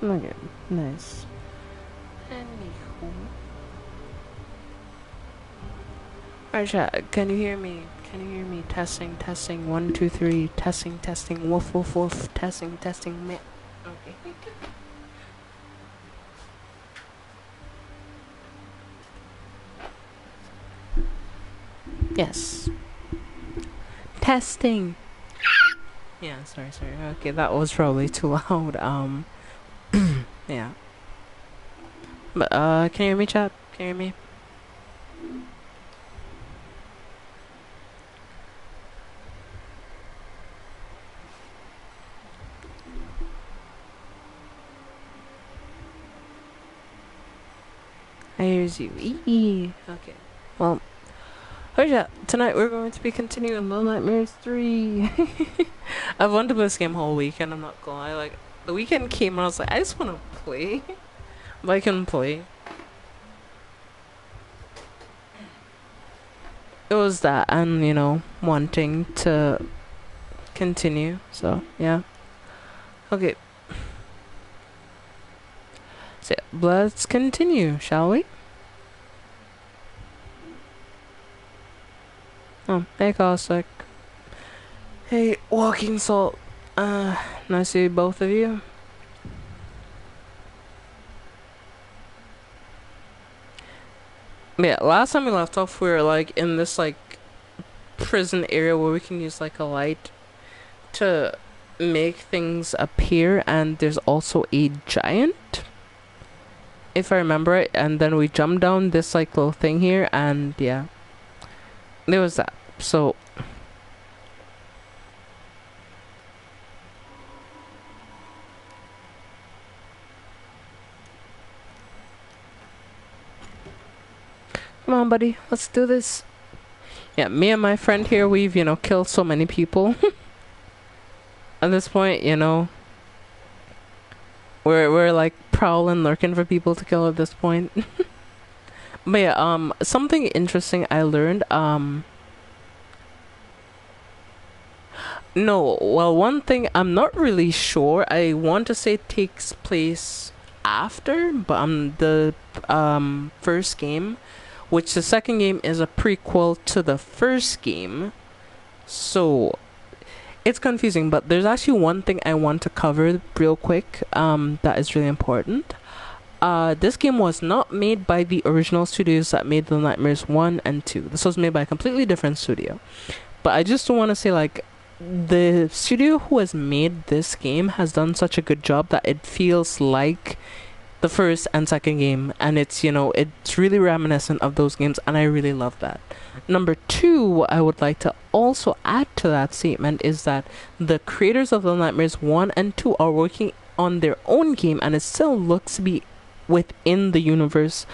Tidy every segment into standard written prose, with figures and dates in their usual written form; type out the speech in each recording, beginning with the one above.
Okay, nice. Anywho. Alright, chat, can you hear me? Can you hear me? Testing, testing, 1, 2, 3, testing, testing, woof, woof, woof, testing, testing, meh. Okay. Yes. Testing. Yeah, sorry. Okay, that was probably too loud. Yeah. But, can you hear me, chat? Can you hear me? I hear you. Eee. Okay. Well, chat, tonight we're going to be continuing Little Nightmares 3. I've wanted to play this game whole weekend, I'm not gonna lie. Like, the weekend came and I was like, I just want to play. But I couldn't play. It was that and, you know, wanting to continue. So, yeah. Okay. So, let's continue, shall we? Oh, hey, Cossack. Hey, Walking Salt. Nice to see both of you. Yeah, last time we left off, we were, like, in this, like, prison area where we can use, like, a light to make things appear, and there's also a giant, if I remember it, and then we jumped down this, like, little thing here, and, yeah. There was that, so... Come on, buddy, let's do this. Yeah, me and my friend here, we've, you know, killed so many people. At this point, you know, we're like prowling, lurking for people to kill at this point. But yeah, something interesting I learned, no, well, one thing I'm not really sure. I want to say it takes place after, but the first game, which the second game is a prequel to the first game. So it's confusing, but there's actually one thing I want to cover real quick, that is really important. This game was not made by the original studios that made The Nightmares 1 and 2. This was made by a completely different studio. But I just want to say, like, the studio who has made this game has done such a good job that it feels like the first and second game, and it's, you know, it's really reminiscent of those games, and I really love that. Number two, what I would like to also add to that statement is that the creators of The Nightmares 1 and 2 are working on their own game, and it still looks to be within the universe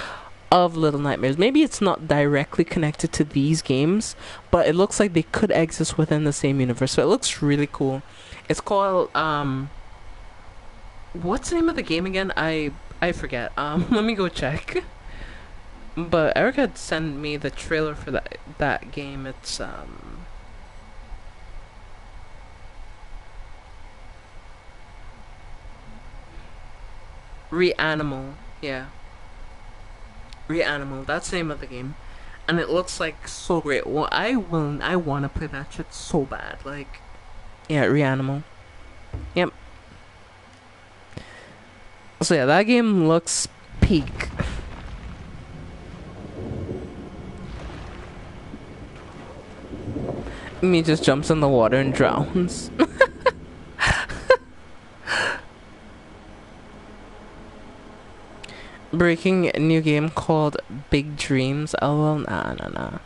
of Little Nightmares. Maybe it's not directly connected to these games, but it looks like they could exist within the same universe. So it looks really cool. It's called what's the name of the game again? I forget. Let me go check. But Eric had sent me the trailer for that game. It's Reanimal. Yeah. Reanimal, that's the name of the game. And it looks like so great. Well, I wanna play that shit so bad. Like, yeah, Reanimal. Yep. So yeah, that game looks peak. Me just jumps in the water and drowns. Breaking a new game called Big Dreams. Oh well, nah.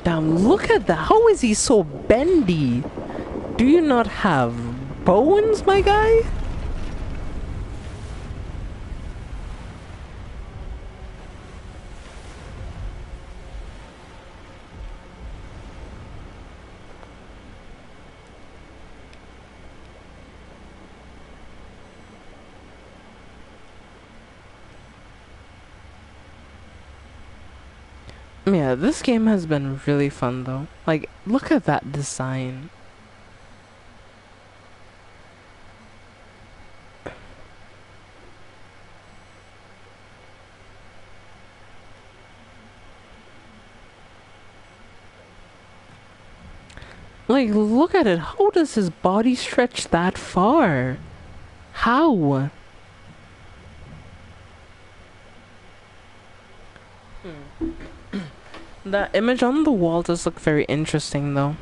Damn, look at that. How is he so bendy? Do you not have bones, my guy? Yeah, this game has been really fun though. Like, look at that design. Like, look at it. How does his body stretch that far? How? That image on the wall does look very interesting though.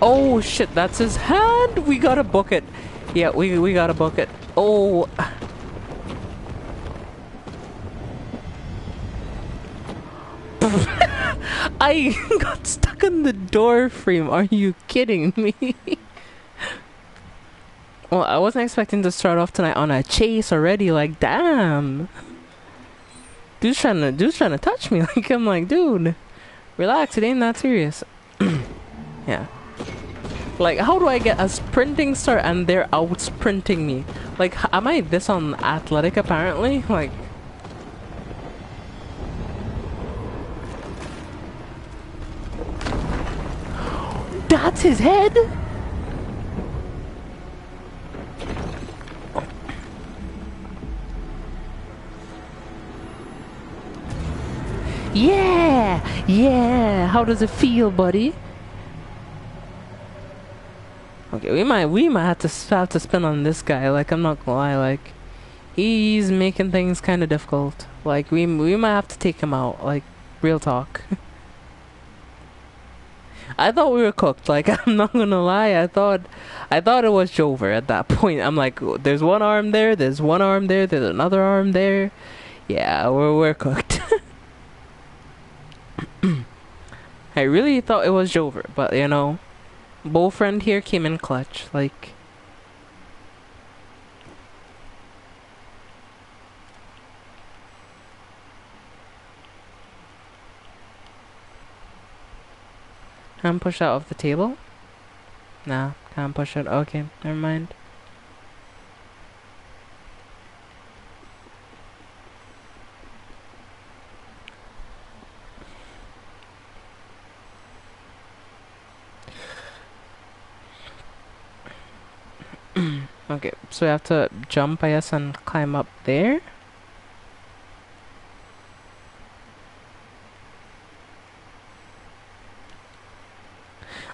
Oh shit, that's his hand! We gotta book it. Yeah, we gotta book it. Oh. I got stuck in the door frame. Are you kidding me? Well, I wasn't expecting to start off tonight on a chase already. Like, damn. Dude's trying to touch me. Like, I'm like, dude, relax. It ain't that serious. Yeah. Like, how do I get a sprinting start and they're out sprinting me? Like, am I this on athletic apparently? Like. That's his head? Yeah! Yeah! How does it feel, buddy? Okay, we might have to spin on this guy, like, I'm not gonna lie, like, he's making things kinda difficult. Like, we might have to take him out, like, real talk. I thought we were cooked. Like, I'm not gonna lie. I thought it was Jover at that point. I'm like, there's one arm there. There's one arm there. There's another arm there. Yeah, we're cooked. I really thought it was Jover, but you know, Bullfriend here came in clutch. Like. Can't push that off the table? Nah, can't push it. Okay, never mind. Okay, so we have to jump, I guess, and climb up there?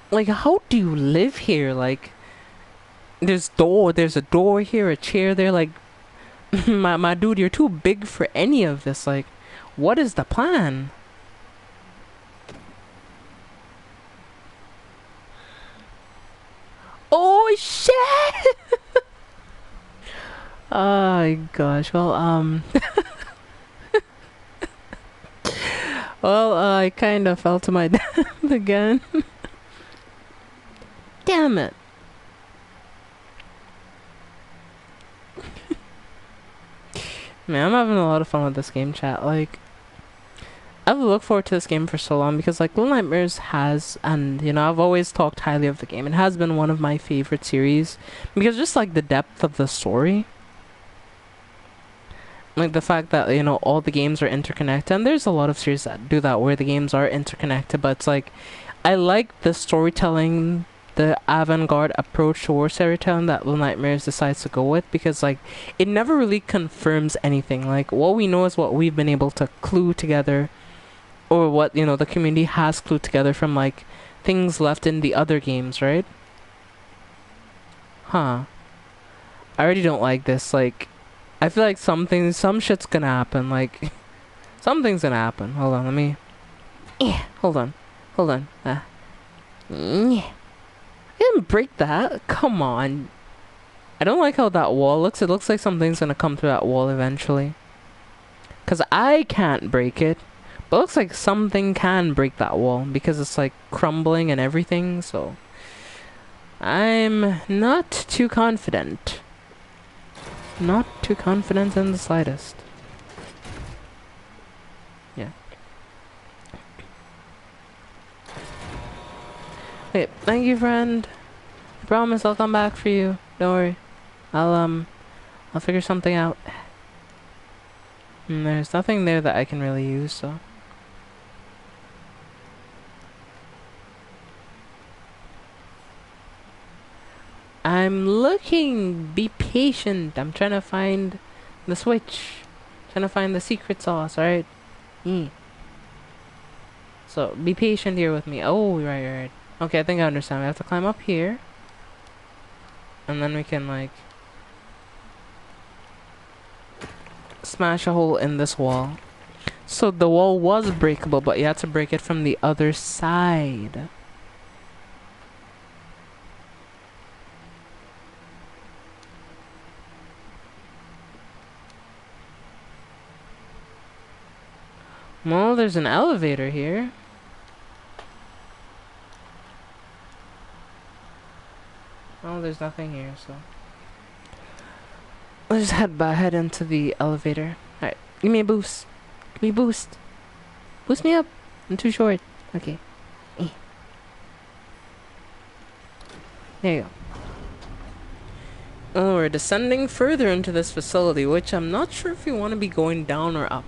Like, how do you live here? Like, there's a door here, a chair there, like, my dude, you're too big for any of this, like, what is the plan? Oh, shit! Oh, gosh, well, well, I kinda fell to my death again. Damn it. Man, I'm having a lot of fun with this game, chat. Like, I've looked forward to this game for so long because, like, Little Nightmares has, and, you know, I've always talked highly of the game. It has been one of my favorite series because just, like, the depth of the story. Like, the fact that, you know, all the games are interconnected. And there's a lot of series that do that where the games are interconnected, but it's like, I like the storytelling, the avant-garde approach towards storytelling that Little Nightmares decides to go with because, like, it never really confirms anything. Like, what we know is what we've been able to clue together, or what, you know, the community has clued together from, like, things left in the other games, right? Huh. I already don't like this. Like, I feel like some shit's gonna happen. Like, something's gonna happen. Hold on, let me. Yeah, hold on. Yeah. I didn't break that. Come on. I don't like how that wall looks. It looks like something's gonna come through that wall eventually. Because I can't break it. But it looks like something can break that wall. Because it's like crumbling and everything. So I'm not too confident. Not too confident in the slightest. Yeah. Okay, thank you, friend. I promise I'll come back for you. Don't worry. I'll figure something out. There's nothing there that I can really use, so. I'm looking. Be patient. I'm trying to find the switch. Trying to find the secret sauce, alright? So, be patient here with me. Oh, right. Okay, I think I understand. We have to climb up here. And then we can, like, smash a hole in this wall. So the wall was breakable, but you had to break it from the other side. Well, there's an elevator here. Oh, there's nothing here, so let's head into the elevator. Alright, give me a boost. Give me a boost. Boost me up. I'm too short. Okay. There you go. Oh, we're descending further into this facility, which I'm not sure if you want to be going down or up.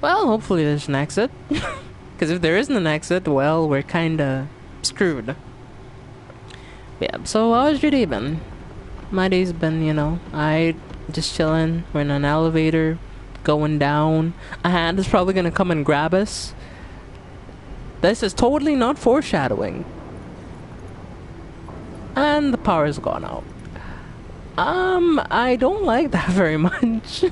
Well, hopefully there's an exit. Because if there isn't an exit, well, we're kinda screwed. Yeah, so how has your day been? My day's been, I just chilling. We're in an elevator, going down. A hand is probably gonna come and grab us. This is totally not foreshadowing. And the power's gone out. I don't like that very much.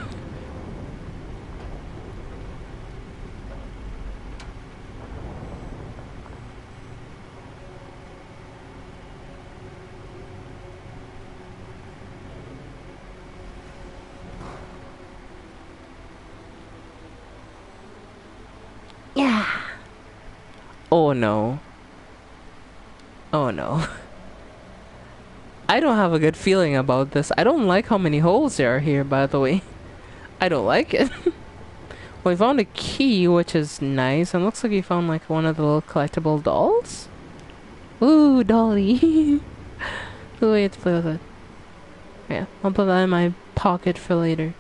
Yeah. Oh no. Oh no. I don't have a good feeling about this. I don't like how many holes there are here, by the way. I don't like it. Well, we found a key, which is nice. And looks like we found like one of the little collectible dolls. Ooh, dolly. Ooh, I have to play with it. Yeah, I'll put that in my pocket for later.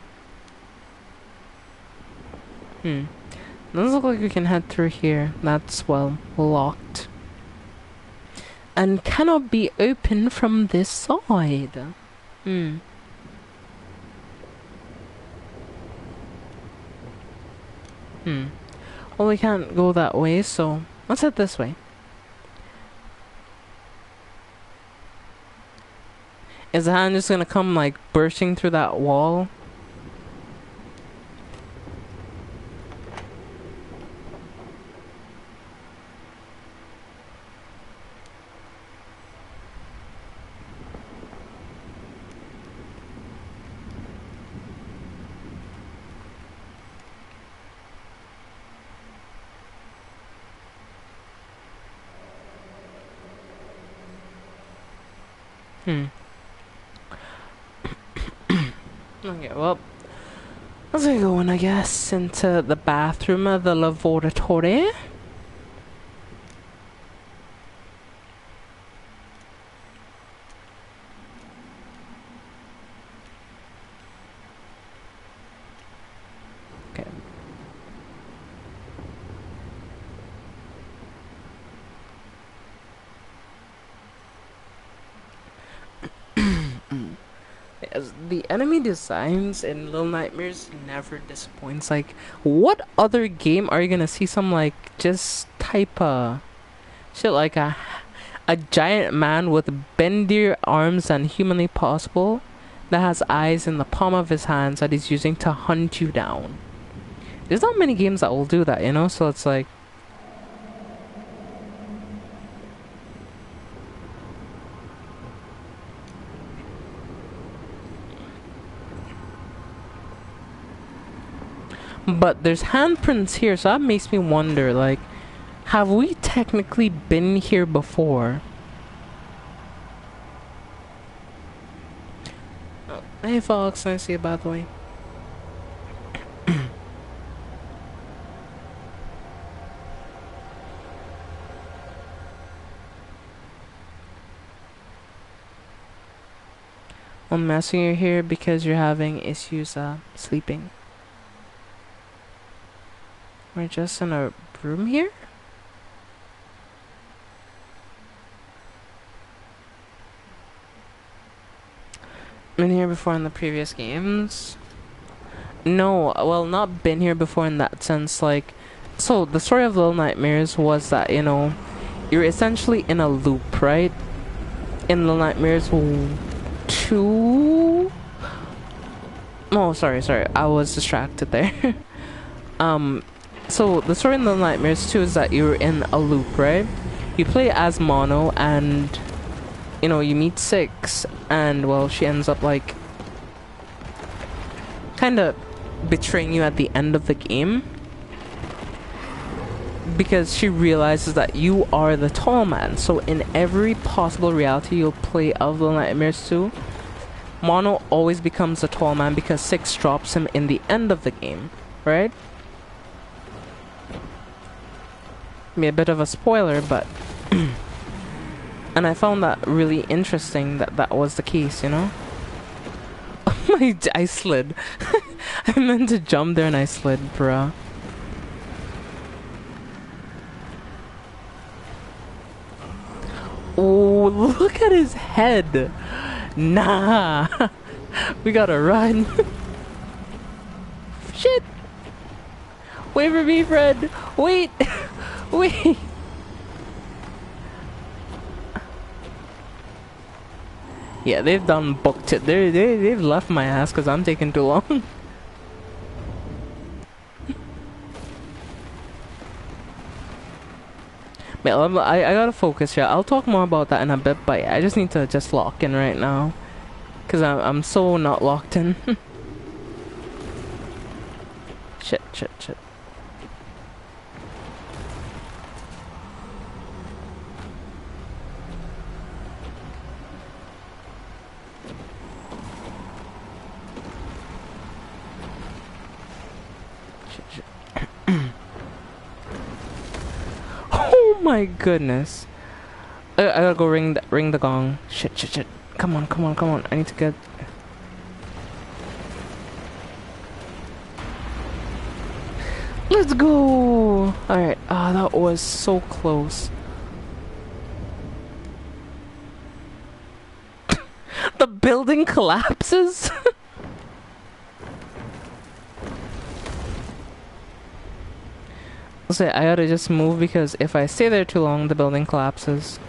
Doesn't look like we can head through here. That's, well, locked. And cannot be opened from this side. Well, we can't go that way, so let's head this way. Is the hand just gonna come, like, bursting through that wall? Okay, well, let's get going, I guess, into the bathroom of the laboratory. Okay. Yes, the enemy designs in Little Nightmares never disappoints. Like, what other game are you gonna see some, like, just type shit like a giant man with bendier arms than humanly possible that has eyes in the palm of his hands that he's using to hunt you down? There's not many games that will do that, so it's like, but there's handprints here, so that makes me wonder, like, have we technically been here before? Oh, hey Fox, nice to see you, by the way. I'm messing you here because you're having issues sleeping. We're just in a room here? Been here before in the previous games? No, well, not been here before in that sense, like... So, the story of Little Nightmares was that, you know, you're essentially in a loop, right? In Little Nightmares 2... Oh, sorry, I was distracted there. So, the story in Little Nightmares 2 is that you're in a loop, right? You play as Mono, and... You know, you meet Six, and, well, she ends up, like... Kinda betraying you at the end of the game. Because she realizes that you are the tall man. So in every possible reality you'll play of Little Nightmares 2, Mono always becomes the tall man because Six drops him in the end of the game, right? Be a bit of a spoiler, but... And I found that really interesting that that was the case, you know? I slid. I meant to jump there and I slid, bruh. Oh, look at his head. Nah. We gotta run. Shit. Wait for me, Fred. Wait. Wait. Yeah, they've done booked it. They've left my ass because I'm taking too long. Man, I gotta focus here. I'll talk more about that in a bit, but I just need to just lock in right now. Because I'm so not locked in. Shit. Oh my goodness. I gotta go ring the gong. Shit. Come on. I need to get... Let's go! Alright, that was so close. The building collapses? So I gotta just move because if I stay there too long, the building collapses.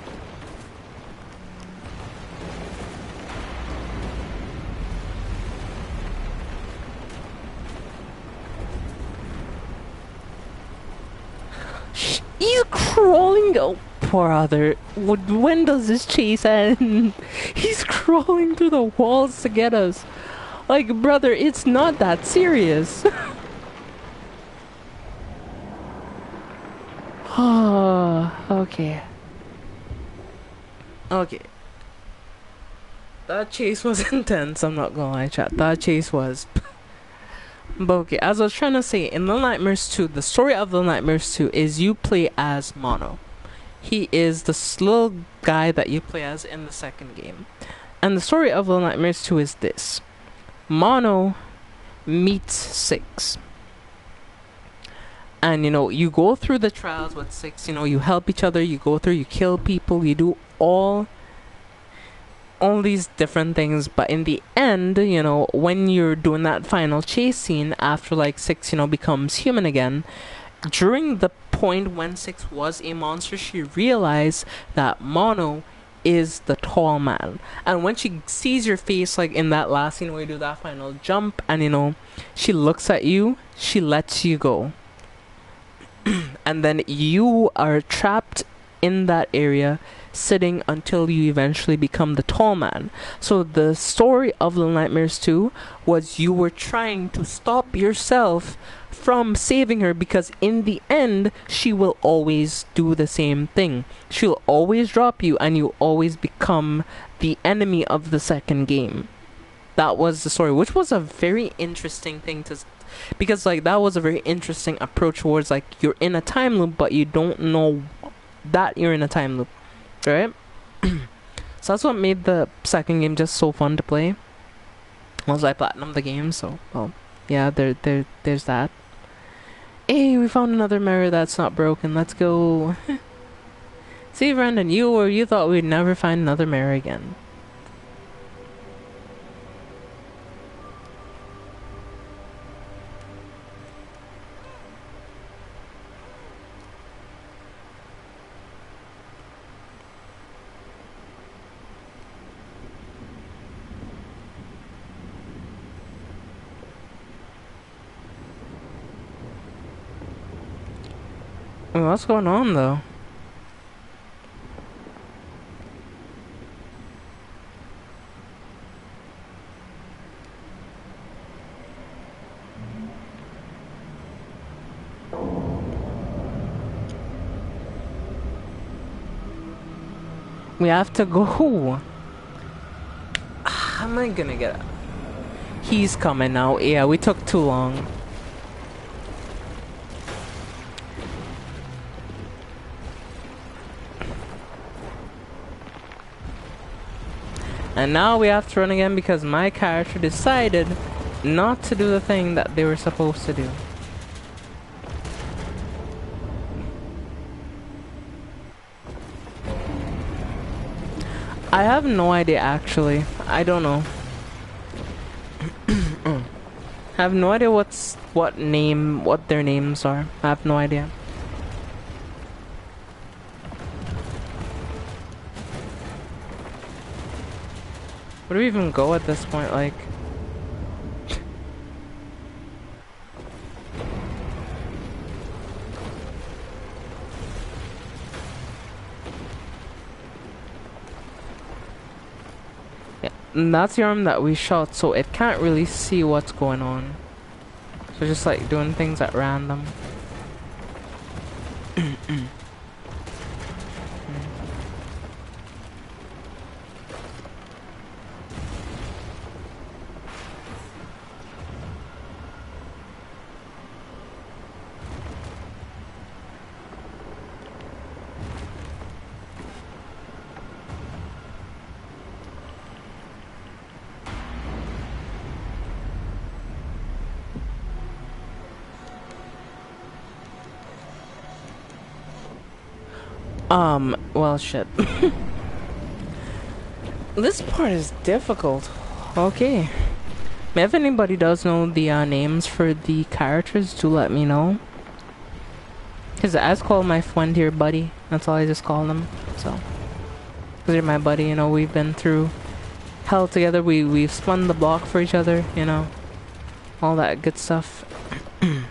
He's crawling. Oh, poor other. When does this chase end? He's crawling through the walls to get us. Like, brother, it's not that serious. Oh, okay. That chase was intense, I'm not gonna lie, chat. That chase was... But okay, as I was trying to say, in Little Nightmares 2, the story of Little Nightmares 2 is you play as Mono. He is the little guy that you play as in the second game. And the story of Little Nightmares 2 is this. Mono meets Six. And, you know, you go through the trials with Six, you know, you help each other, you go through, you kill people, you do all these different things. But in the end, you know, when you're doing that final chase scene after, like, Six, you know, becomes human again, during the point when Six was a monster, she realized that Mono is the tall man. And when she sees your face, like in that last scene where you do that final jump, and, you know, she looks at you, she lets you go. And then you are trapped in that area, sitting until you eventually become the tall man. So the story of Little Nightmares 2 was you were trying to stop yourself from saving her, because in the end, she will always do the same thing. She'll always drop you, and you always become the enemy of the second game. That was the story, which was a very interesting thing to... Because, like, that was a very interesting approach towards, like, you're in a time loop, but you don't know that you're in a time loop, right? So that's what made the second game just so fun to play. once I platinum the game. So, well, yeah, there's that. Hey, we found another mirror that's not broken. Let's go. See, Brandon, you thought we'd never find another mirror again. What's going on, though? We have to go. How am I gonna get it? He's coming now. Yeah, we took too long. And now we have to run again because my character decided not to do the thing that they were supposed to do. I have no idea, actually. I don't know. I have no idea what their names are. I have no idea. Where do we even go at this point, like? Yeah, and that's the arm that we shot, so it can't really see what's going on. So just like doing things at random. Well, shit. This part is difficult. Okay. If anybody does know the names for the characters, do let me know. Because I just call my friend here buddy. That's all I just call them. So, because they're my buddy, you know, we've been through hell together. We've spun the block for each other, you know. All that good stuff. Let's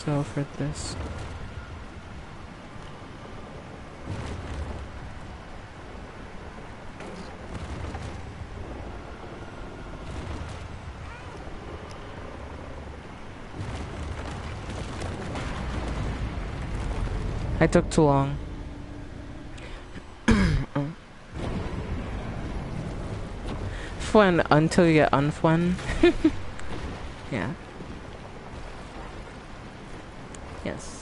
go for this. I took too long. Fun until you get unfun. Yeah. Yes.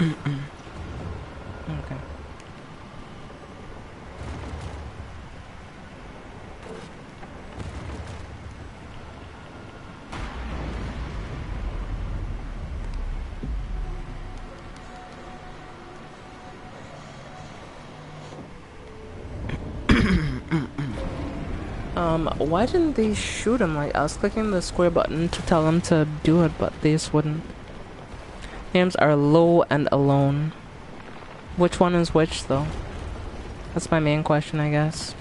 Okay. Why didn't they shoot him? Like, I was clicking the square button to tell them to do it, but they just wouldn't. Names are Low and Alone. Which one is which, though? That's my main question, I guess.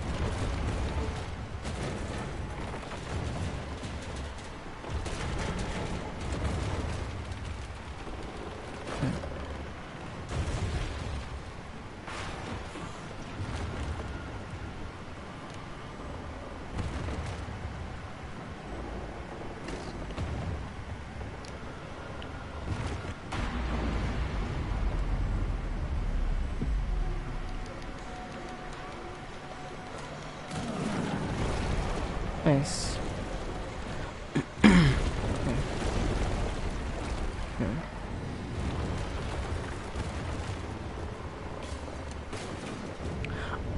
Nice.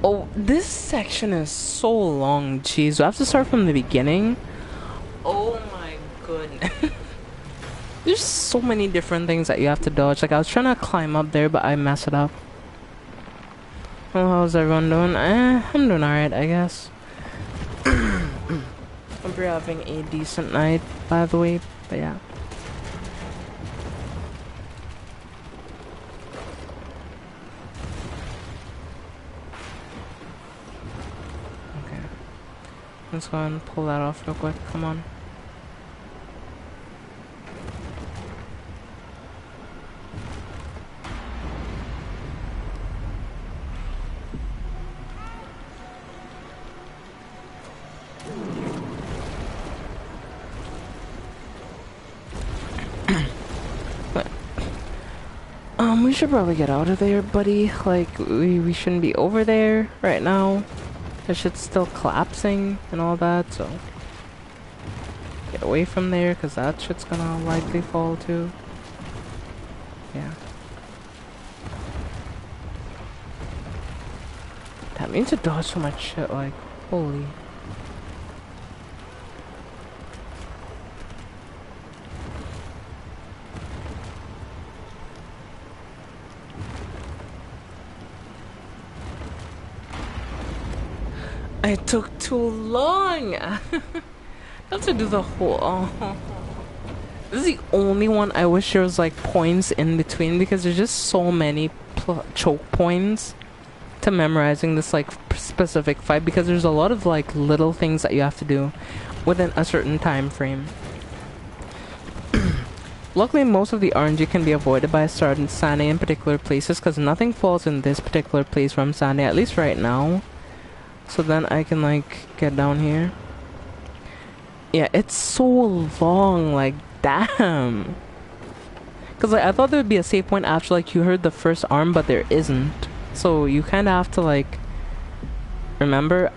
Oh, this section is so long. Jeez, do I have to start from the beginning? Oh my goodness. There's so many different things that you have to dodge. Like, I was trying to climb up there, but I messed it up. Well, how's everyone doing? I'm doing alright, I guess. Hope you're having a decent night, by the way, but yeah. Okay. Let's go and pull that off real quick, come on. We should probably get out of there, buddy. Like, we shouldn't be over there right now. The shit's still collapsing and all that, so... Get away from there, because that shit's gonna likely fall too. Yeah. That means to dodge so much shit, like, holy... It took too long! I have to do the whole... Oh. This is the only one I wish there was like points in between, because there's just so many choke points to memorizing this like specific fight, because there's a lot of like little things that you have to do within a certain time frame. Luckily, most of the RNG can be avoided by starting Sunday in particular places, because nothing falls in this particular place from Sunday, at least right now. So then I can like get down here. Yeah, it's so long, like damn. Cause like I thought there would be a save point after like you heard the first arm, but there isn't. So you kind of have to like remember.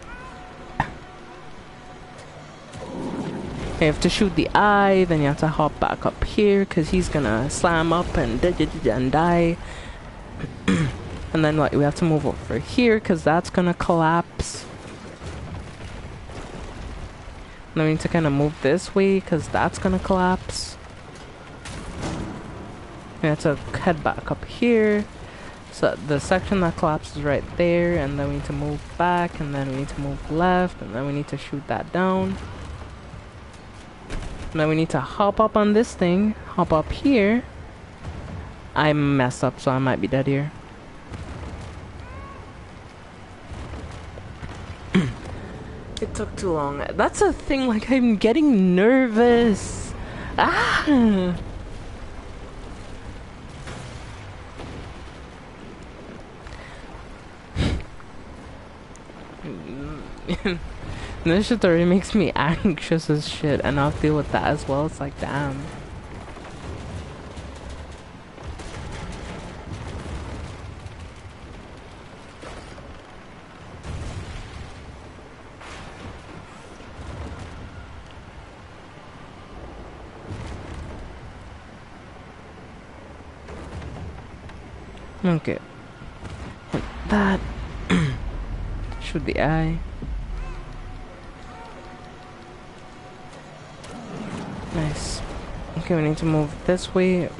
You have to shoot the eye, then you have to hop back up here, cause he's gonna slam up and die. And then like we have to move over here, cause that's gonna collapse. And then we need to kind of move this way, cause that's gonna collapse. We have to head back up here. So the section that collapses right there, and then we need to move back, and then we need to move left, and then we need to shoot that down. And then we need to hop up on this thing, hop up here. I messed up, so I might be dead here. It took too long. That's a thing, like I'm getting nervous. Ah! This shit already makes me anxious as shit, and I'll deal with that as well. It's like, damn. Okay. Hit that. Shoot the eye. Nice. Okay, we need to move this way.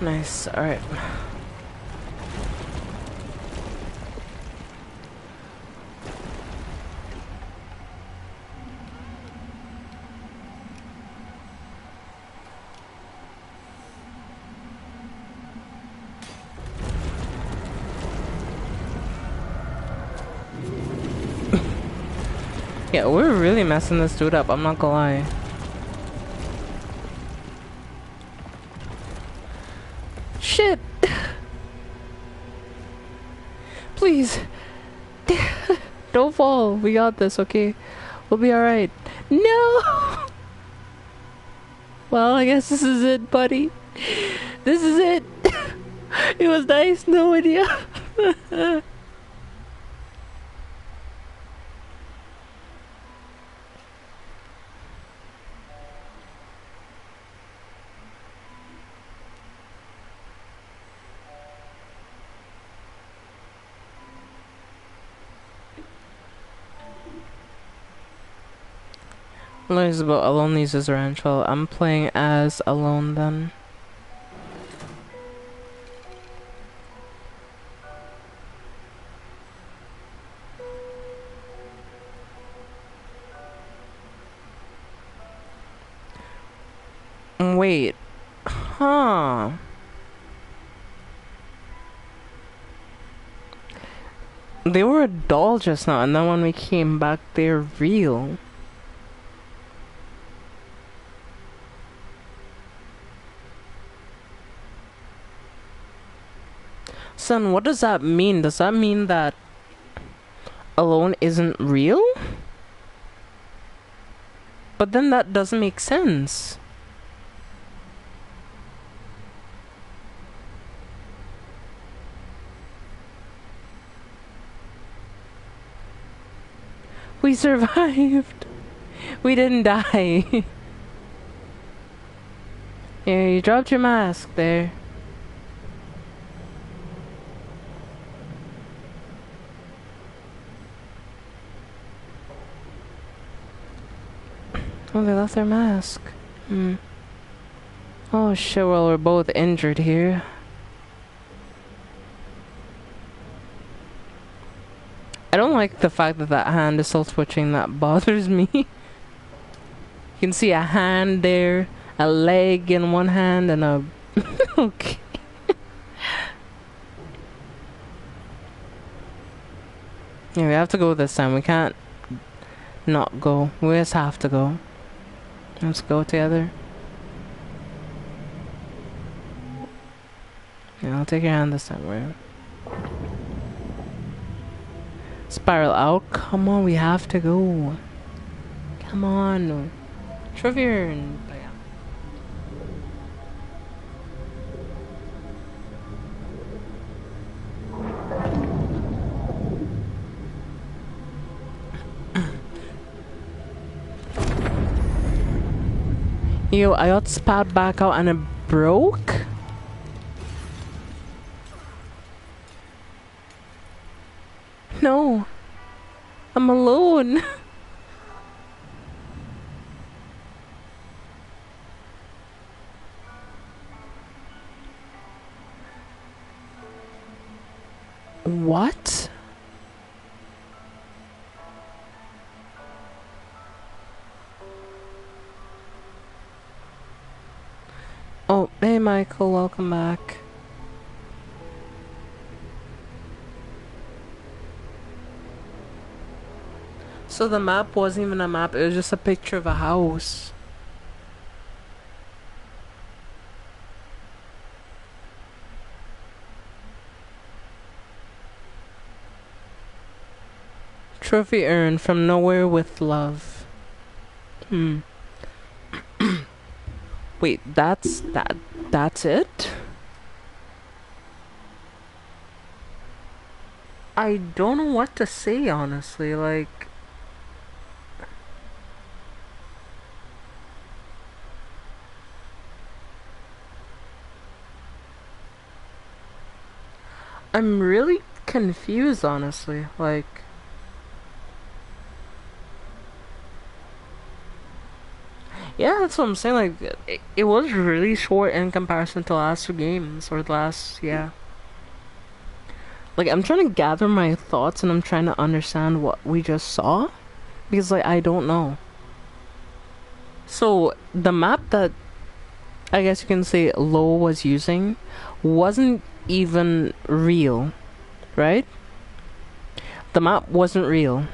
Nice, alright. Yeah, we're really messing this dude up, I'm not gonna lie. Shit! Please! Don't fall, we got this, okay? We'll be alright. No! Well, I guess this is it, buddy. This is it! It was nice knowing you. Learns about Alone uses ranch. Well, I'm playing as Alone then. Wait. Huh. They were a doll just now, and then when we came back, they're real. Son, what does that mean? Does that mean that Alone isn't real? But then that doesn't make sense. We survived. We didn't die. Yeah, you dropped your mask there. Oh, they left their mask. Oh shit, well, we're both injured here. I don't like the fact that that hand is still twitching. That bothers me. You can see a hand there, a leg in one hand, and a... Okay. Yeah, we have to go this time. We can't not go. We just have to go. Let's go together. Yeah, I'll take your hand this time. Right? Spiral out. Come on, we have to go. Come on. Trivia and... Yo, I got spat back out and it broke? No. I'm alone. What? Oh, hey Michael, welcome back. So the map wasn't even a map, it was just a picture of a house. Trophy earned from nowhere with love. Wait, that's it? I don't know what to say, honestly, like... I'm really confused, honestly, like... Yeah, that's what I'm saying, like, it was really short in comparison to last 2 games, or the last, yeah. Like, I'm trying to gather my thoughts and I'm trying to understand what we just saw, because, like, I don't know. So, the map that, I guess you can say, Lo was using, wasn't even real, right? The map wasn't real.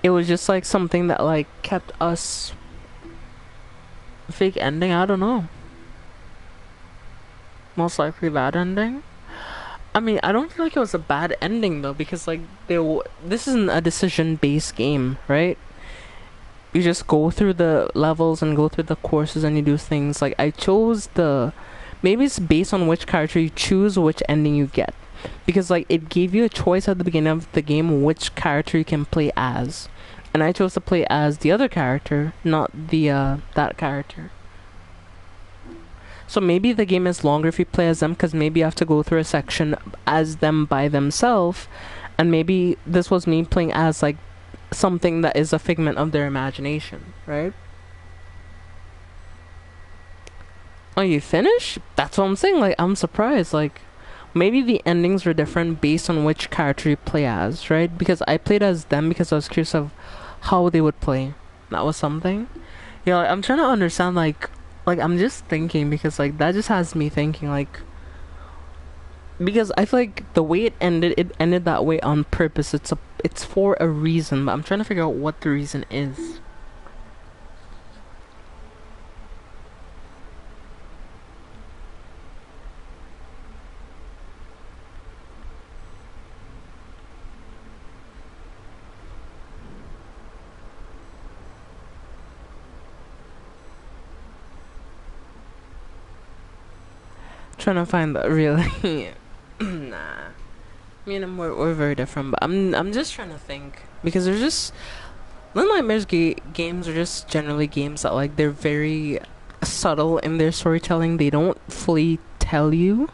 it was just like something that like kept us fake ending. I don't know. Most likely bad ending. I mean, I don't feel like it was a bad ending though, because like this isn't a decision-based game, right? You just go through the levels and go through the courses and you do things. Like I chose the, maybe it's based on which character you choose, which ending you get, because like it gave you a choice at the beginning of the game which character you can play as, and I chose to play as the other character, not the that character. So maybe the game is longer if you play as them, because maybe you have to go through a section as them by themselves, and maybe this was me playing as like something that is a figment of their imagination, right? Oh, you finish? That's what I'm saying. Like, I'm surprised. Like, maybe the endings were different based on which character you play as, right? Because I played as them because I was curious of how they would play. That was something. Yeah, like, I'm trying to understand. Like I'm just thinking, because like that just has me thinking. Like, because I feel like the way it ended that way on purpose. It's for a reason, but I'm trying to figure out what the reason is. Trying to find the really. Nah. Me and him, we're very different, but I'm just trying to think, because there's just Little Nightmares games are just generally games that like they're very subtle in their storytelling. They don't fully tell you.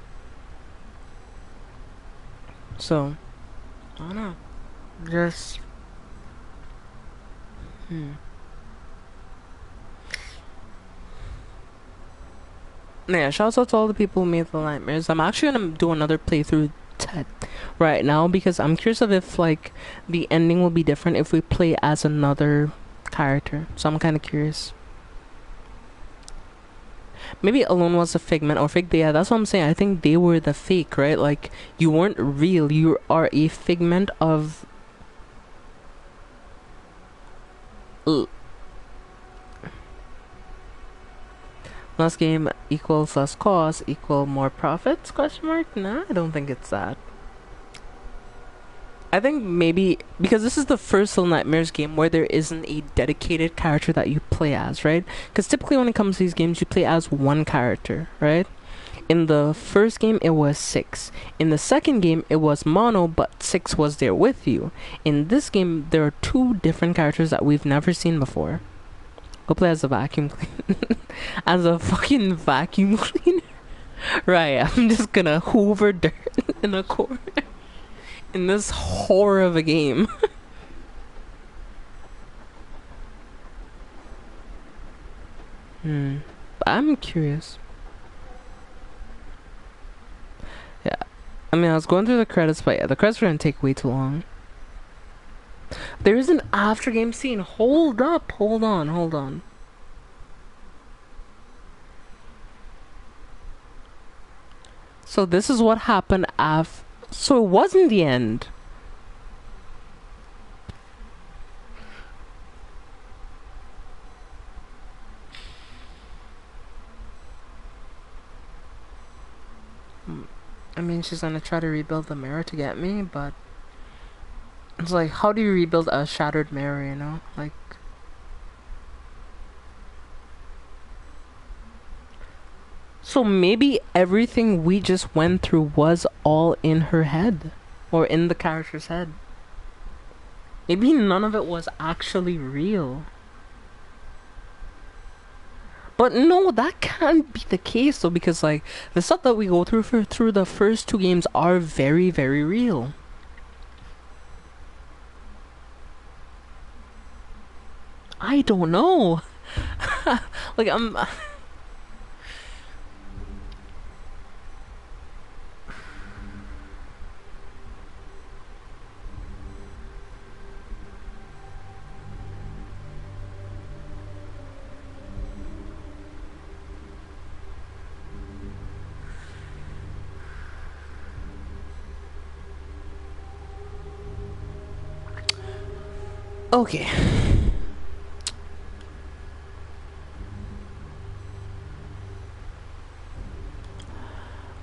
So I don't know. Just hmm. Yeah, shouts out to all the people who made Little Nightmares. I'm actually gonna do another playthrough t- right now, because I'm curious of if like the ending will be different if we play as another character. So I'm kind of curious. Maybe Alone was a figment or fake. Yeah, that's what I'm saying. I think they were the fake, right? Like you weren't real. You are a figment of. L- less game equals less cost equal more profits? Question mark? Nah, I don't think it's that. I think maybe because this is the first Little Nightmares game where there isn't a dedicated character that you play as, right? Because typically when it comes to these games, you play as one character, right? In the first game, it was 6. In the second game, it was mono, but 6 was there with you. In this game, there are 2 different characters that we've never seen before. Go play as a vacuum cleaner. As a fucking vacuum cleaner? Right, I'm just gonna hoover dirt in a corner. In this horror of a game. But I'm curious. Yeah. I mean, I was going through the credits, but yeah, the credits were gonna take way too long. There is an after game scene. Hold up. Hold on. Hold on. So this is what happened after. So it wasn't the end. I mean, she's gonna try to rebuild the mirror to get me, but it's like, how do you rebuild a shattered mirror, you know? Like, so maybe everything we just went through was all in her head, or in the character's head. Maybe none of it was actually real. But no, that can't be the case though, because like the stuff that we go through the first 2 games are very, very real. I don't know. Like I'm. Okay.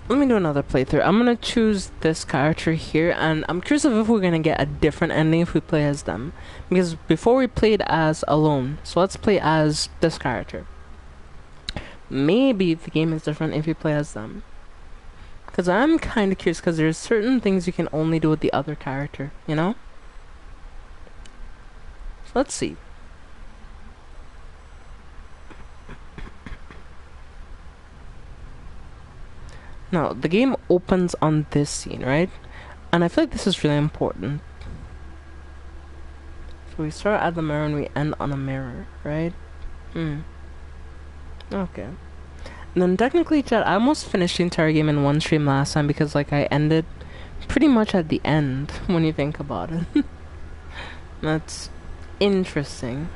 Let me do another playthrough. I'm gonna choose this character here, and I'm curious if we're gonna get a different ending if we play as them. Because before we played as alone, so let's play as this character. Maybe the game is different if you play as them. Because I'm kind of curious, because there's certain things you can only do with the other character, you know? So let's see. Now, the game opens on this scene, right? And I feel like this is really important. So we start at the mirror and we end on a mirror, right? Okay. And then technically, chat, I almost finished the entire game in one stream last time because, like, I ended pretty much at the end, when you think about it. That's interesting.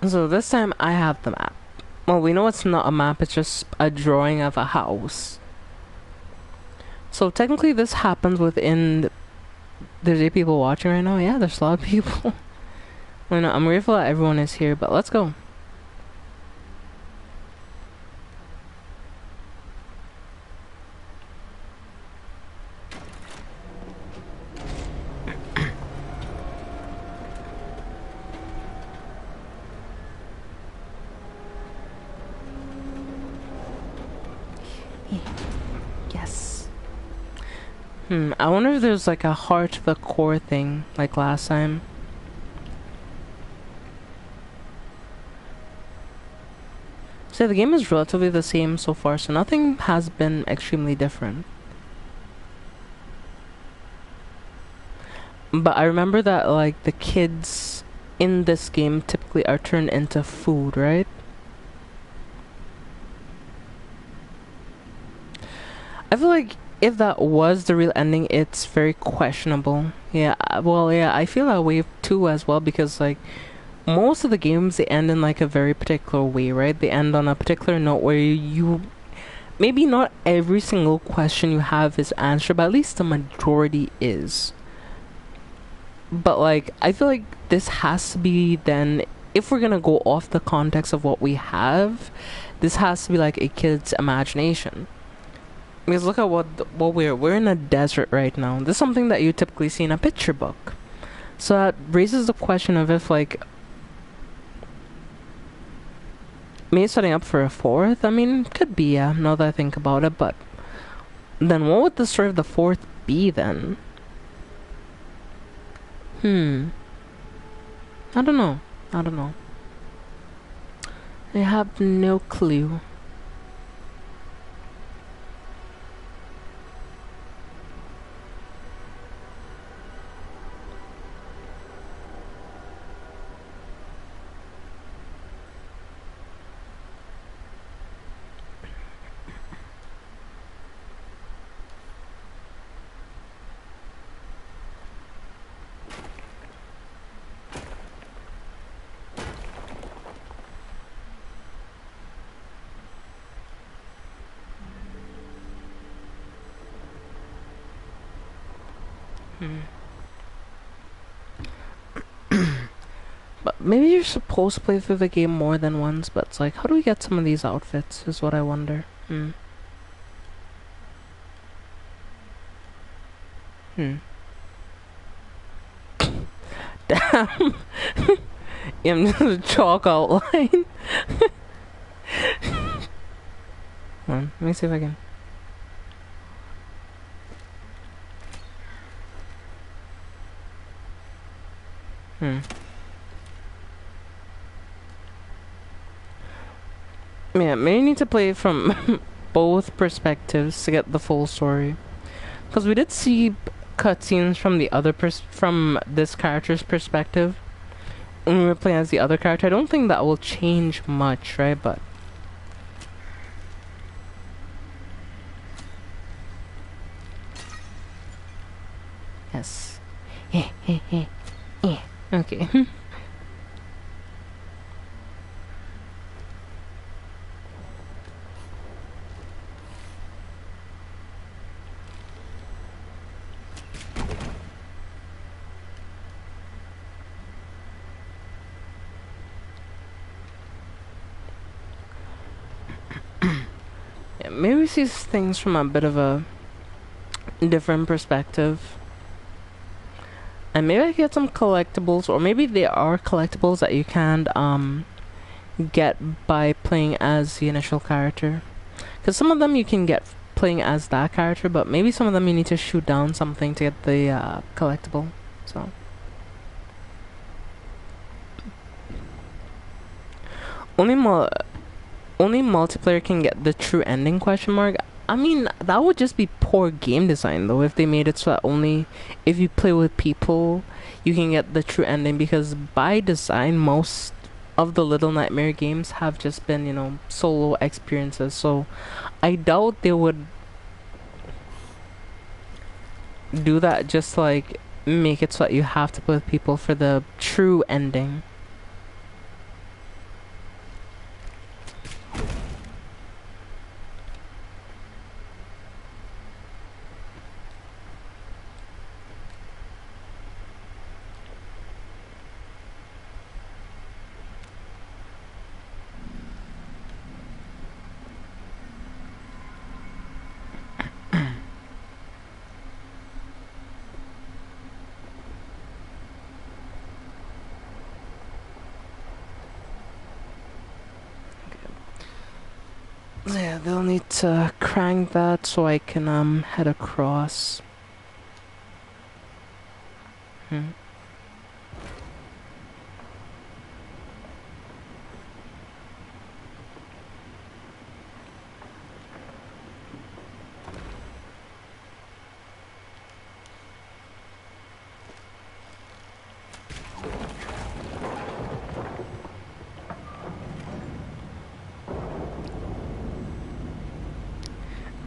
So this time I have the map. Well, we know it's not a map, it's just a drawing of a house. So technically this happens within... There's 8 people watching right now? Yeah, there's a lot of people. Well, no, I'm grateful that everyone is here, but let's go. Yes. I wonder if there's like a heart to the core thing, like last time. So the game is relatively the same so far, so nothing has been extremely different. But I remember that like the kids in this game typically are turned into food, right? I feel like if that was the real ending, it's very questionable. Yeah, well, yeah, I feel that way too as well because like most of the games they end in like a very particular way, right? They end on a particular note where you maybe not every single question you have is answered, but at least the majority is. But like I feel like this has to be then if we're gonna go off the context of what we have, this has to be like a kid's imagination. Because look at what we're in a desert right now. This is something that you typically see in a picture book. So that raises the question of if like maybe setting up for a fourth. I mean, could be, yeah, now that I think about it, but then what would the story of the fourth be then? I don't know. I have no clue. But maybe you're supposed to play through the game more than once, but it's like, how do we get some of these outfits, is what I wonder. Damn. I'm just a chalk outline. Hold on, let me see if I can. Yeah, maybe need to play from both perspectives to get the full story. Because we did see cutscenes from the other from this character's perspective when we were playing as the other character. I don't think that will change much, right? But Yes. Yeah. Okay. Yeah, maybe see things from a bit of a different perspective. And maybe I get some collectibles, or maybe there are collectibles that you can't get by playing as the initial character. Because some of them you can get playing as that character, but maybe some of them you need to shoot down something to get the collectible. So only only multiplayer can get the true ending question mark. I mean, that would just be poor game design though if they made it so that only if you play with people you can get the true ending, because by design most of the Little Nightmare games have just been, solo experiences. So I doubt they would do that just like make it so that you have to play with people for the true ending. Yeah, they'll need to crank that so I can head across. Hmm.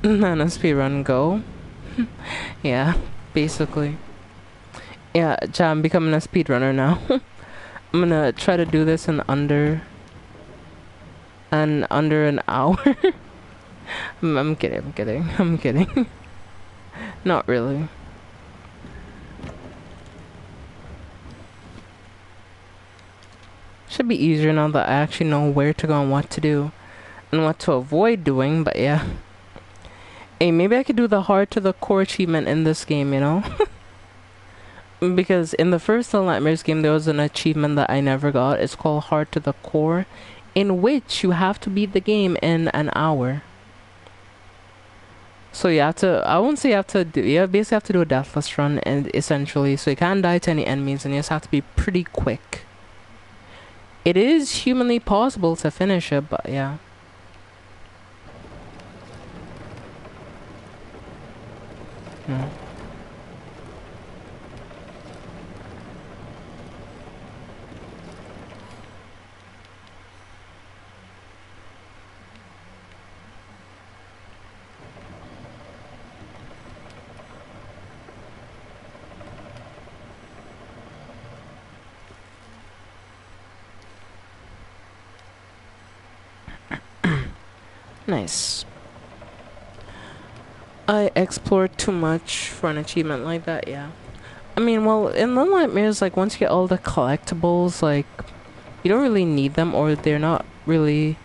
Nana speedrun go. Yeah, basically. Yeah, I'm becoming a speedrunner now. I'm gonna try to do this in under an hour. I'm kidding, I'm kidding. Not really. Should be easier now that I actually know where to go and what to do and what to avoid doing, but yeah. Hey, maybe I could do the hard to the core achievement in this game, Because in the first Little Nightmares game, there was an achievement that I never got. It's called Hard to the Core, in which you have to beat the game in an hour. So you have to, I won't say you have to do, you basically have to do a deathless run, and essentially, so you can't die to any enemies, and you just have to be pretty quick. It is humanly possible to finish it, but yeah. Hmm. Nice. I explored too much for an achievement like that, yeah. I mean, well, in Little Nightmares, like, once you get all the collectibles, like, you don't really need them, or they're not really,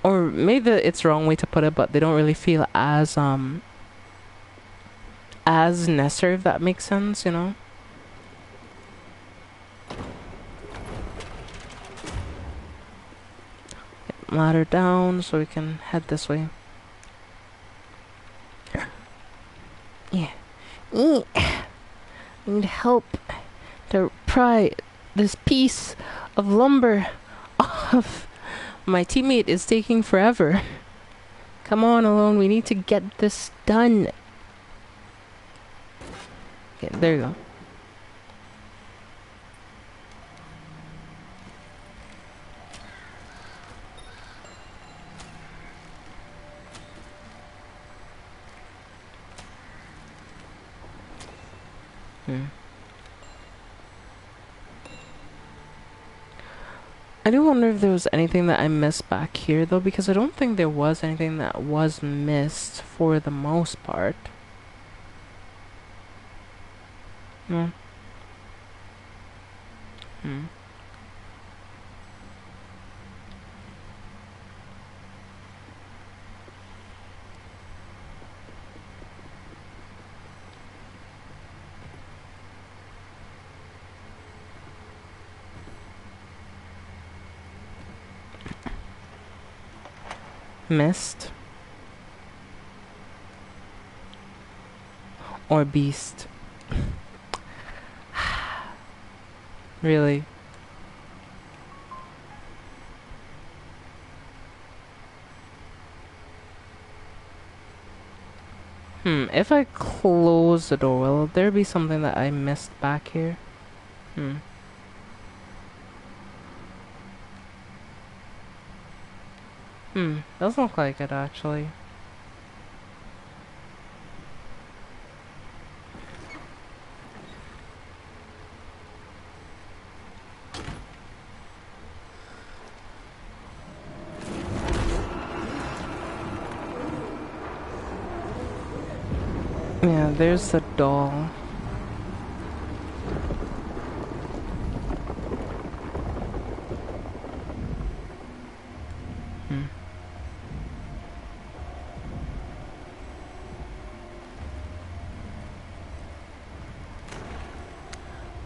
or maybe it's the wrong way to put it, but they don't really feel as necessary, if that makes sense. Ladder down so we can head this way. Yeah. I need help to pry this piece of lumber off. My teammate is taking forever. Come on, Alone, we need to get this done. Okay, there you go. Hmm. I do wonder if there was anything that I missed back here, though, because I don't think there was anything that was missed for the most part. No. Hmm. Missed. Or beast. Really? If I close the door, will there be something that I missed back here? Doesn't look like it, actually. Yeah, there's the doll.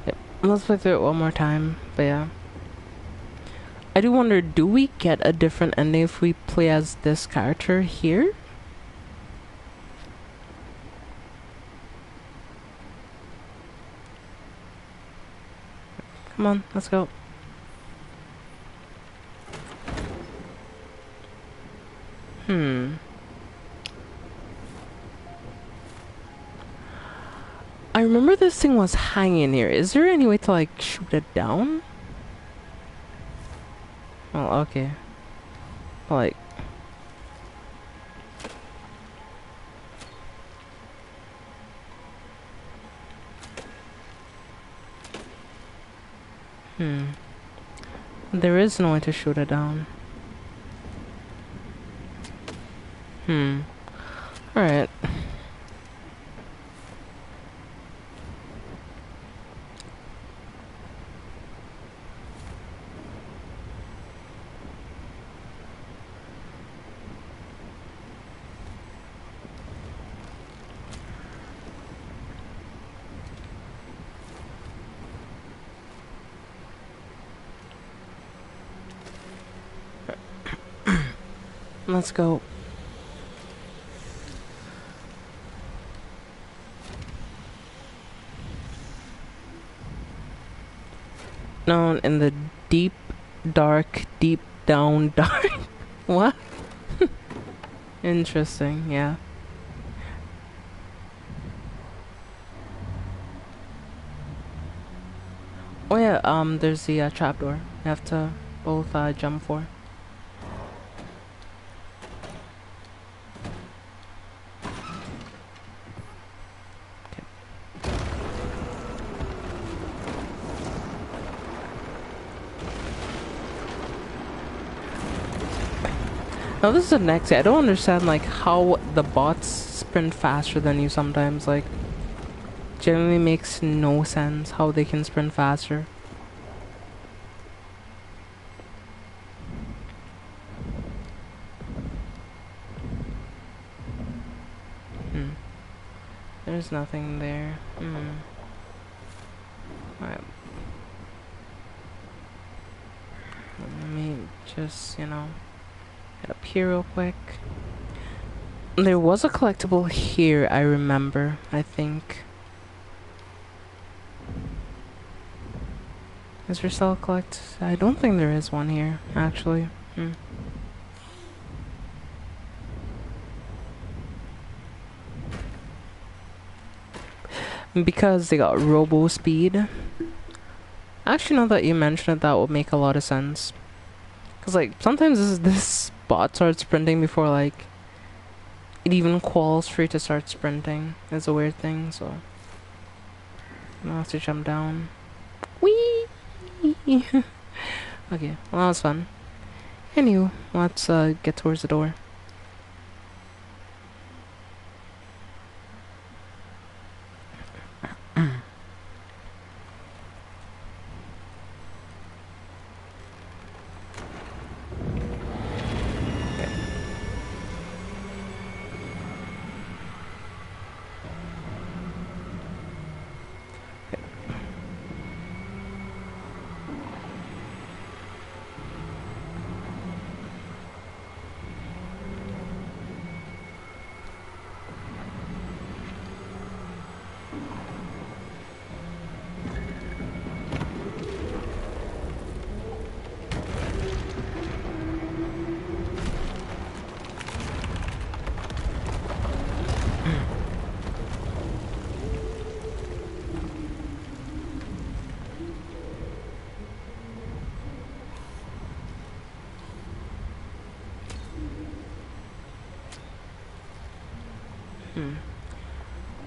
Yep. Let's play through it one more time, but yeah. I do wonder, do we get a different ending if we play as this character here? Come on, let's go. I remember this thing was hanging here. Is there any way to, like, shoot it down? Oh, okay. Like... There is no way to shoot it down. Alright. Let's go. Down in the deep, dark, deep down dark. What? Interesting, yeah. Oh yeah, there's the trapdoor. You have to both jump for. Now this is the next thing. I don't understand like how the bots sprint faster than you sometimes. Like, generally makes no sense how they can sprint faster. There's nothing there. Alright. Let me just, you know, get up here real quick. There was a collectible here, I remember, I think. Is there still a collect? I don't think there is one here, actually. Because they got robo speed. Actually, now that you mention it, that would make a lot of sense. Cause like sometimes this bot starts sprinting before like it even calls for you to start sprinting. It's a weird thing. So Now I have to jump down. Whee! Okay, well that was fun. Anywho, let's get towards the door.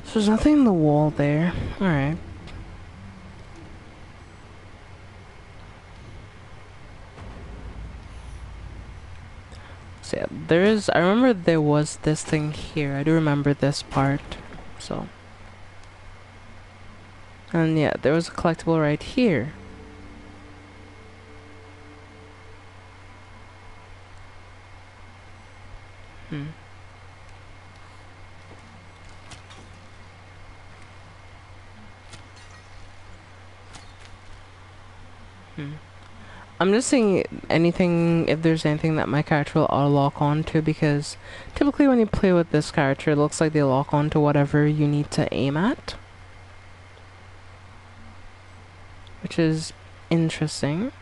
So there's nothing in the wall there. Alright. So yeah, there is... I remember there was this thing here. I do remember this part. So... And yeah, there was a collectible right here. I'm just seeing anything, if there's anything that my character will auto-lock onto, because typically when you play with this character, it looks like they lock onto whatever you need to aim at. Which is interesting.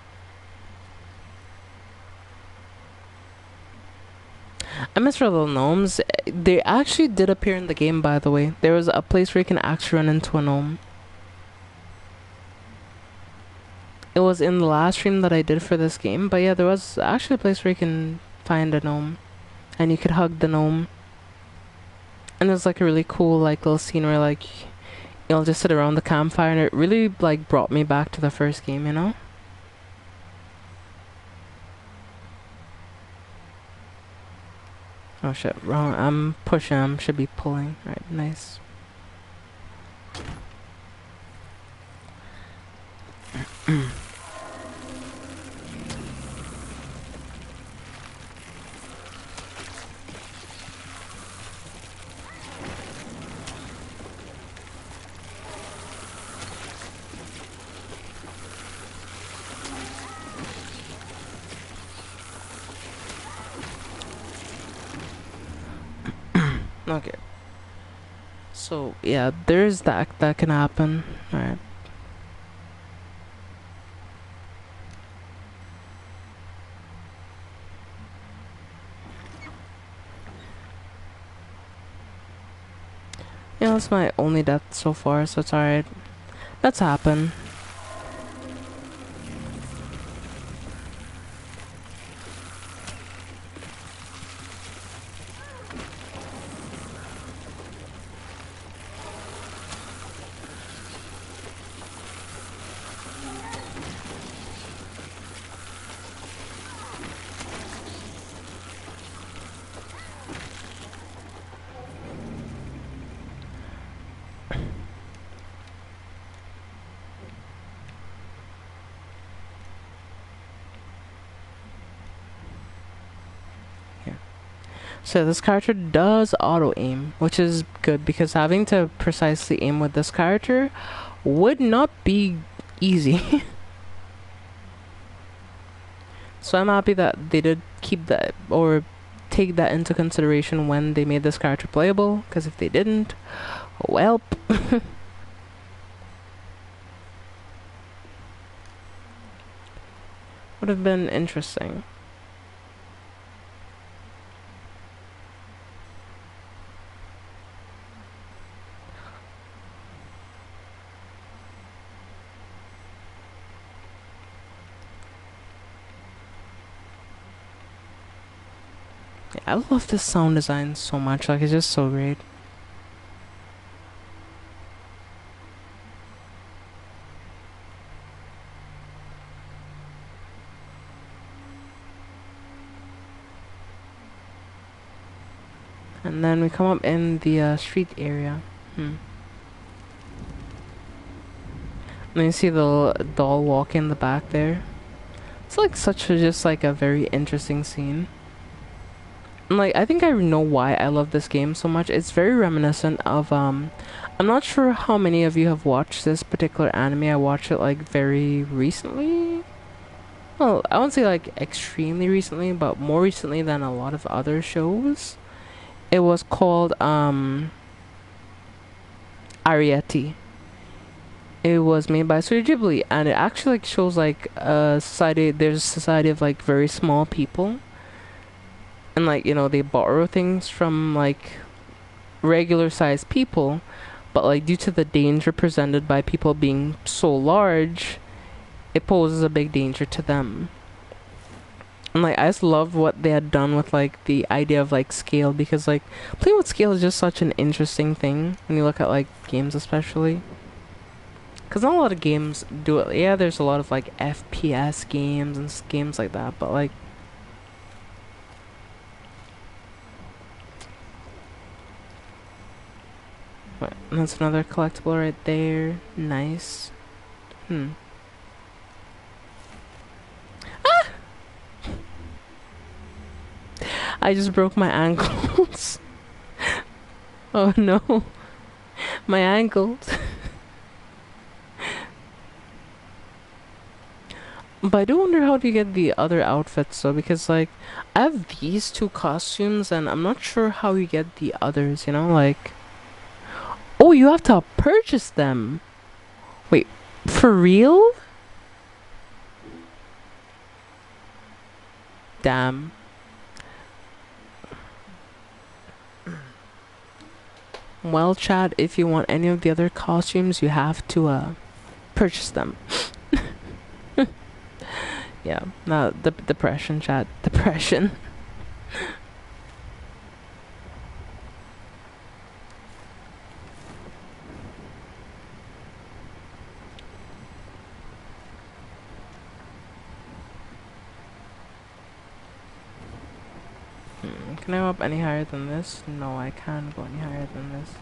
I miss our little gnomes. They actually did appear in the game, by the way. There was a place where you can actually run into a gnome. It was in the last stream that I did for this game, but yeah, there was actually a place where you can find a gnome. And you could hug the gnome. And it was like a really cool like little scene where like you'll just sit around the campfire, and it really like brought me back to the first game, you know? Oh shit, wrong. I'm pushing, I should be pulling. Right, nice. Okay. So yeah, there's that can happen. Alright. Yeah, that's my only death so far, so it's alright. That's happened. So this character does auto-aim, which is good, because having to precisely aim with this character would not be easy. So I'm happy that they did keep that, or take that into consideration when they made this character playable, because if they didn't, well... would have been interesting. I love this sound design so much, like it's just so great. And then we come up in the street area. And then you see the doll walk in the back there. It's like just like a very interesting scene. And like I think I know why I love this game so much. It's very reminiscent of I'm not sure how many of you have watched this particular anime. I watched it like very recently. Well, I won't say like extremely recently, but more recently than a lot of other shows. It was called Ariete. It was made by Studio Ghibli, and it actually like shows like a society. There's a society of like very small people, and like they borrow things from like regular sized people, but like due to the danger presented by people being so large, it poses a big danger to them. And like I just loved what they had done with like the idea of like scale, because like playing with scale is just such an interesting thing when you look at like games, especially because not a lot of games do it. Yeah, there's a lot of like FPS games and games like that, but like what? That's another collectible right there. Nice. I just broke my ankles. Oh no. My ankles. But I do wonder how do you get the other outfits though, because like I have these two costumes and I'm not sure how you get the others, like oh, you have to purchase them. Wait, for real? Damn. Well, chat, if you want any of the other costumes, you have to purchase them. Yeah, no, the depression, chat. Depression. Can I go up any higher than this? No, I can't go any higher than this.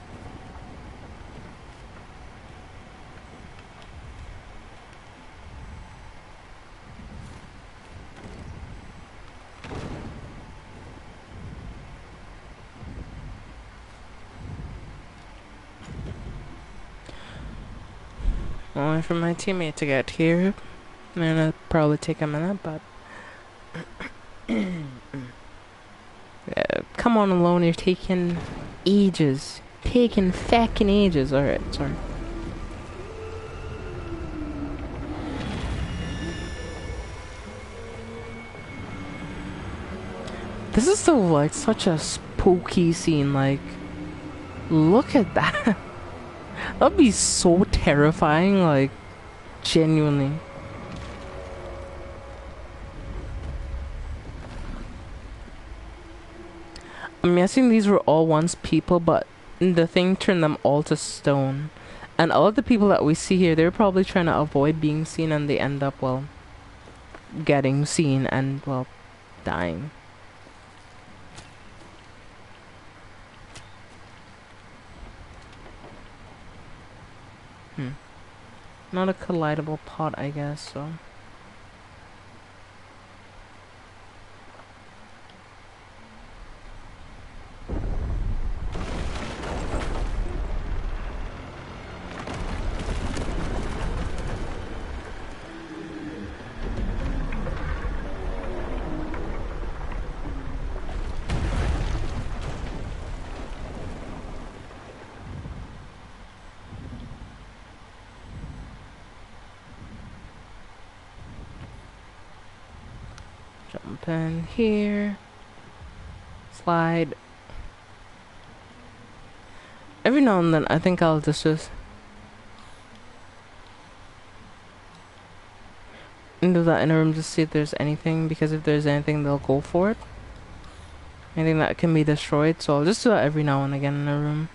Only for my teammate to get here. I'm gonna probably take a minute, but come on, alone. You're taking ages. Taking fucking ages. Alright, sorry. This is so like such a spooky scene. Like, look at that. That'd be so terrifying. Like, genuinely. I'm guessing these were all once people, but the thing turned them all to stone. And all of the people that we see here, they're probably trying to avoid being seen, and they end up, well, getting seen and, well, dying. Not a collidable pot, I guess, so... Jump in here. Slide. Every now and then, I think I'll just do that in a room to see if there's anything, because if there's anything, they'll go for it. Anything that can be destroyed, so I'll just do that every now and again in a room.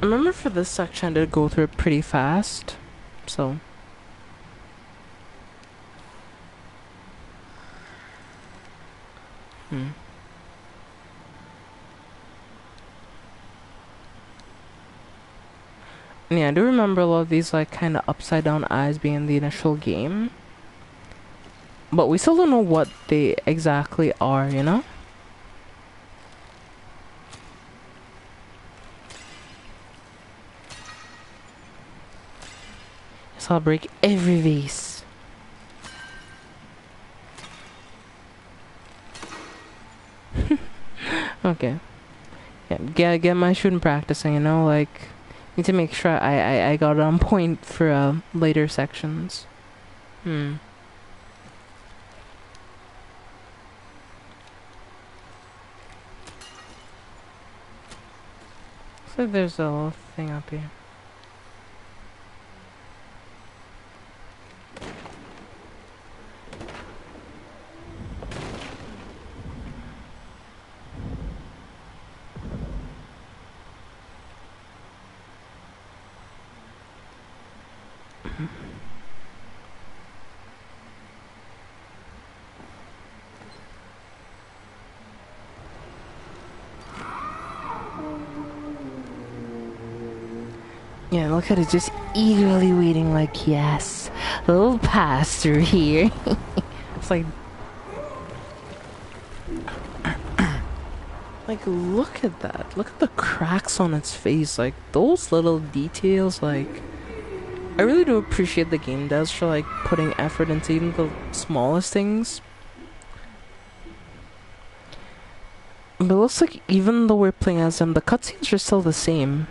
I remember for this section I did go through it pretty fast, so. Yeah, I do remember a lot of these like kind of upside down eyes being the initial game. But we still don't know what they exactly are, you know? So I'll break every vase. Okay. Yeah, get my shooting practicing, you know? Like, need to make sure I got it on point for later sections. So there's a little thing up here. Yeah, look at it, just eagerly waiting like, yes, little pass through here. It's like, look at that. Look at the cracks on its face. Like, those little details, like, I really do appreciate the game devs for, like, putting effort into even the smallest things. But it looks like even though we're playing as them, the cutscenes are still the same.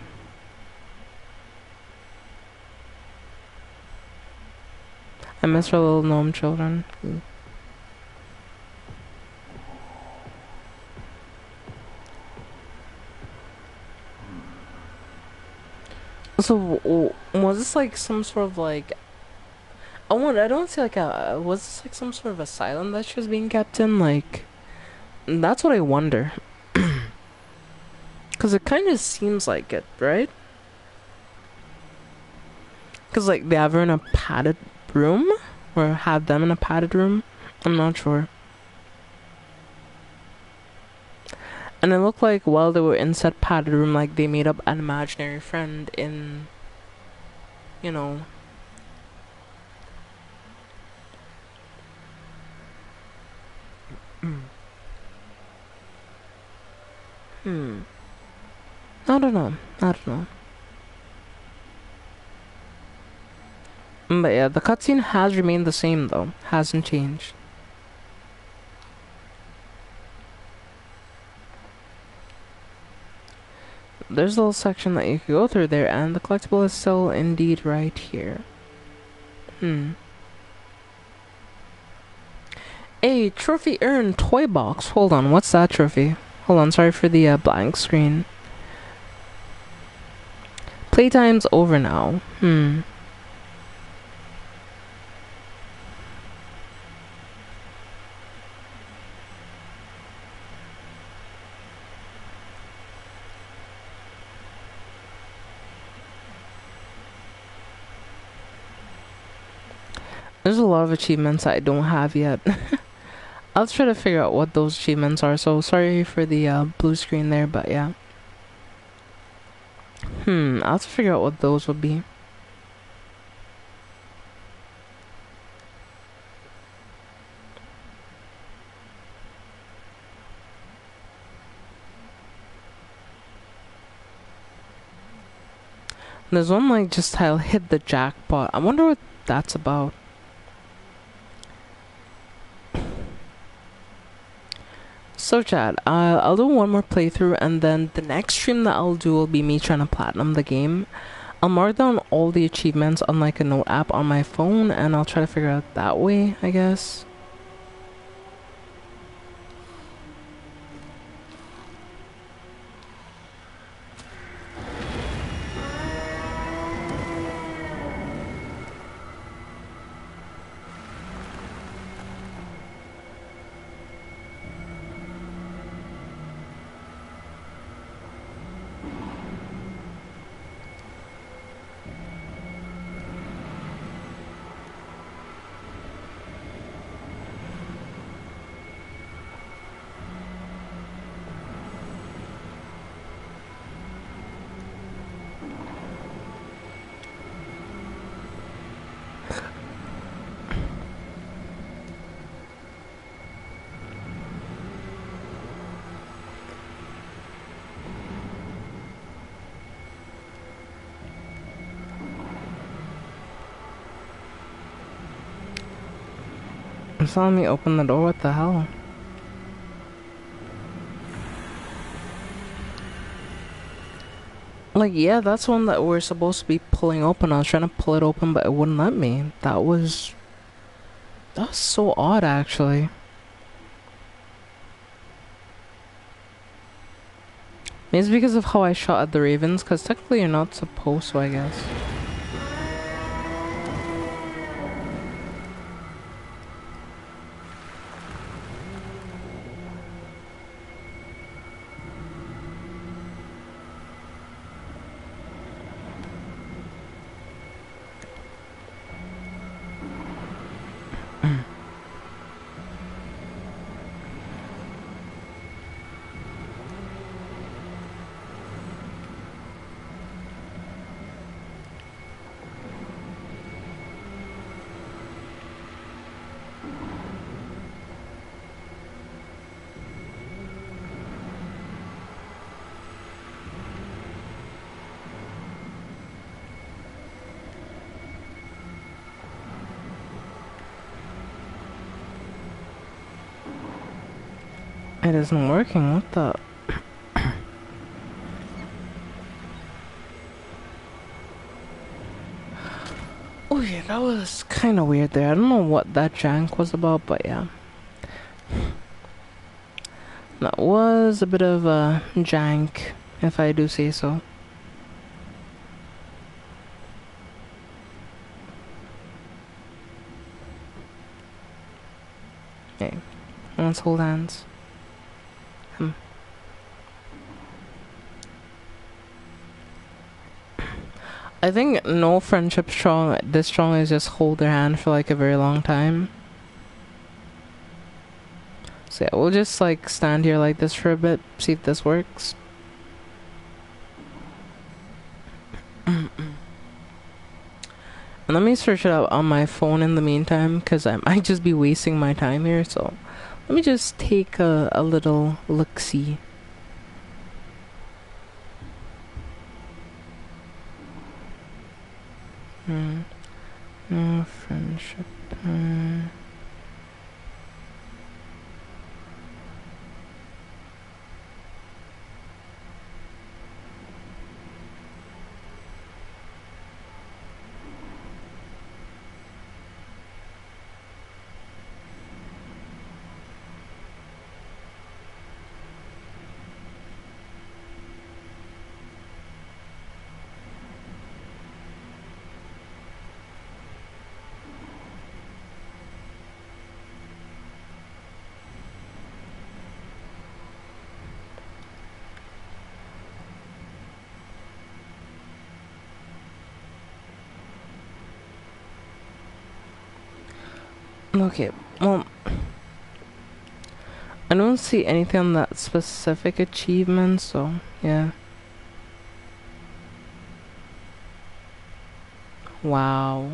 I miss our little gnome children. So, was this like some sort of like... I don't say like a... Was this like some sort of asylum that she was being kept in? Like, that's what I wonder. Because it kind of seems like it, right? Because like they have her in a padded room? Or have them in a padded room? I'm not sure. And it looked like while they were in said padded room, like they made up an imaginary friend in, you know. I don't know. But yeah, the cutscene has remained the same though. Hasn't changed. There's a little section that you can go through there, and the collectible is still indeed right here. A trophy earned toy box. Hold on, what's that trophy? Hold on, sorry for the blank screen. Playtime's over now. There's a lot of achievements I don't have yet. I'll try to figure out what those achievements are, so sorry for the blue screen there, but yeah. I'll have to figure out what those would be. There's one like just I'll hit the jackpot. I wonder what that's about. So Chad, I'll do one more playthrough, and then the next stream that I'll do will be me trying to platinum the game. I'll mark down all the achievements on like a note app on my phone, and I'll try to figure out that way, I guess. It's telling me open the door, what the hell? Like, yeah, that's one that we're supposed to be pulling open. I was trying to pull it open, but it wouldn't let me. That was so odd, actually. Maybe it's because of how I shot at the ravens, because technically you're not supposed to, I guess. It isn't working, what the... Oh yeah, that was kind of weird there. I don't know what that jank was about, but yeah. That was a bit of a jank, if I do say so. Okay, let's hold hands. I think no friendship this strong is just hold their hand for like a very long time. So yeah, we'll just like stand here like this for a bit, see if this works. And let me search it out on my phone in the meantime, because I might just be wasting my time here, so let me just take a little look-see. No friendship. Okay, well, I don't see anything on that specific achievement, so yeah. Wow.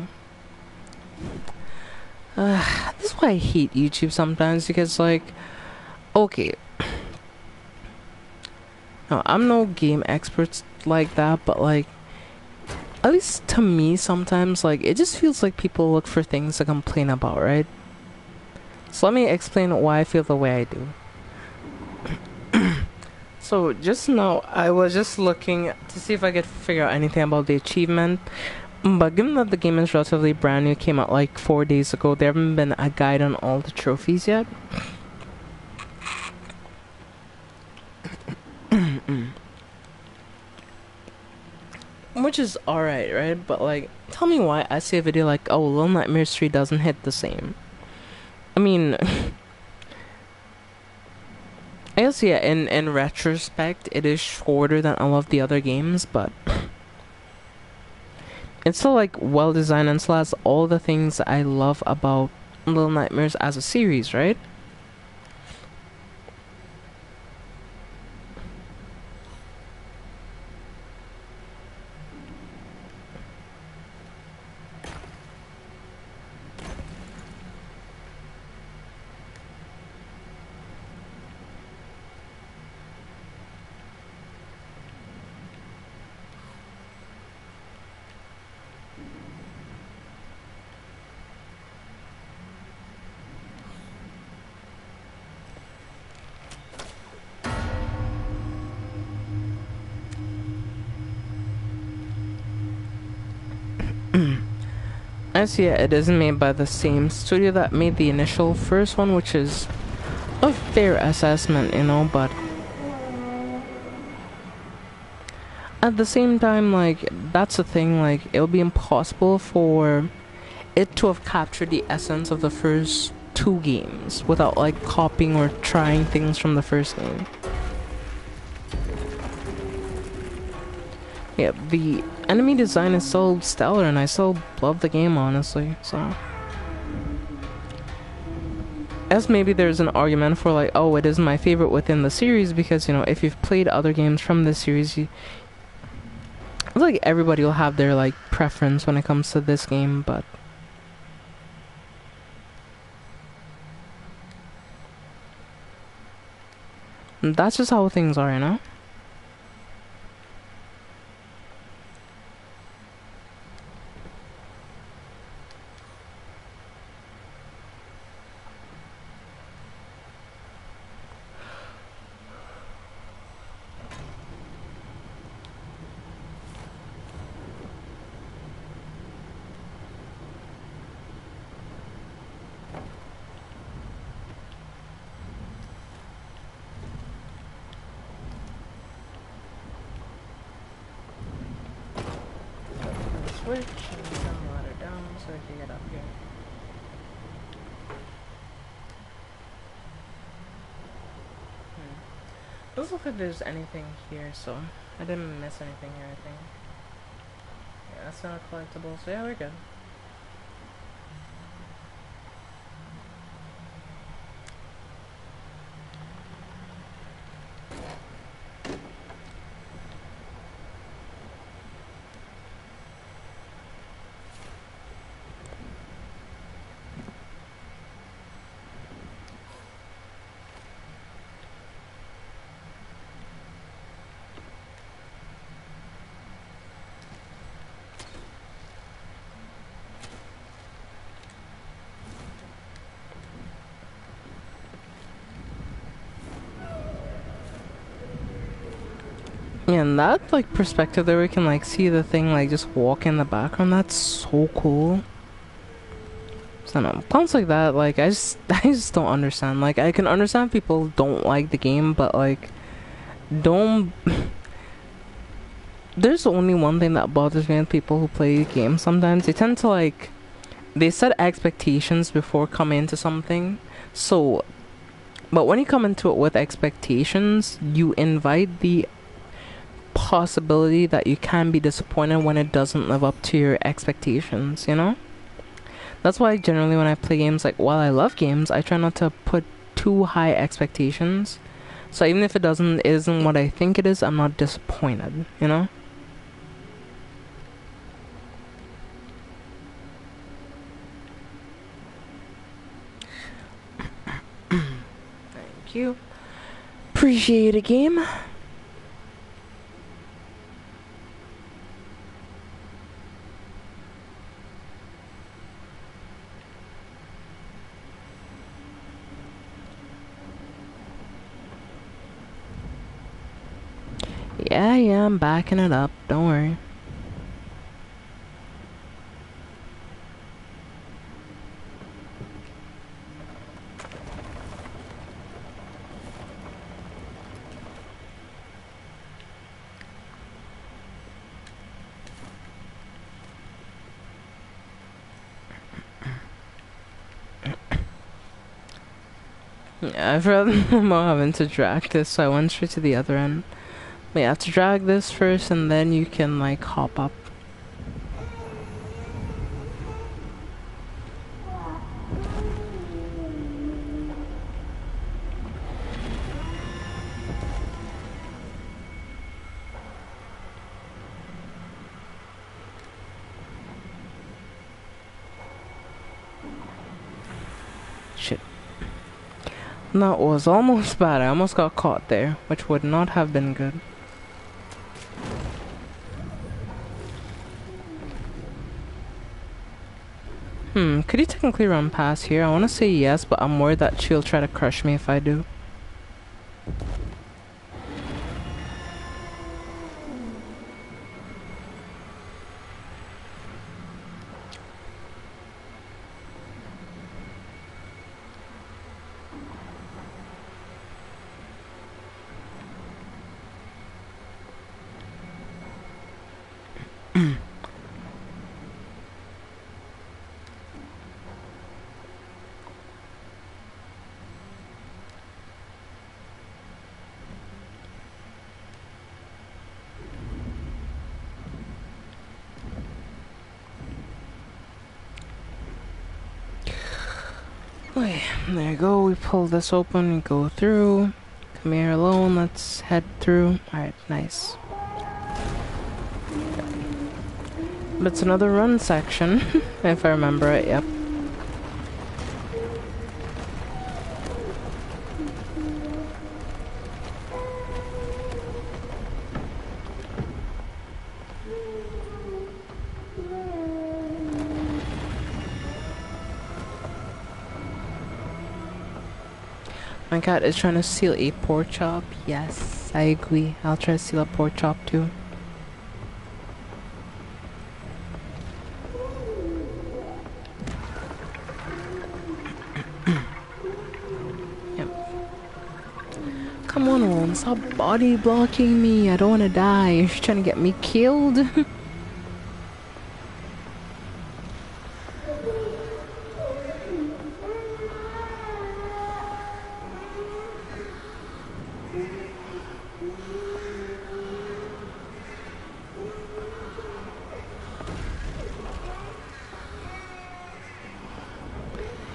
This is why I hate YouTube sometimes, because like, okay, no, I'm no game expert like that, but like, at least to me sometimes, like, it just feels like people look for things to complain about, right? So let me explain why I feel the way I do. So just now, I was just looking to see if I could figure out anything about the achievement. But given that the game is relatively brand new, came out like 4 days ago, there haven't been a guide on all the trophies yet. Which is alright, right? But like, tell me why I see a video like, oh, Little Nightmares 3 doesn't hit the same. I mean, I guess, yeah, in retrospect, it is shorter than all of the other games, but it's still like well designed and still has all the things I love about Little Nightmares as a series, right? I see it is made by the same studio that made the initial first one, which is a fair assessment, you know, but at the same time, like, that's the thing, like, it'll be impossible for it to have captured the essence of the first two games without, like, copying or trying things from the first game. Yeah, the enemy design is so stellar, and I still love the game, honestly, so... As maybe there's an argument for, like, oh, it is my favorite within the series, because, you know, if you've played other games from this series, like, everybody will have their, like, preference when it comes to this game, but... that's just how things are, you know? Switch and turn the ladder down so we can get up here. Doesn't look like there's anything here, so I didn't miss anything here, I think. Yeah, that's not a collectible, so yeah, we're good. Yeah, and that, like, perspective there, we can, like, see the thing, like, just walk in the background. That's so cool. So, no, clowns like that, like, I just don't understand. Like, I can understand people don't like the game, but, like, don't... There's only one thing that bothers me with people who play games sometimes. They tend to, like... They set expectations before coming into something. So... But when you come into it with expectations, you invite the possibility that you can be disappointed when it doesn't live up to your expectations, you know? That's why generally when I play games, like, while I love games, I try not to put too high expectations. So even if it isn't what I think it is, I'm not disappointed, you know? Thank you. Appreciate a game. Yeah, I'm backing it up. Don't worry. Yeah, I've rather about having to drag this, so I went straight to the other end. But you have to drag this first, and then you can, like, hop up. Shit. That was almost bad. I almost got caught there, which would not have been good. Could you technically run past here? I want to say yes, but I'm worried that she'll try to crush me if I do. Okay, there you go. We pull this open, we go through. Come here alone, let's head through. Alright, nice. But it's another run section, if I remember it, yep. My cat is trying to seal a pork chop. Yes, I agree. I'll try to seal a pork chop too. Yep. Come on, Owen, stop body blocking me. I don't want to die. You're trying to get me killed.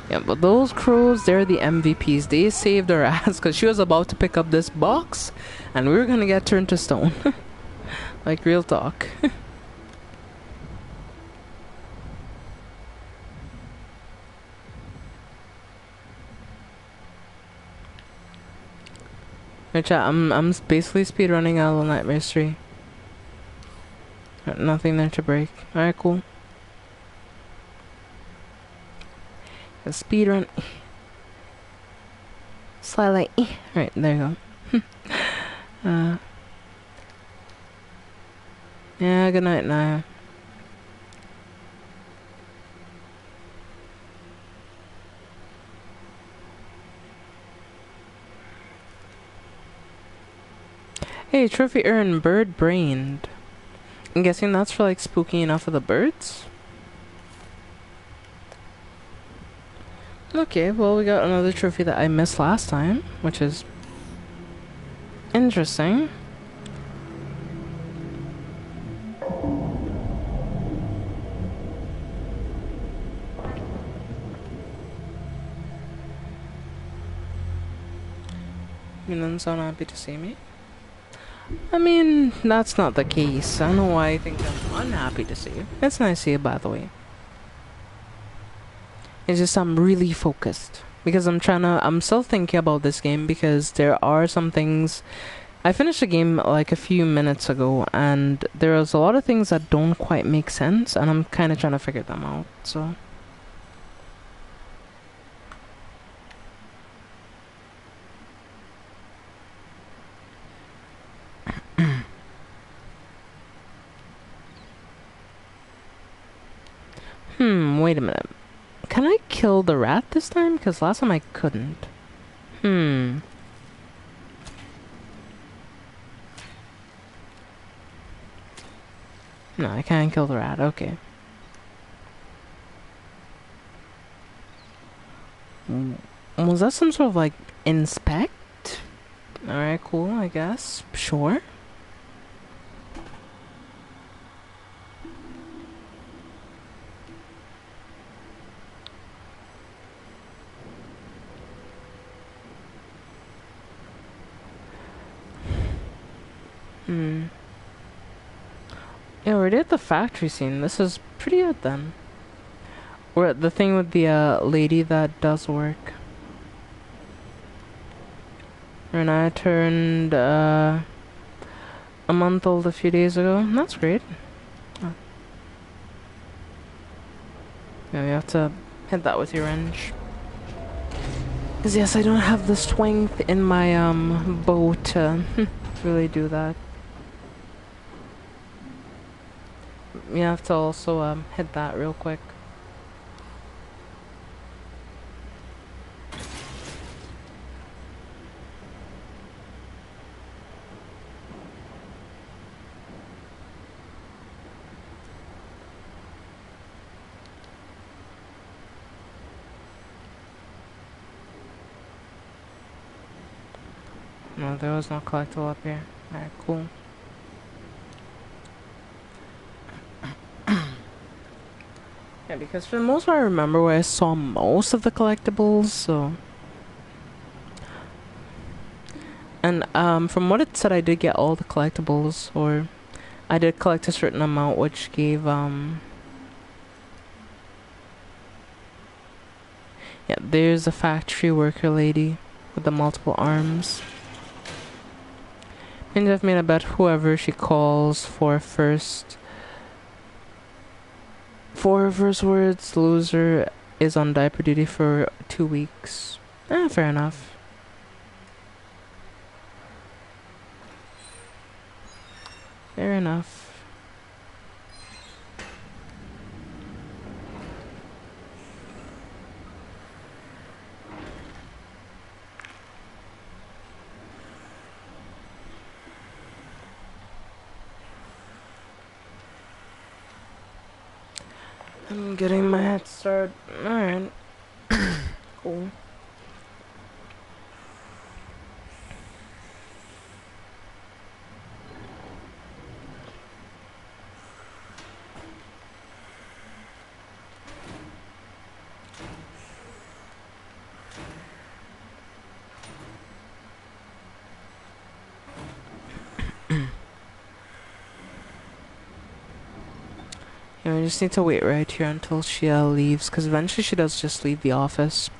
Yeah, but those crows, they're the MVPs. They saved our ass because she was about to pick up this box and we were gonna get turned to stone. Like, real talk. Chat, I'm basically speedrunning Hollow Knight Mystery. Nothing there to break. Alright, cool. Speedrun. Slightly. Alright, there you go. Yeah, good night now. Hey, trophy earned, bird brained. I'm guessing that's for like spooky enough of the birds? Okay, well, we got another trophy that I missed last time, which is interesting. Minan's so happy to see me. I mean, that's not the case. I don't know why I think I'm unhappy to see you. It's nice to see you, by the way. It's just I'm really focused. Because I'm still thinking about this game because there are some things... I finished the game like a few minutes ago and there was a lot of things that don't quite make sense and I'm kind of trying to figure them out, so... Wait a minute. Can I kill the rat this time? Because last time I couldn't. No, I can't kill the rat. Okay. Was that some sort of like inspect? Alright, cool, I guess. Sure. Yeah, we're at the factory scene. This is pretty good then. We're at the thing with the lady that does work. And I turned a month old a few days ago. That's great. Oh. Yeah, you have to hit that with your wrench. Because yes, I don't have the strength in my bow to really do that. You have to also hit that real quick. No, there was no collectible up here. Alright, cool. Yeah, because for the most part, I remember where I saw most of the collectibles. So, and from what it said, I did get all the collectibles, or I did collect a certain amount, which gave yeah. There's a factory worker lady with the multiple arms. And I've made a bet whoever she calls for first. For her first words, loser is on diaper duty for 2 weeks. Fair enough. Fair enough. I'm getting my head started. Alright. Cool. Yeah, we just need to wait right here until she leaves, because eventually she does just leave the office.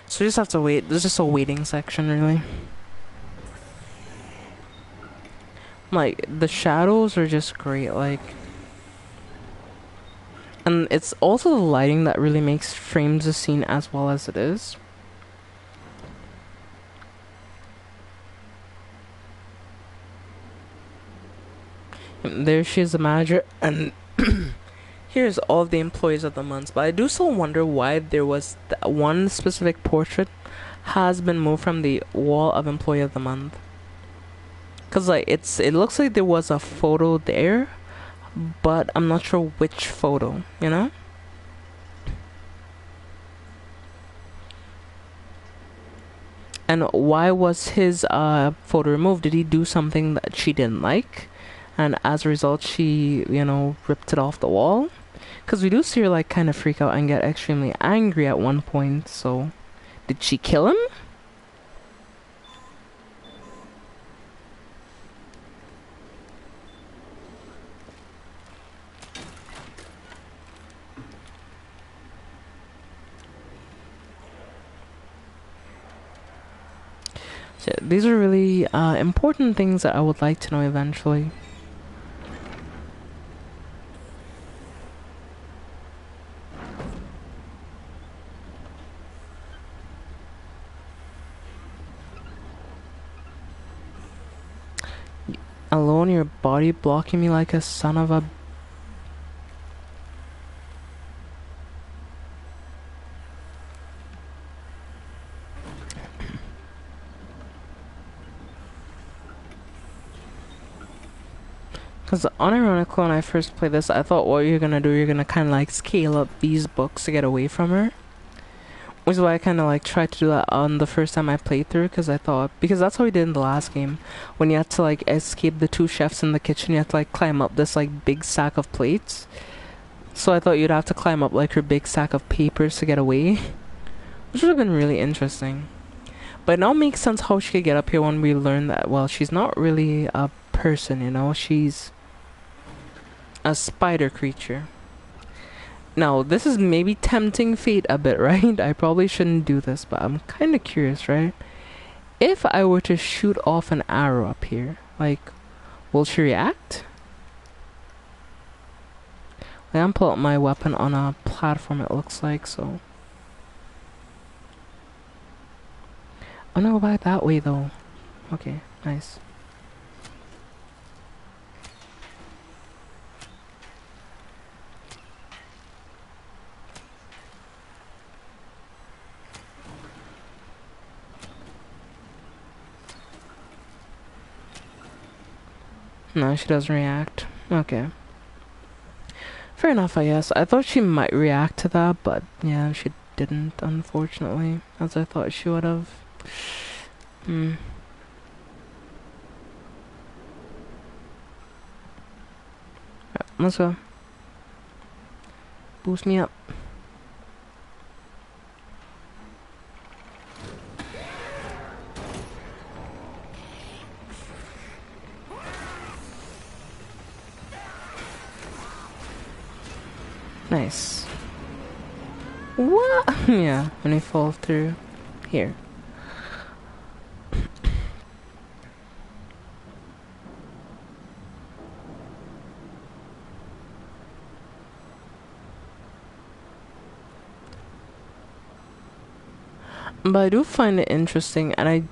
So we just have to wait. There's just a waiting section, really. Like, the shadows are just great, like... And it's also the lighting that really makes frames the scene as well as it is. And there she is, the manager, and here's all of the employees of the month. But I do still wonder why there was one specific portrait has been moved from the wall of employee of the month. Cause like it looks like there was a photo there, but I'm not sure which photo, you know? And why was his photo removed? Did he do something that she didn't like? And as a result, she, ripped it off the wall? Because we do see her, like, kind of freak out and get extremely angry at one point, so... Did she kill him? So these are really important things that I would like to know eventually. Alone, your body blocking me like a son of a... Because unironically, when I first played this, I thought what you're gonna do, you're gonna kind of like scale up these books to get away from her. Which is why I kind of like tried to do that on the first time I played through, because that's how we did in the last game. When you had to like escape the two chefs in the kitchen, you had to like climb up this like big stack of plates. So I thought you'd have to climb up like her big stack of papers to get away. Which would have been really interesting. But it now makes sense how she could get up here when we learn that, well, she's not really a person, she's a spider creature. Now, this is maybe tempting fate a bit, right? I probably shouldn't do this, but I'm kind of curious, right? If I were to shoot off an arrow up here, like, will she react? Like, I'm pulling up my weapon on a platform, it looks like, so... I'm gonna go back that way, though. Okay, nice. No, she doesn't react. Okay. Fair enough, I guess. I thought she might react to that, but yeah, she didn't, unfortunately, as I thought she would have. Right, let's go. boost me up. Nice. What? Yeah, when I fall through here. But I do find it interesting, and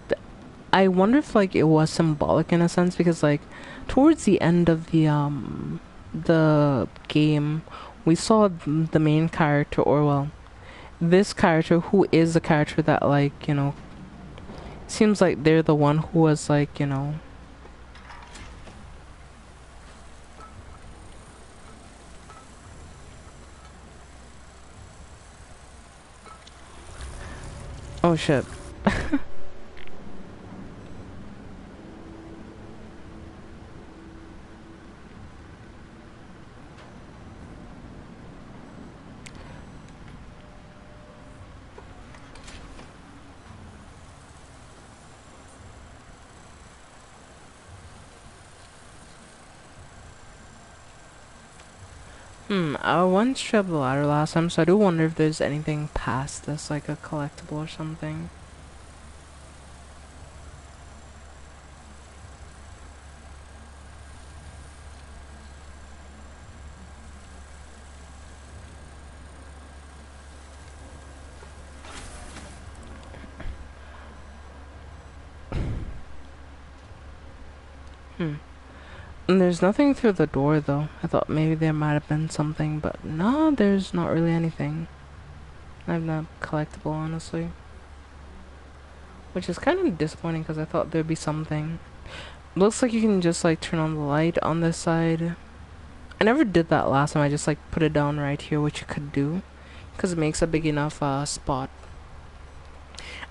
I wonder if like it was symbolic in a sense, because like towards the end of the game, we saw the main character, or well, this character who is the character that, like, you know, seems like they're the one who was like, you know, oh shit. I once tried the ladder last time, so I do wonder if there's anything past this, like a collectible or something. And there's nothing through the door though. I thought maybe there might have been something, but no, there's not really anything. I'm not collectible, honestly. Which is kind of disappointing because I thought there'd be something. Looks like you can just like turn on the light on this side. I never did that last time. I just like put it down right here, which you could do, because it makes a big enough spot.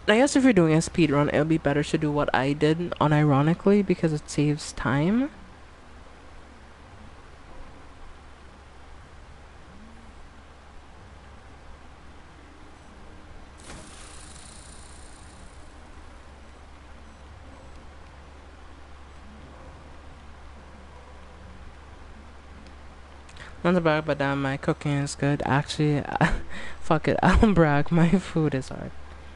And I guess if you're doing a speed run, it'll be better to do what I did, unironically, because it saves time. Not to brag, but damn, my cooking is good. Actually, fuck it, I don't brag. My food is hard.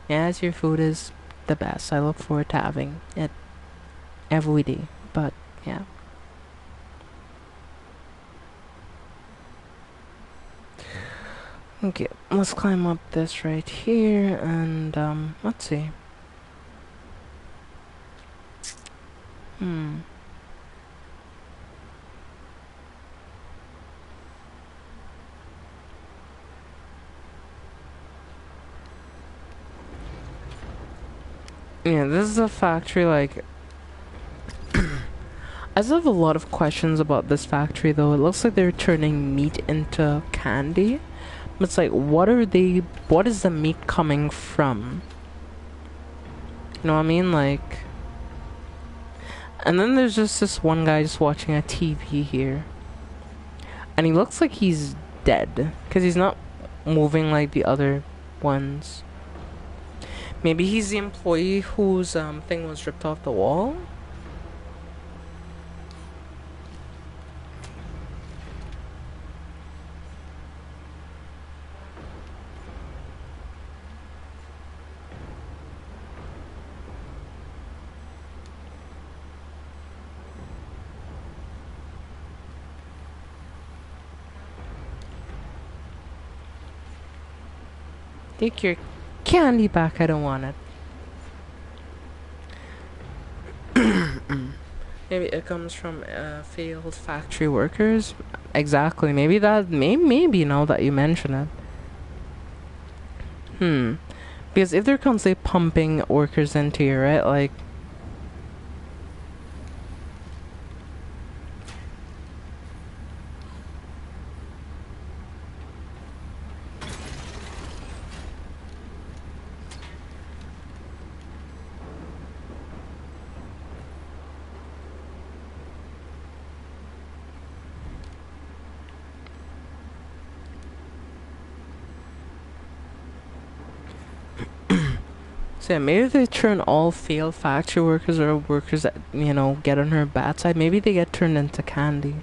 Yes, your food is the best. I look forward to having it every day. But yeah. Okay, let's climb up this right here, and let's see. Yeah, this is a factory, like... I still have a lot of questions about this factory, though. It looks like they're turning meat into candy. But it's like, what is the meat coming from? You know what I mean? Like... And then there's just this one guy just watching a TV here. And he looks like he's dead, because he's not moving like the other ones. Maybe he's the employee whose thing was ripped off the wall? Take your candy back, I don't want it. Maybe it comes from failed factory workers. Exactly. Maybe maybe now that you mention it. Because if they're constantly pumping workers into you, right? Like, So yeah, maybe they turn all failed factory workers or workers that, get on her bad side. Maybe they get turned into candy.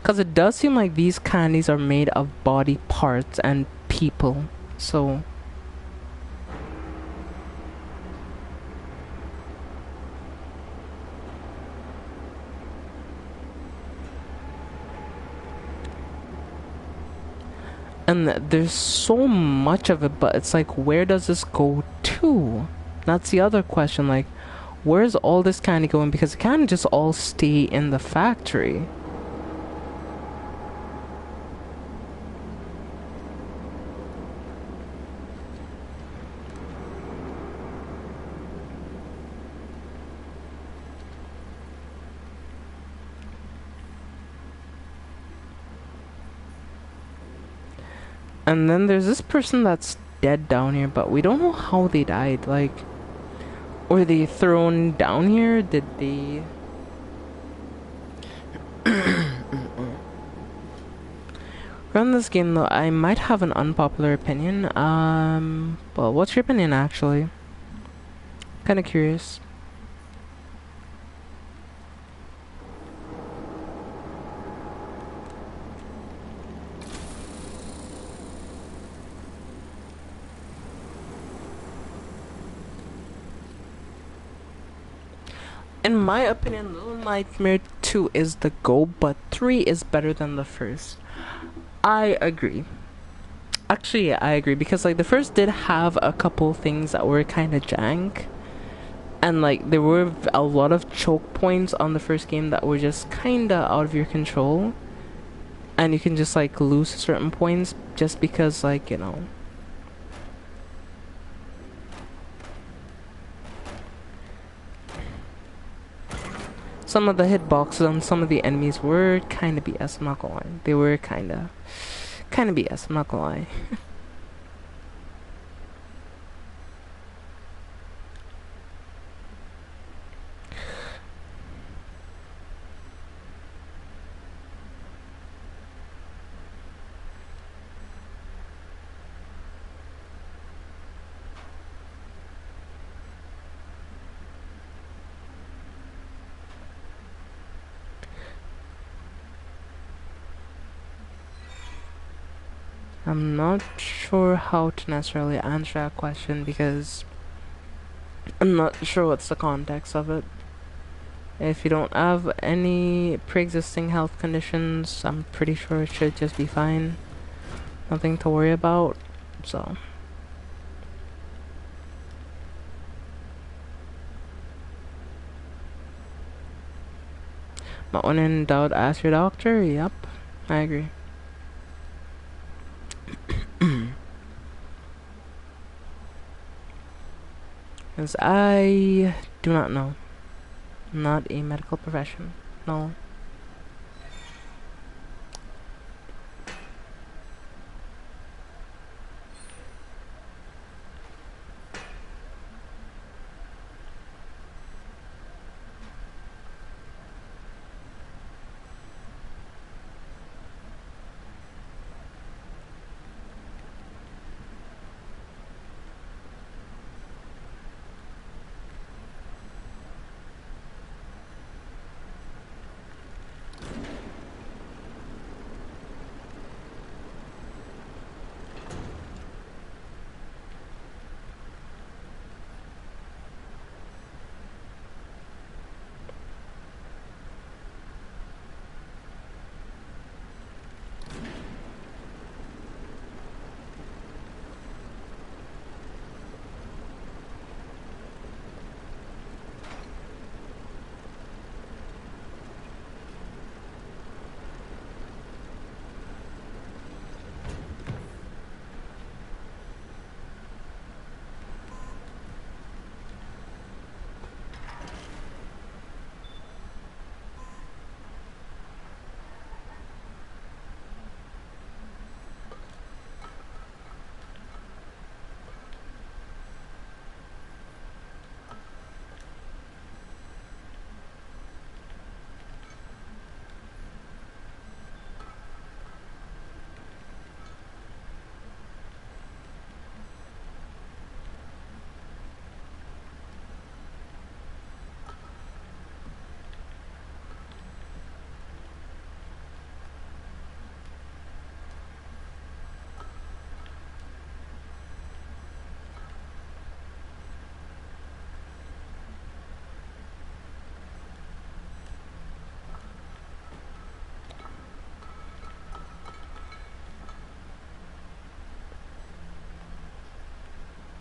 Because it does seem like these candies are made of body parts and people. So... And there's so much of it, but it's like, where does this go to? That's the other question. Like, where's all this candy going? Because it can't just all stay in the factory. And then there's this person that's dead down here, but we don't know how they died. Like, were they thrown down here? Did they... Around this game, though, I might have an unpopular opinion. Well, what's your opinion, actually? Kind of curious. In my opinion, Little Nightmare 2 is the go, but 3 is better than the first. I agree. Actually, yeah, I agree, because like the first did have a couple things that were kind of jank. And like there were a lot of choke points on the first game that were just kind of out of your control. And you can just like lose certain points just because, like, some of the hitboxes on some of the enemies were kind of BS, I'm not gonna lie. They were kind of BS, I'm not gonna lie. I'm not sure how to necessarily answer that question because I'm not sure what's the context of it. If you don't have any pre-existing health conditions, I'm pretty sure it should just be fine. Nothing to worry about, so... But when in doubt, ask your doctor. Yep, I agree. Because I do not know. I'm not a medical profession. No.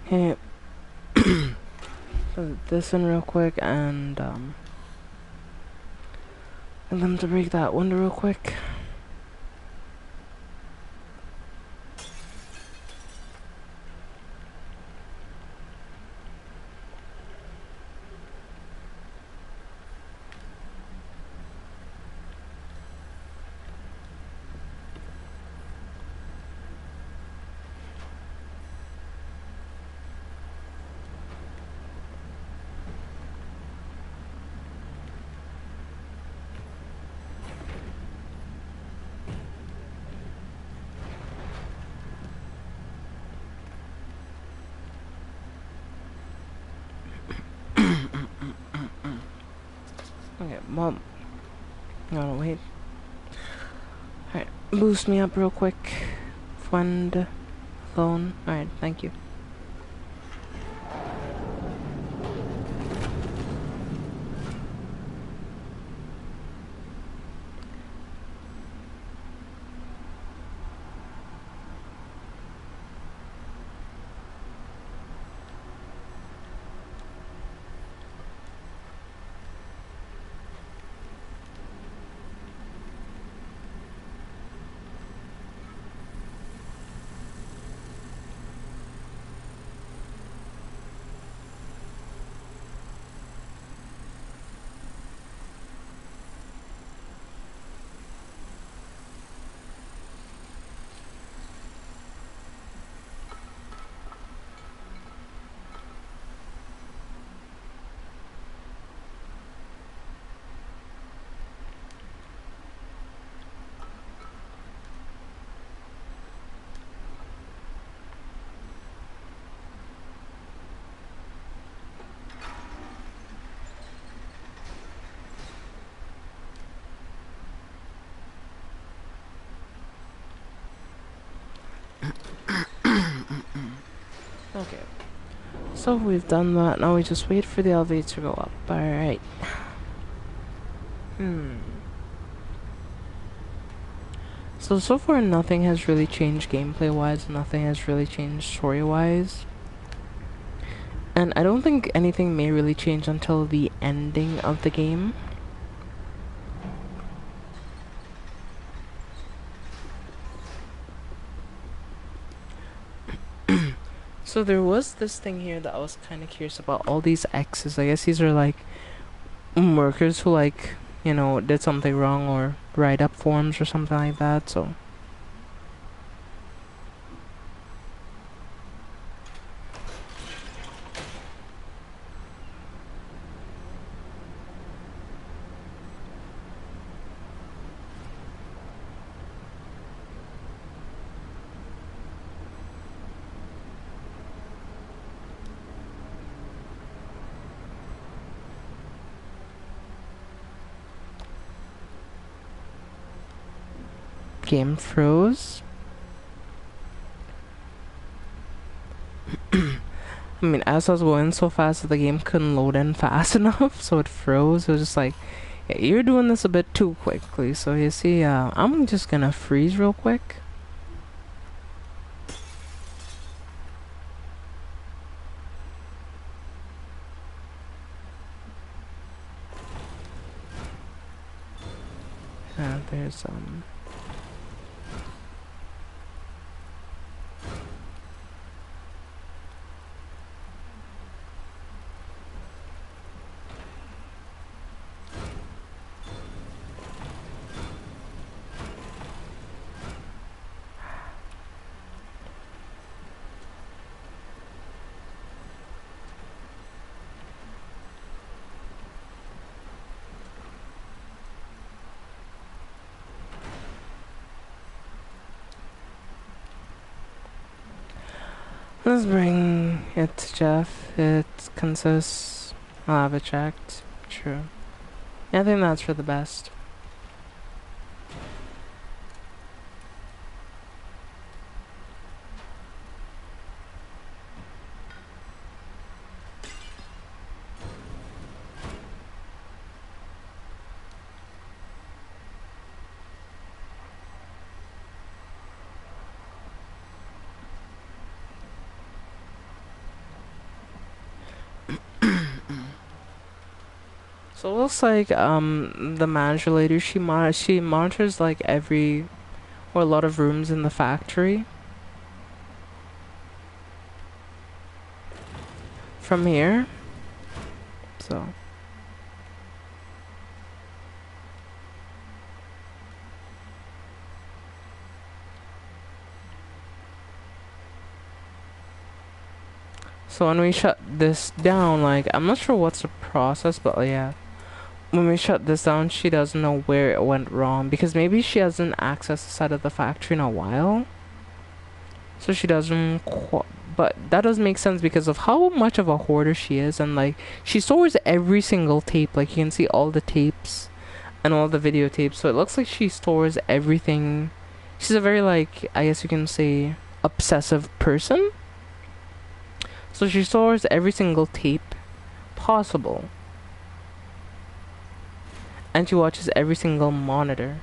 Hey, put this in real quick and them to break that window real quick. Okay, mom. No, wait. Alright, boost me up real quick. Fund loan. Alright, thank you. Okay. So we've done that. Now we just wait for the elevator to go up. Alright. So far nothing has really changed gameplay-wise. Nothing has really changed story-wise. And I don't think anything may really change until the ending of the game. So there was this thing here that I was kind of curious about. All these X's. I guess these are like workers who like, you know, did something wrong or write up forms or something like that. So game froze. I mean, as I was going so fast, the game couldn't load in fast enough, so it froze. It was just like, yeah, you're doing this a bit too quickly. So you see, I'm just gonna freeze real quick. There's let's bring it to Jeff. It consists. I'll have it checked. True. I think that's for the best. So it looks like the manager lady, she monitors like every or a lot of rooms in the factory. From here. So when we shut this down, like, I'm not sure what's the process, but yeah. When we shut this down, she doesn't know where it went wrong, because maybe she hasn't accessed the side of the factory in a while. So she doesn't but that does make sense because of how much of a hoarder she is, and like, she stores every single tape. Like, you can see all the tapes and all the videotapes, so it looks like she stores everything. She's a very, like, I guess you can say, obsessive person. So she stores every single tape possible. And she watches every single monitor.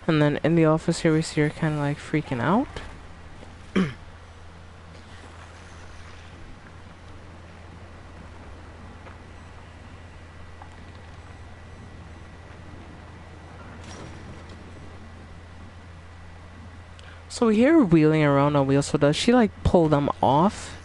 And then in the office here we see her kind of like freaking out. So we hear her wheeling around on wheels, so does she like pull them off?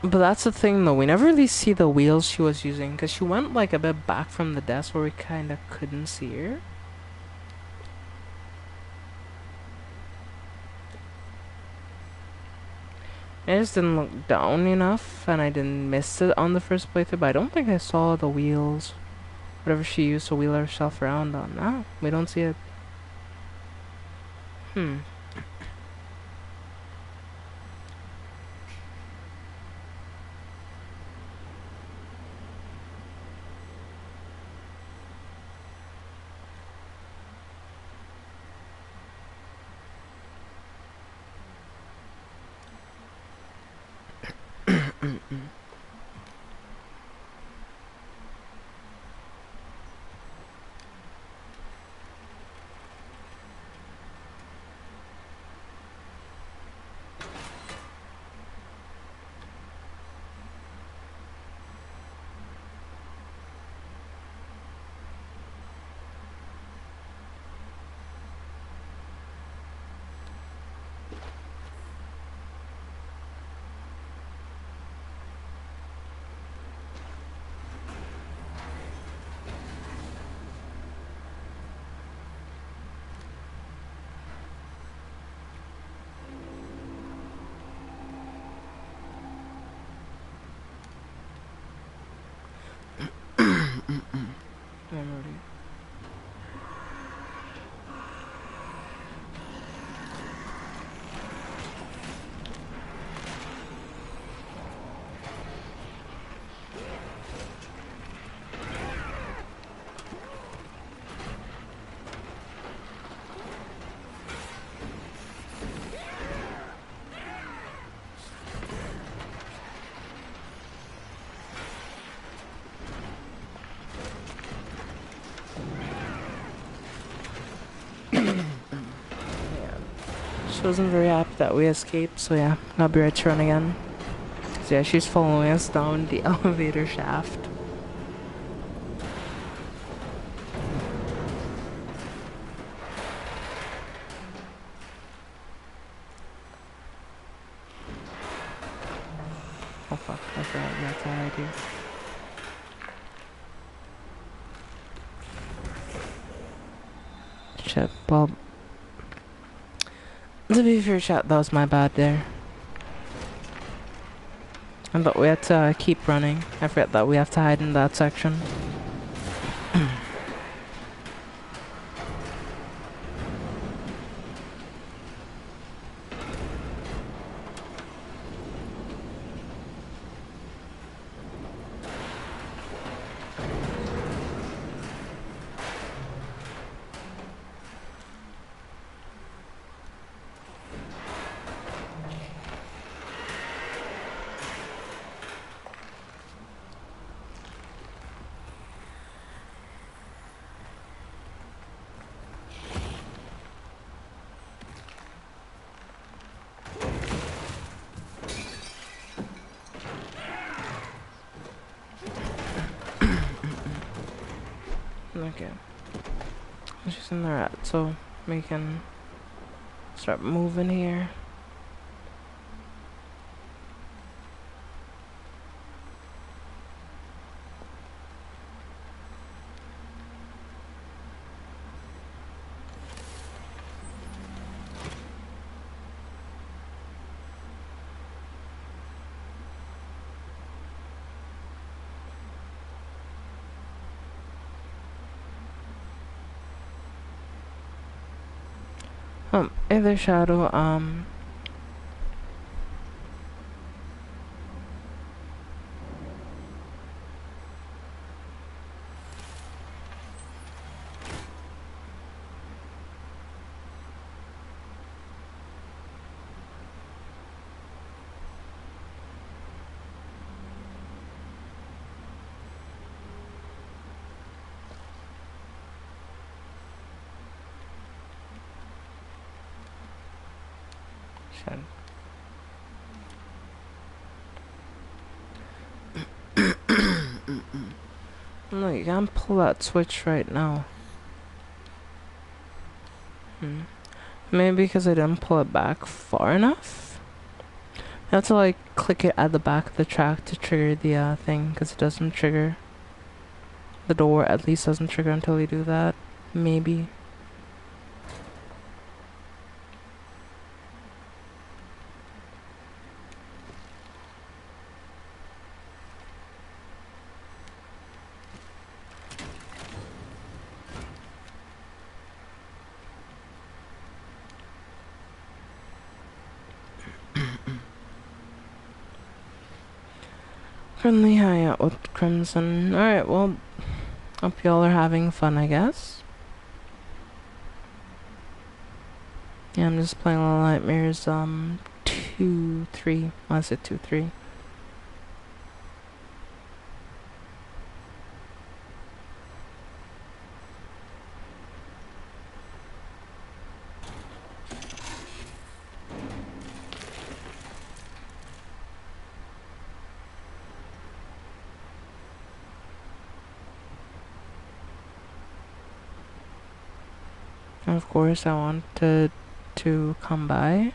But that's the thing though, we never really see the wheels she was using, because she went like a bit back from the desk where we kind of couldn't see her. I just didn't look down enough, and I didn't miss it on the first playthrough, but I don't think I saw the wheels. Whatever she used to wheel herself around on. No, we don't see it. Memory. She wasn't very happy that we escaped, so yeah, I'll be right to run again. So yeah, she's following us down the elevator shaft. Oh fuck, I forgot that's how I do. Shit, well, to be fair, chat, that was my bad there. I thought we had to keep running. I forgot that we have to hide in that section. Okay. She's in the rat, so we can start moving here. Hey there, Shadow. Shadow. No, you can't pull that switch right now. Maybe because I didn't pull it back far enough? You have to like click it at the back of the track to trigger the thing, because it doesn't trigger. The door at least doesn't trigger until you do that. Maybe. Friendly hangout with Crimson. Alright, well, hope y'all are having fun, I guess. Yeah, I'm just playing Little Nightmares, 2, 3. I said 2, 3. And of course, I wanted to come by.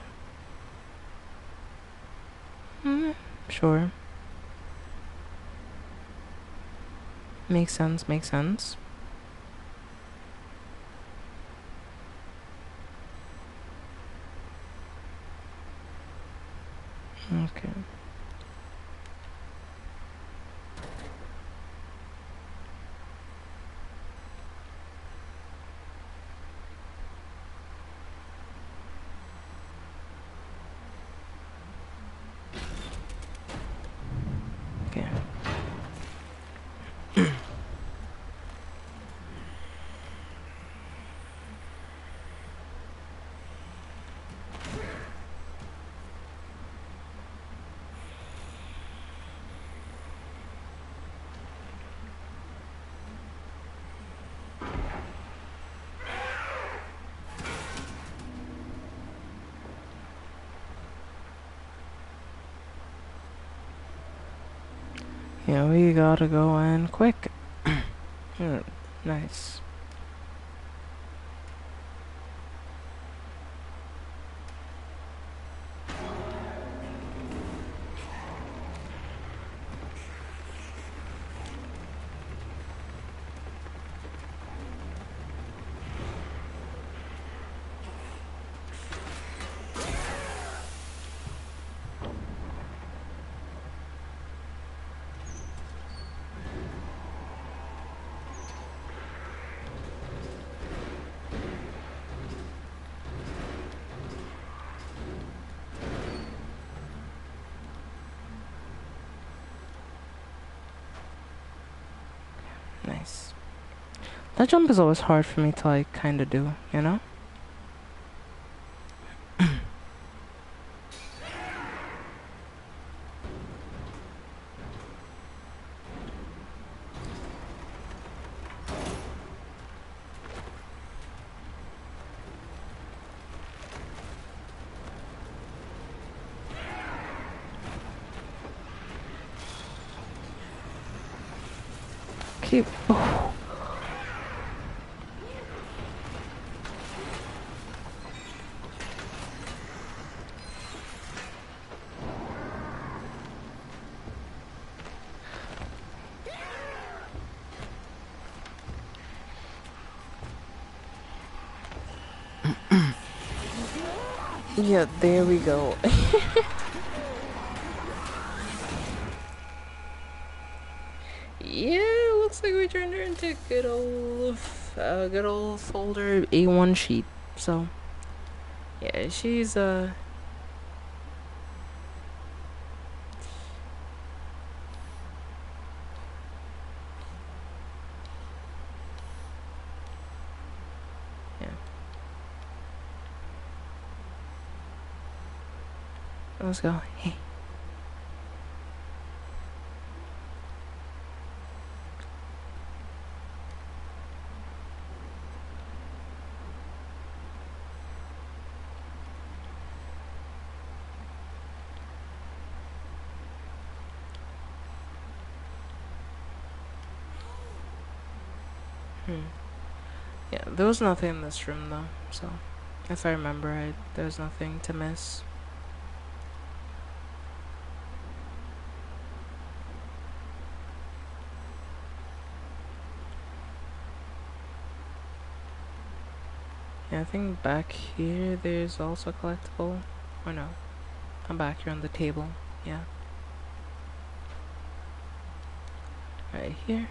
Sure. Makes sense, makes sense. Okay. Okay. Yeah, we gotta go in quick. Nice. Nice. That jump is always hard for me to like kind of do, you know? Keep. Oh. Yeah, there we go. Yeah, looks like we turned her into good old folder A1 sheet. So, yeah, she's yeah. Let's go. Hey. Yeah, there was nothing in this room though, so if I remember right, there's nothing to miss. Yeah, I think back here there's also a collectible. Or no, I'm back here on the table. Yeah. Right here.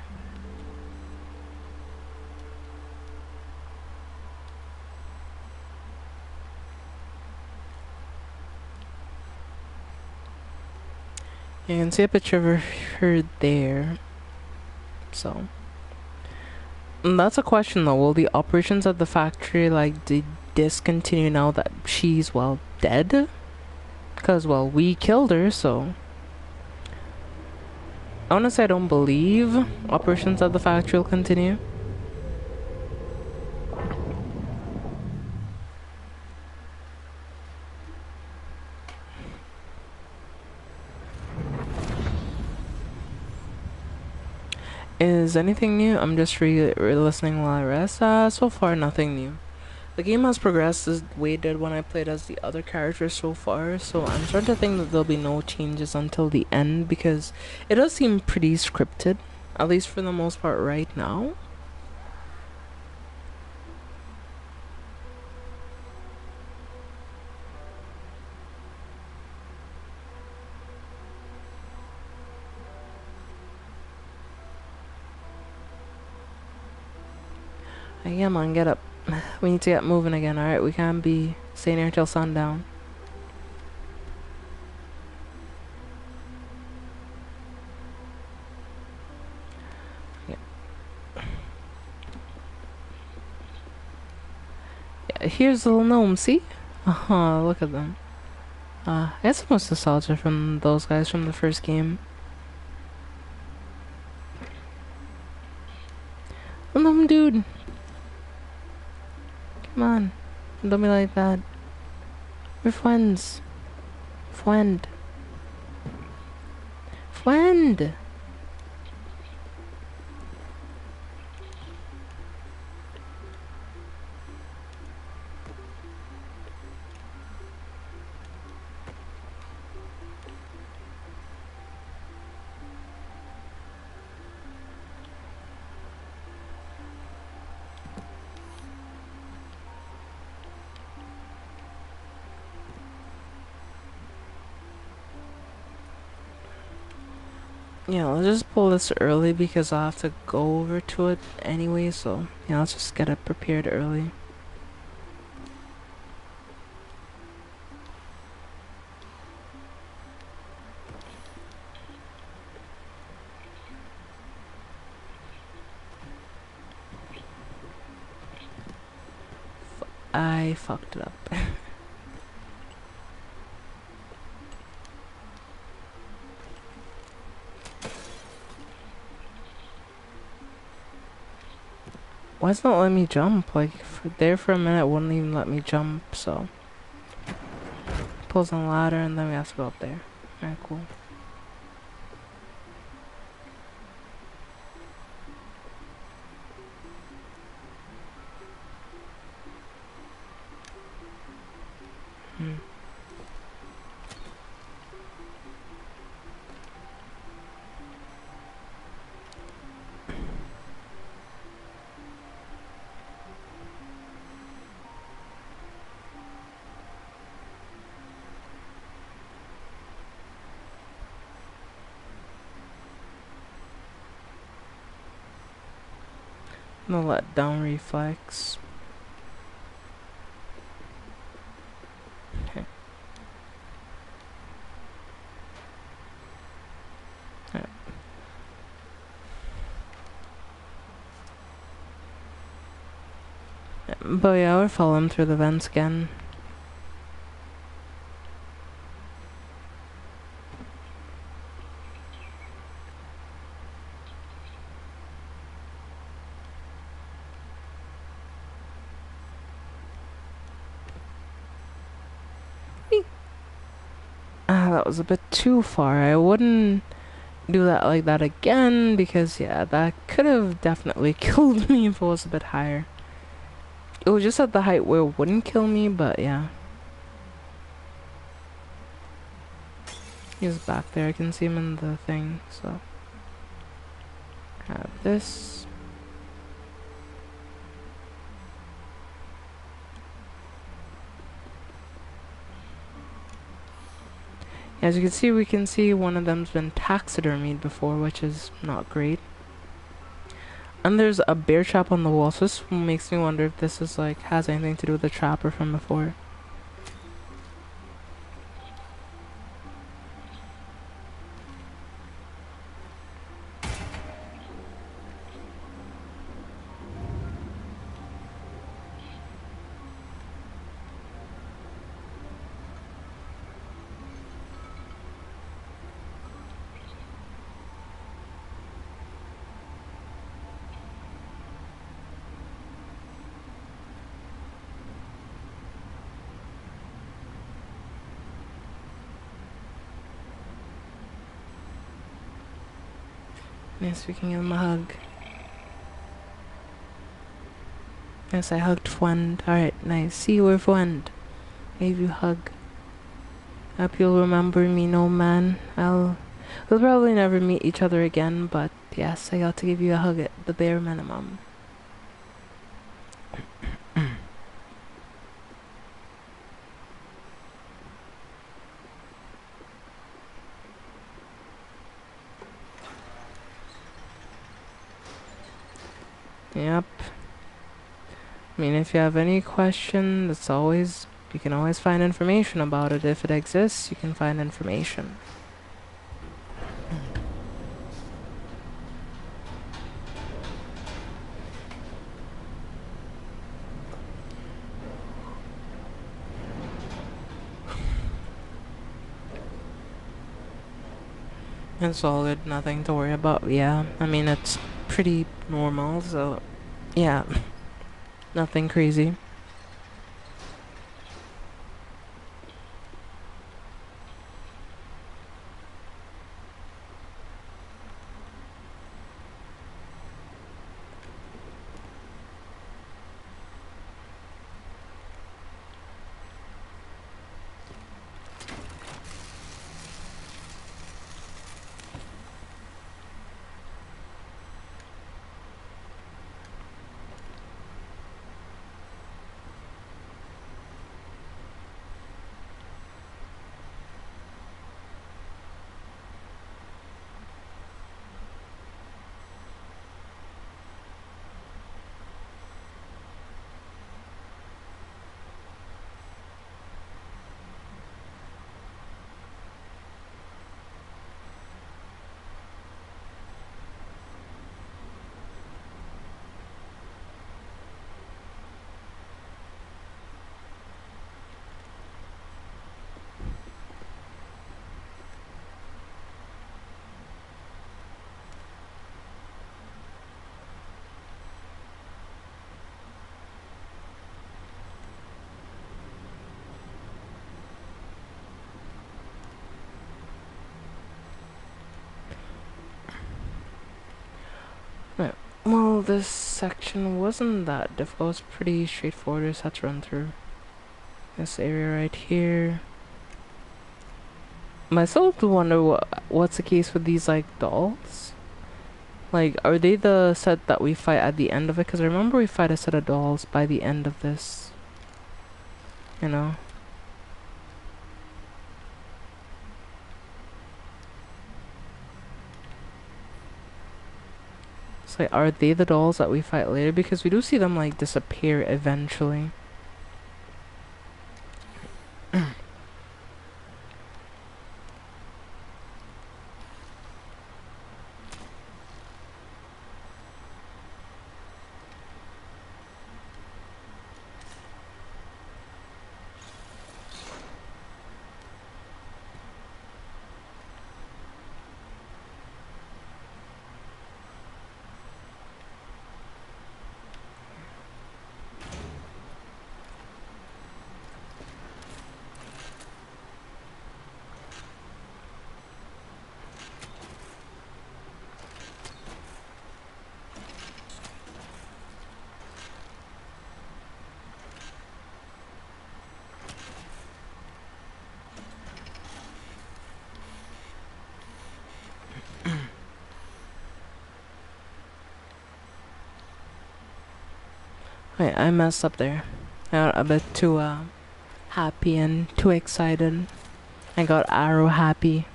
You can see a picture of her there. So, and that's a question though. Will the operations at the factory like discontinue now that she's well dead? Because well, we killed her, so honestly, I don't believe operations at the factory will continue. Is anything new? I'm just re-listening while I rest. So far, nothing new. The game has progressed as the way it did when I played as the other characters so far, so I'm starting to think that there'll be no changes until the end because it does seem pretty scripted, at least for the most part right now. Yeah, man, get up. We need to get moving again, alright? We can't be staying here till sundown. Yeah. Yeah, here's the little gnome, see? Look at them. It's the most nostalgia from those guys from the first game. Gnome dude. Come on. Don't be like that. We're friends. Friend. Friend. Yeah, let's just pull this early because I'll have to go over to it anyway, so yeah, let's just get it prepared early. I fucked it up. Why is it not letting me jump? Like, for a minute, it wouldn't even let me jump, so. Pulls on the ladder, and then we have to go up there. Alright, cool. No let down reflex. Okay. Right. But yeah, I would follow him through the vents again. That was a bit too far. I wouldn't do that like that again because, yeah, that could have definitely killed me if it was a bit higher. It was just at the height where it wouldn't kill me, but yeah. He's back there. I can see him in the thing, so. Have this. As you can see one of them's been taxidermied before, which is not great. And there's a bear trap on the wall, so this makes me wonder if this is like has anything to do with the trapper from before. Yes, we can give him a hug. Yes, I hugged friend. Alright, nice. See you, we're friend. Gave you a hug. Hope you'll remember me, no man. We'll probably never meet each other again, but yes, I got to give you a hug at the bare minimum. Yep. I mean, if you have any question, you can always find information about it. If it exists, you can find information. It's all good, nothing to worry about. Yeah, I mean, it's pretty normal, so yeah, nothing crazy. Right. Well, this section wasn't that difficult. It's pretty straightforward. I just had to run through this area right here. Myself to wonder what's the case with these like dolls. Like, are they the set that we fight at the end of it? Because I remember we fight a set of dolls by the end of this. You know? It's like, are they the dolls that we fight later? Because we do see them like disappear eventually. Wait, I messed up there. I got a bit too happy and too excited. I got arrow happy.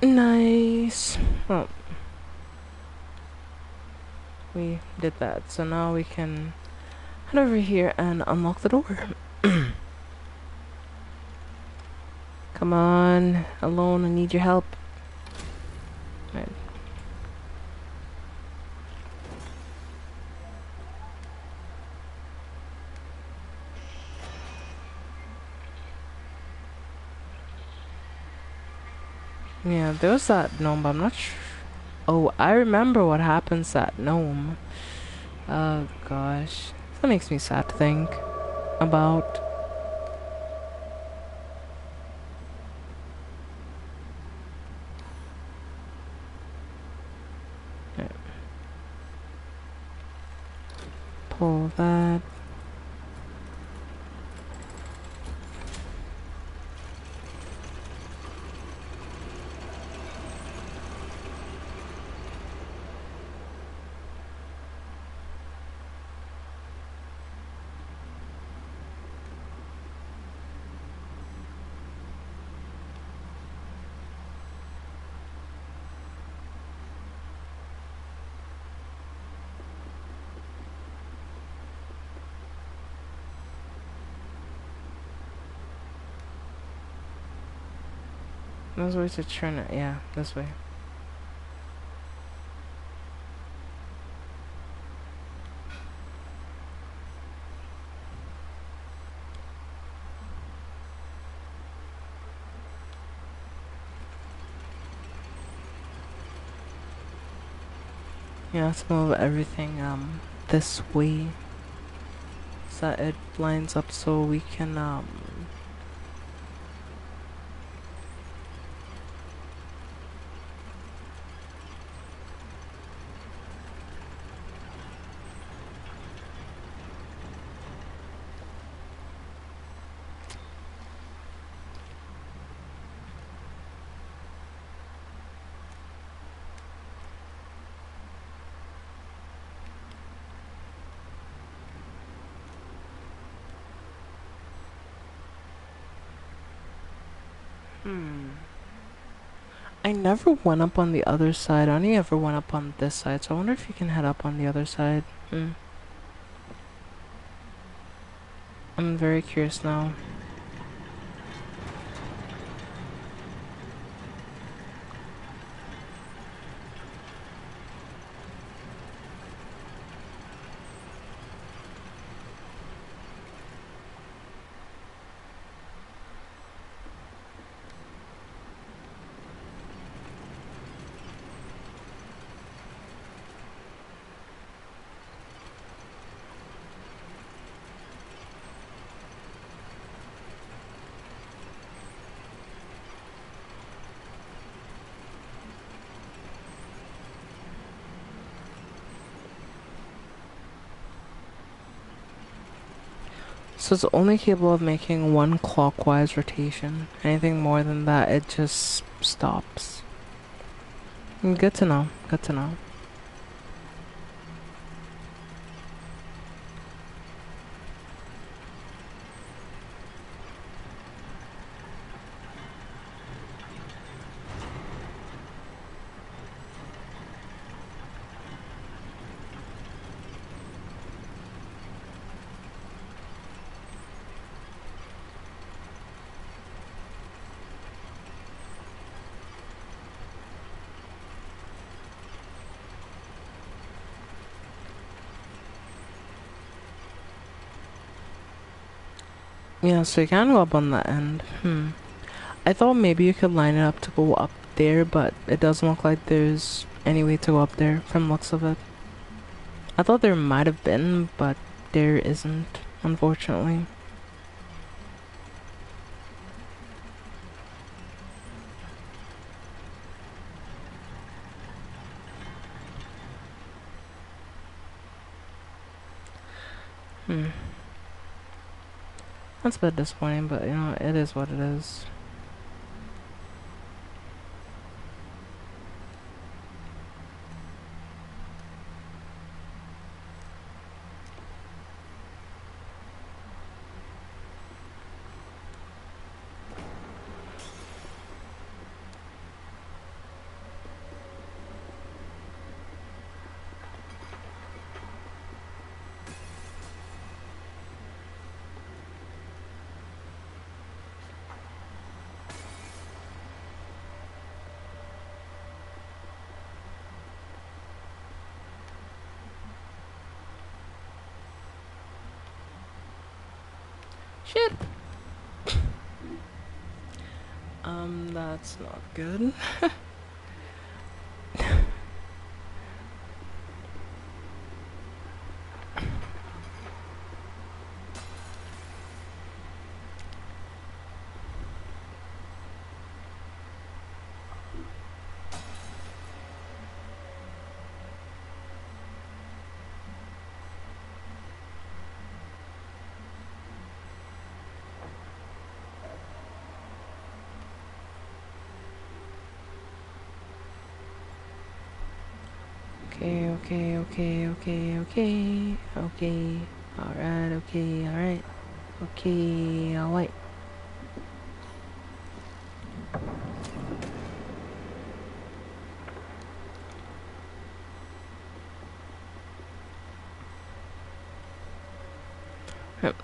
Nice. Well, we did that, so now we can head over here and unlock the door. Come on, alone, I need your help. Right. Yeah, there was that gnome, but I'm not sure. Oh, I remember what happens to that gnome. Oh gosh, that makes me sad to think about. Right. Pull that. There's ways to turn it. Yeah, this way. Yeah, let's move everything this way so that it lines up so we can I never went up on the other side. I only ever went up on this side, so I wonder if you can head up on the other side. I'm very curious now. So it's only capable of making one clockwise rotation. Anything more than that, it just stops. Good to know. Good to know. Yeah, so you can go up on that end. I thought maybe you could line it up to go up there, but it doesn't look like there's any way to go up there from looks of it. I thought there might have been, but there isn't, unfortunately. Hmm. That's a bit disappointing, but you know, it is what it is. Shit! That's not good. Okay. Alright. Okay, alright.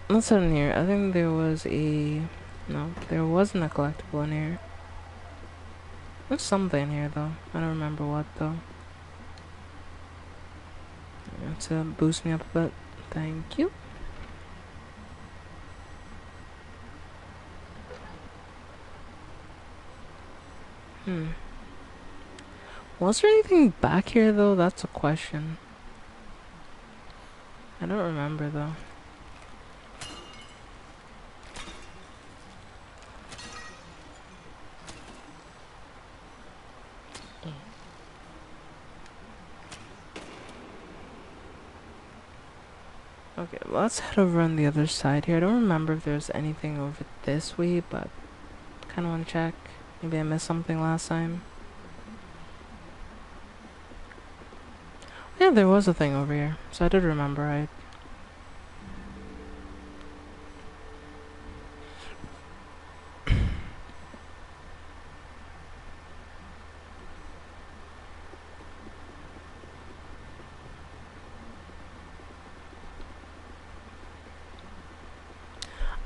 Let's head in here. I think there was a... No, there wasn't a collectible in here. There's something here, though. I don't remember what, though. To boost me up a bit. Thank you. Was there anything back here, though? That's a question. I don't remember, though. Okay, let's head over on the other side here. I don't remember if there's anything over this way, but kind of want to check. Maybe I missed something last time. Yeah, there was a thing over here, so I did remember right.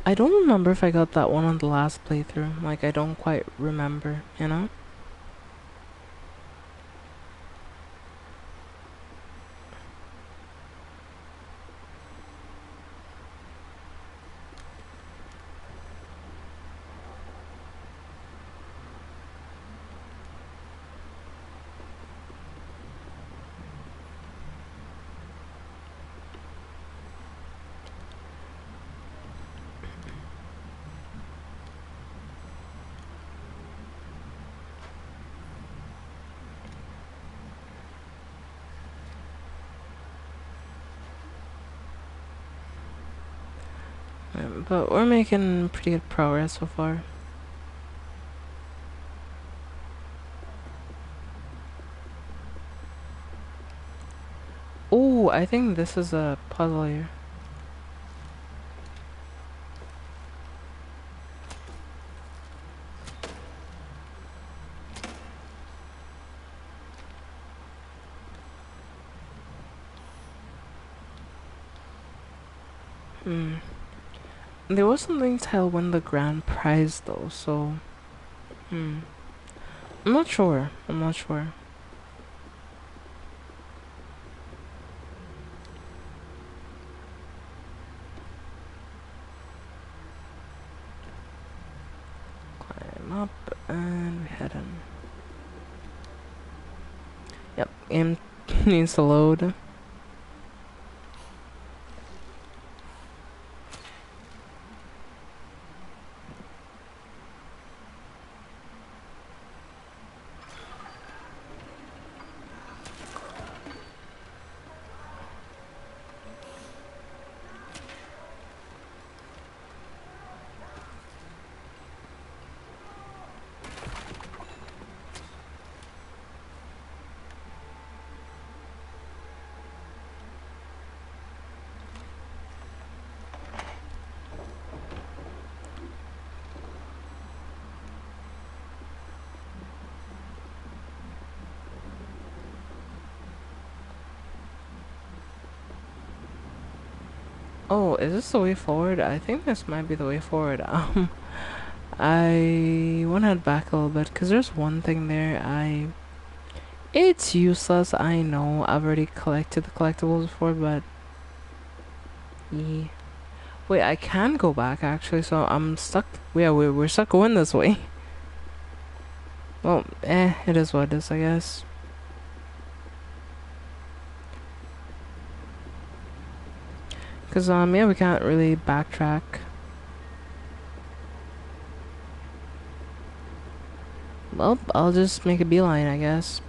I don't remember if I got that one on the last playthrough. Like, I don't quite remember, you know? But we're making pretty good progress so far. Oh, I think this is a puzzle here. There was something to help win the grand prize though, so I'm not sure. I'm not sure. Climb up and we head in. Yep, game needs to load. Oh, is this the way forward? I think this might be the way forward. I want to head back a little bit because there's one thing there. It's useless. I know. I've already collected the collectibles before, but yeah. Wait, I can go back actually. So I'm stuck. Yeah, we're stuck going this way. Well, it is what it is, I guess. Cause yeah, we can't really backtrack. Well, I'll just make a beeline, I guess.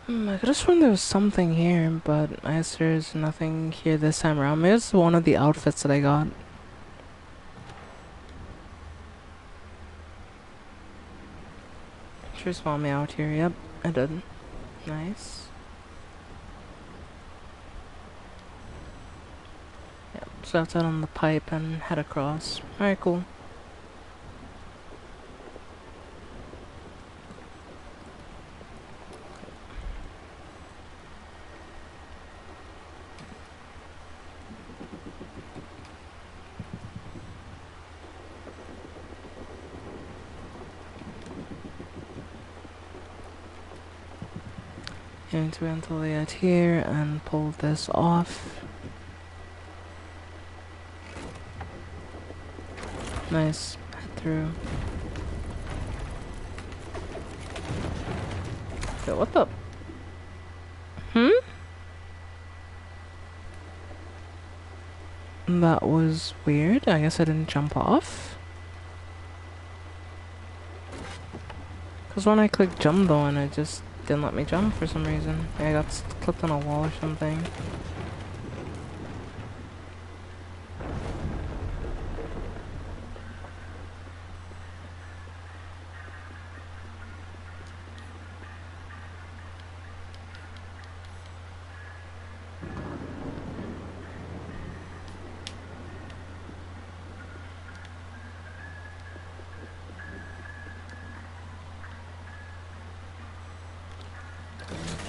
I could have sworn there was something here, but I guess there's nothing here this time around. Maybe it's one of the outfits that I got. Sure spawned me out here. Yep, I did. Nice. Yep, so left out on the pipe and head across. Alright, cool. And to wait until they get here and pull this off. Nice. Head through. Okay, what the? That was weird. I guess I didn't jump off. Because when I clicked jump though, and it just didn't let me jump for some reason. I got clicked on a wall or something.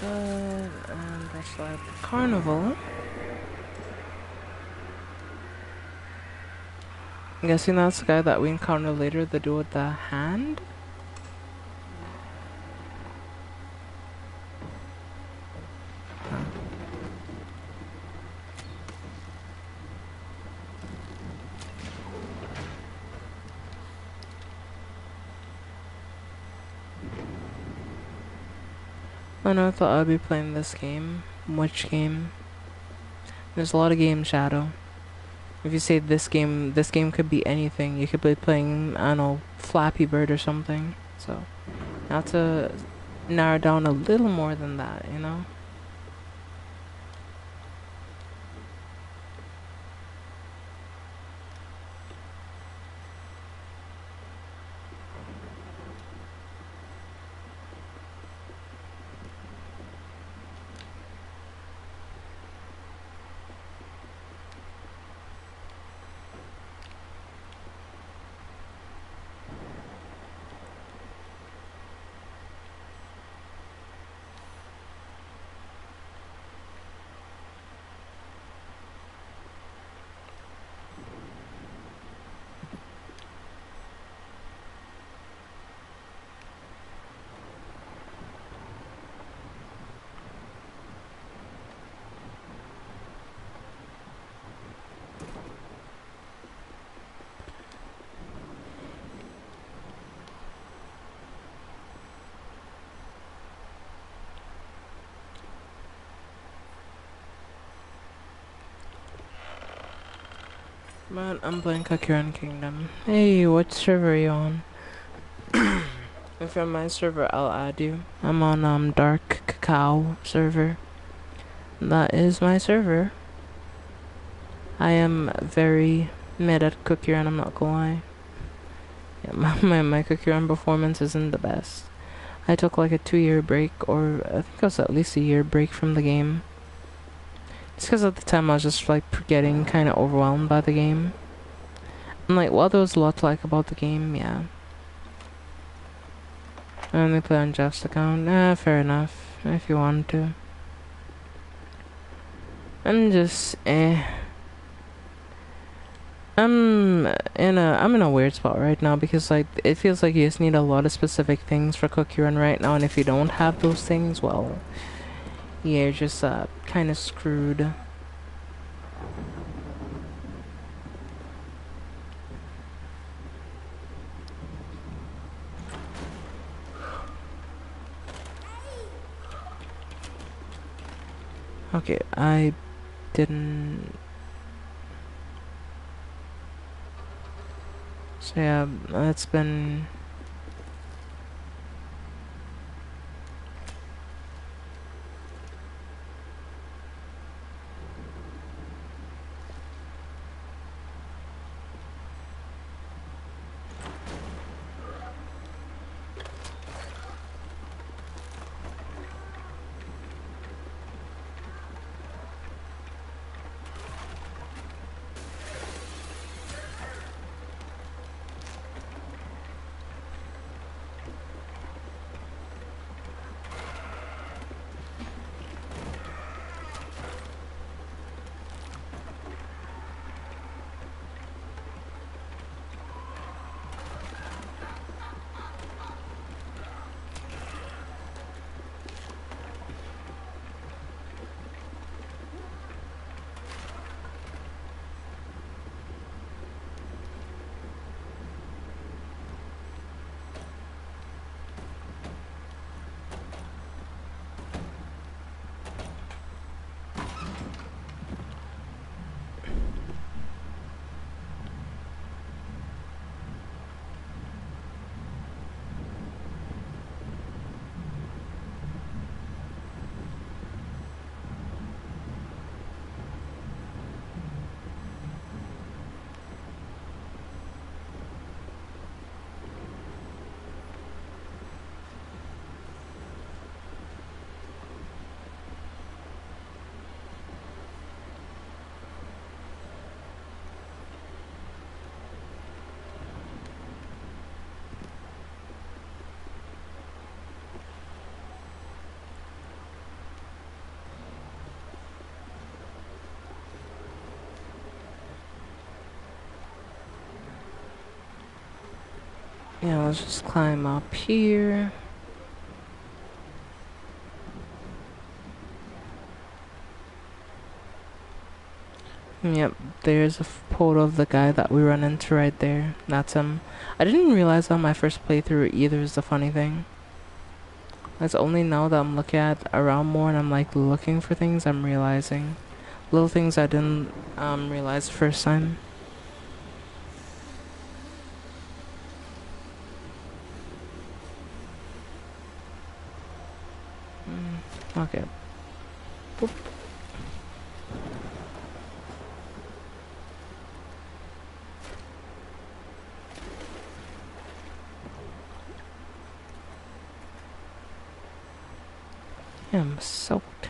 And that's like the carnival. I'm guessing that's the guy that we encounter later, the dude with the hand. I know I thought I'd be playing this game. Which game? There's a lot of games, Shadow. If you say this game could be anything. You could be playing, I don't know, Flappy Bird or something. So, you have to narrow down a little more than that, you know? But I'm playing Kakuran Kingdom. Hey, what server are you on? If you're on my server, I'll add you. I'm on Dark Cacao server. That is my server. I am very mid at Kakuran, I'm not gonna lie. Yeah, my Kakuran performance isn't the best. I took like a 2-year break, or I think it was at least a year break from the game. It's because at the time I was just like getting kind of overwhelmed by the game. And like, while there was a lot to like about the game, yeah. I only play on Jeff's account. Fair enough. If you want to. I'm just I'm in a weird spot right now because like it feels like you just need a lot of specific things for Cookie Run right now, and if you don't have those things, well, yeah, you're just kind of screwed. Okay, I didn't. So yeah, it's been. Yeah, let's just climb up here. Yep, there's a photo of the guy that we run into right there. That's him. I didn't realize on my first playthrough either is the funny thing. It's only now that I'm looking at around more and I'm like looking for things, I'm realizing. Little things I didn't realize the first time. Okay. Boop. Yeah, I'm soaked.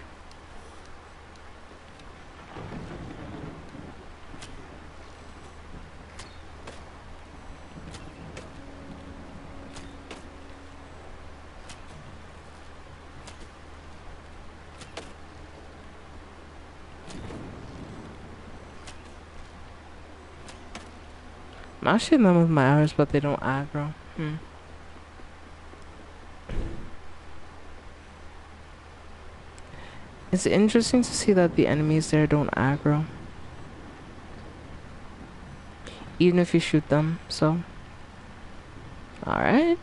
I'm actually in them with my arrows, but they don't aggro. It's interesting to see that the enemies there don't aggro. Even if you shoot them, so. Alright.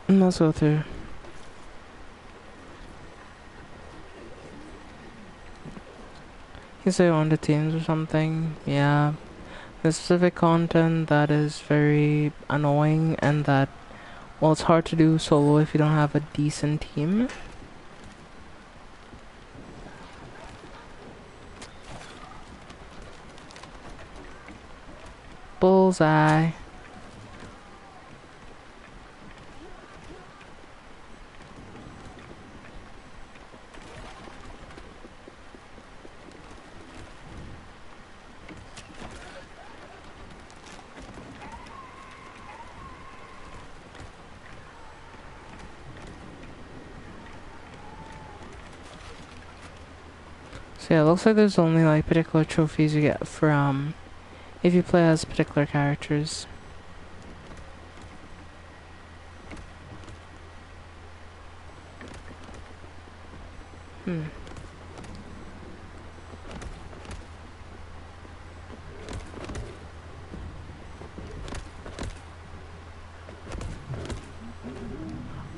Let's go through. You say on the teams or something? Yeah. There's specific content that is very annoying and that, well, it's hard to do solo if you don't have a decent team. Bullseye. So yeah, it looks like there's only like particular trophies you get from if you play as particular characters.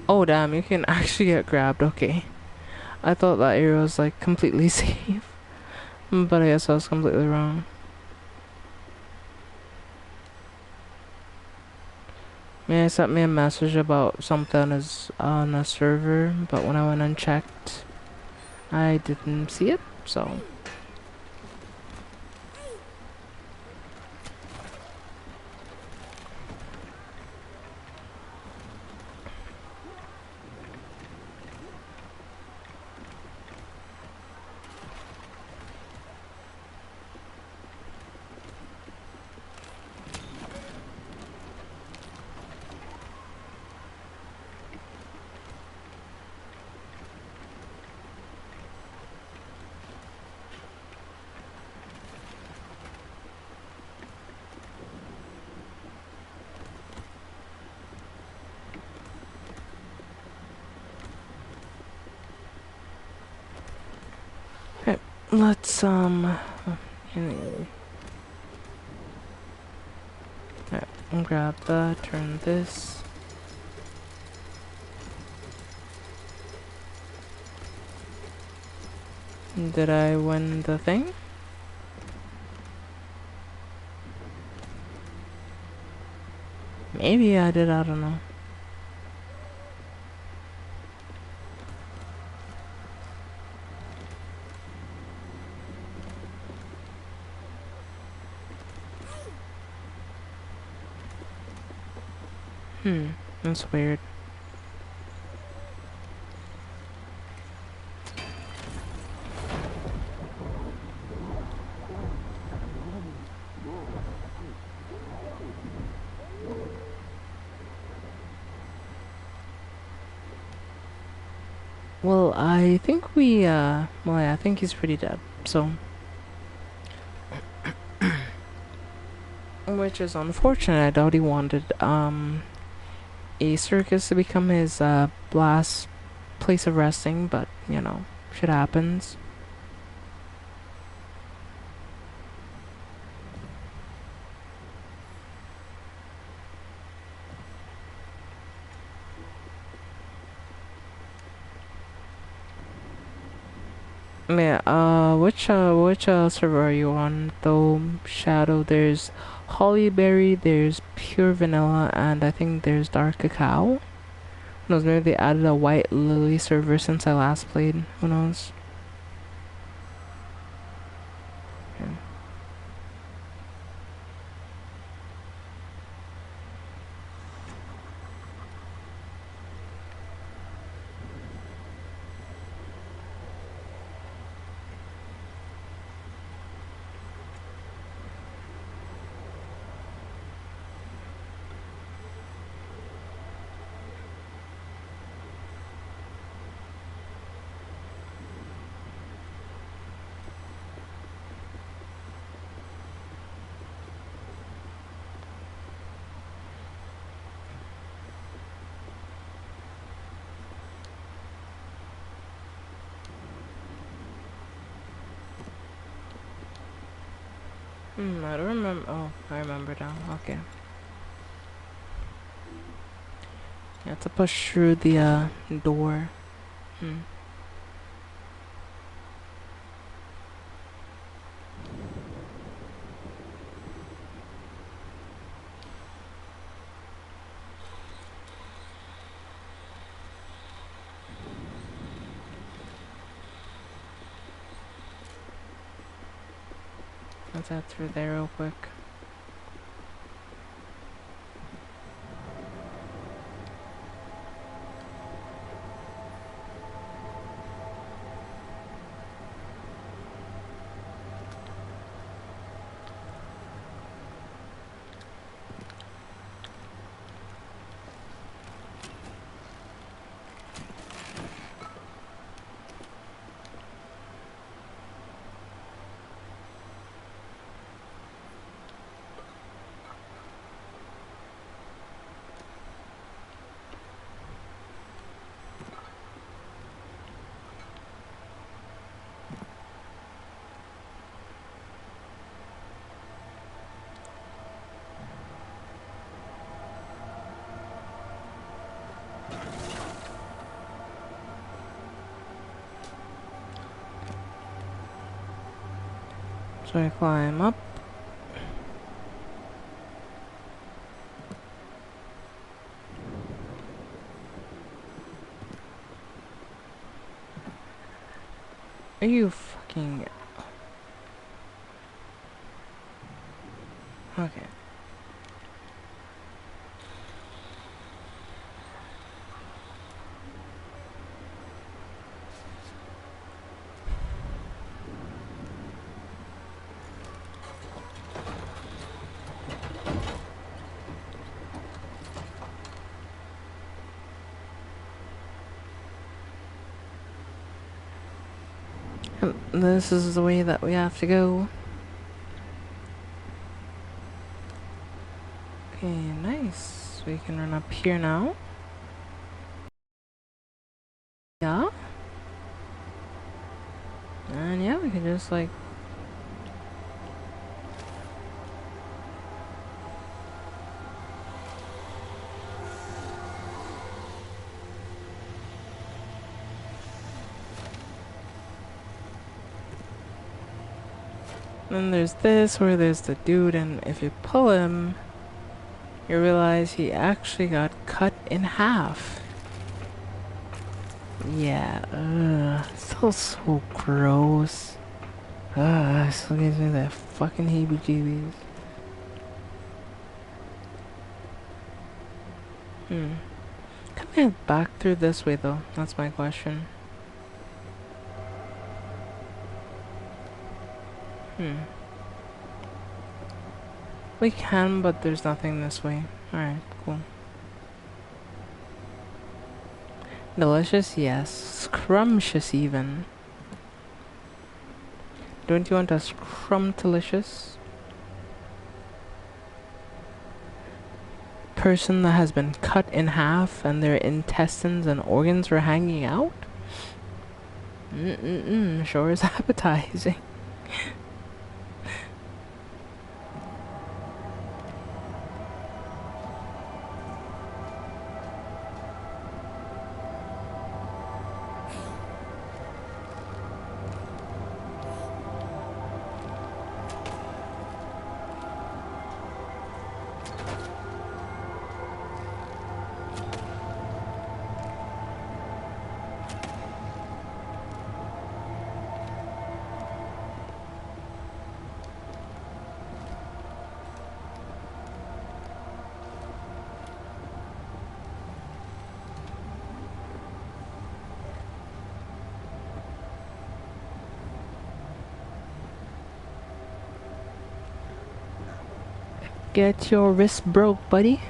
Oh damn, you can actually get grabbed, okay. I thought that area was like completely safe. But I guess I was completely wrong. Man, sent me a message about something is on a server, but when I went and checked, I didn't see it, so. Okay, let's, anyway. Alright, grab that, turn this. Did I win the thing? Maybe I did, I don't know. That's weird. Well, I think well, yeah, I think he's pretty dead. So, which is unfortunate. I doubt he wanted, a circus to become his, last place of resting, but, you know, shit happens. Yeah, which server are you on though? Shadow, there's Hollyberry, there's Pure Vanilla, and I think there's Dark Cacao. Who knows, maybe they added a White Lily server since I last played. Who knows? Yeah. I don't remember. Oh, I remember now. Okay. You have to push through the door. Hmm. Let's head through there real quick. So I climb up. Are you fucking... Okay. This is the way that we have to go. Okay, nice. We can run up here now. Yeah. And yeah, we can just like... Then there's this where there's the dude, and if you pull him, you realize he actually got cut in half. Yeah, still so gross. Still gives me that fucking heebie-jeebies. Hmm. Can I head back through this way though? That's my question. Hmm. We can, but there's nothing this way. Alright, cool. Delicious, yes. Scrumptious even. Don't you want a scrumptious? Person that has been cut in half and their intestines and organs are hanging out? Sure is appetizing. Get your wrist broke, buddy.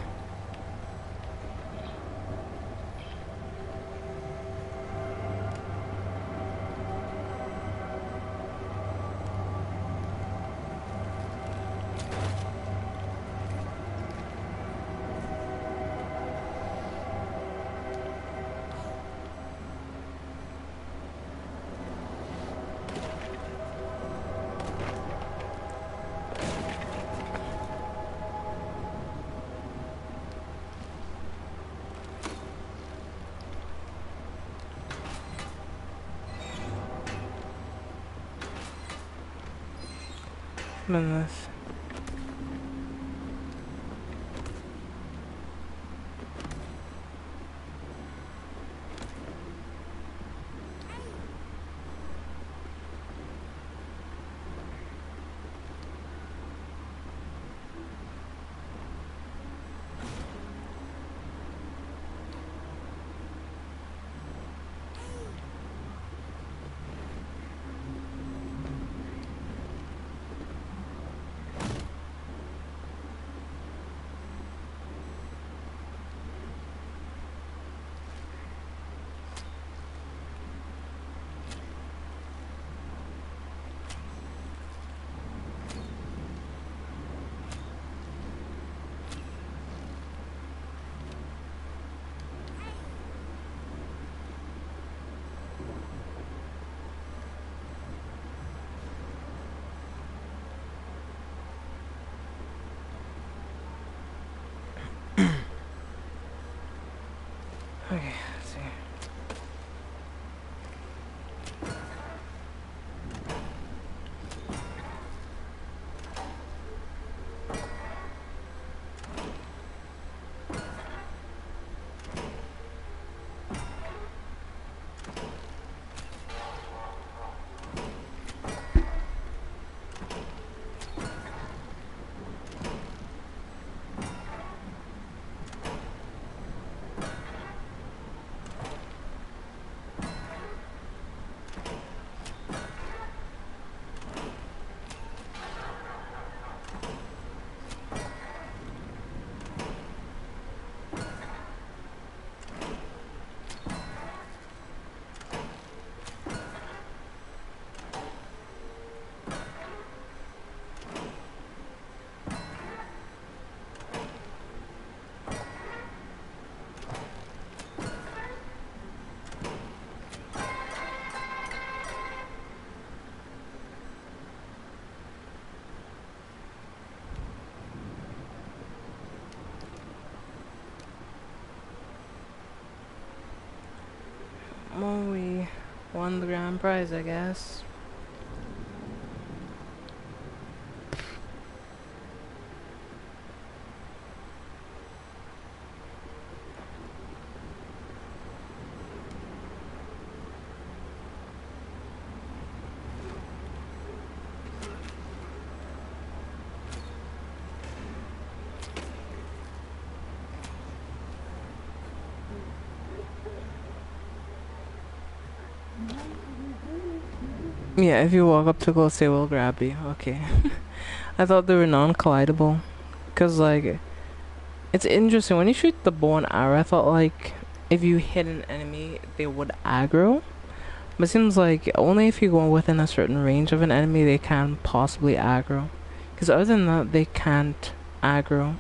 Goodness. Okay, let's see. Well, we won the grand prize, I guess. Yeah, if you walk up too close, they will grab you. Okay. I thought they were non-collidable. Because, like, it's interesting. When you shoot the bow and arrow, I thought, like, if you hit an enemy, they would aggro. But it seems like only if you go within a certain range of an enemy, they can possibly aggro. Because other than that, they can't aggro.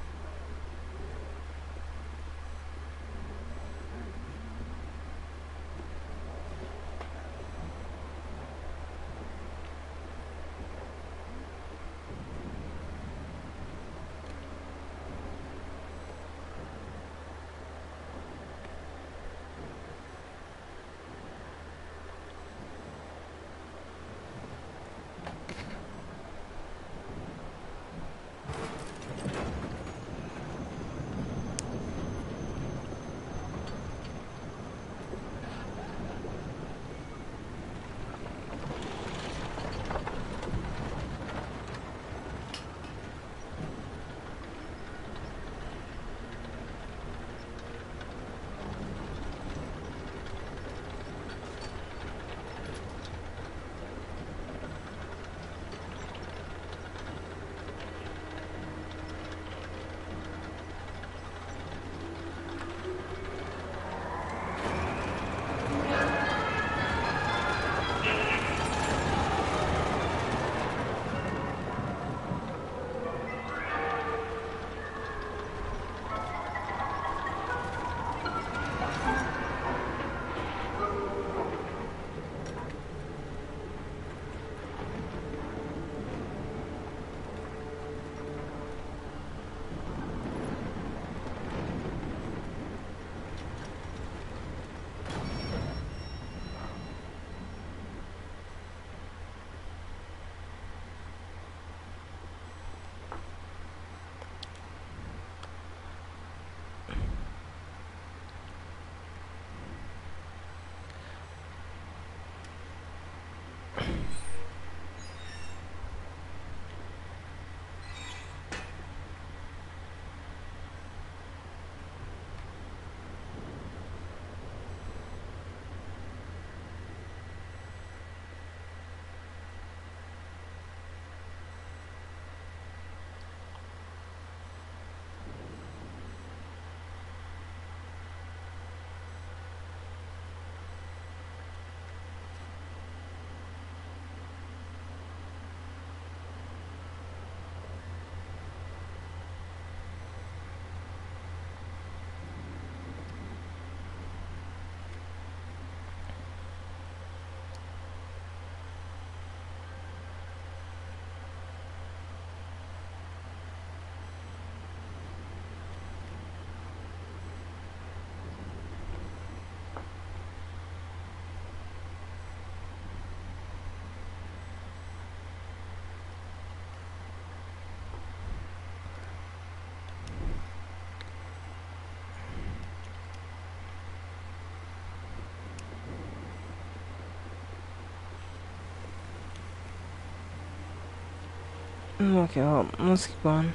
Okay, well, let's keep going.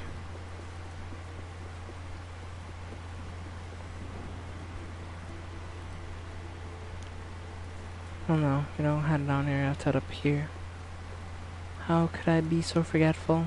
Oh no, you know, head down here, I have to head up here. How could I be so forgetful?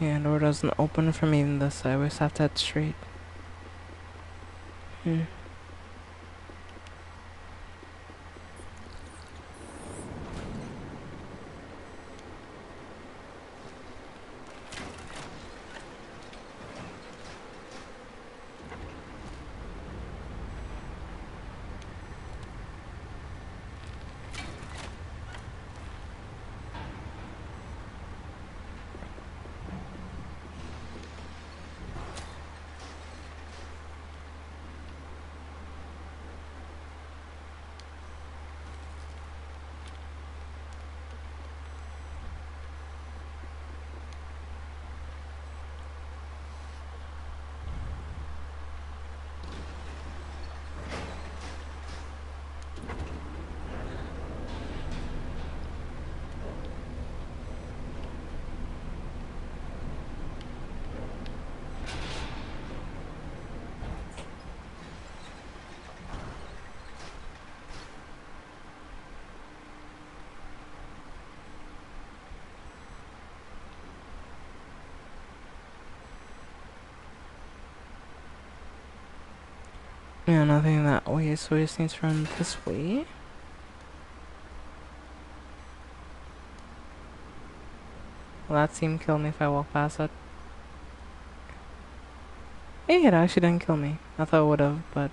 Yeah, door doesn't open for me in this, I always have to head straight. Hmm. Yeah, nothing that way, so we just need to run this way. Will that seem kill me if I walk past it? Hey, it actually didn't kill me. I thought it would have, but...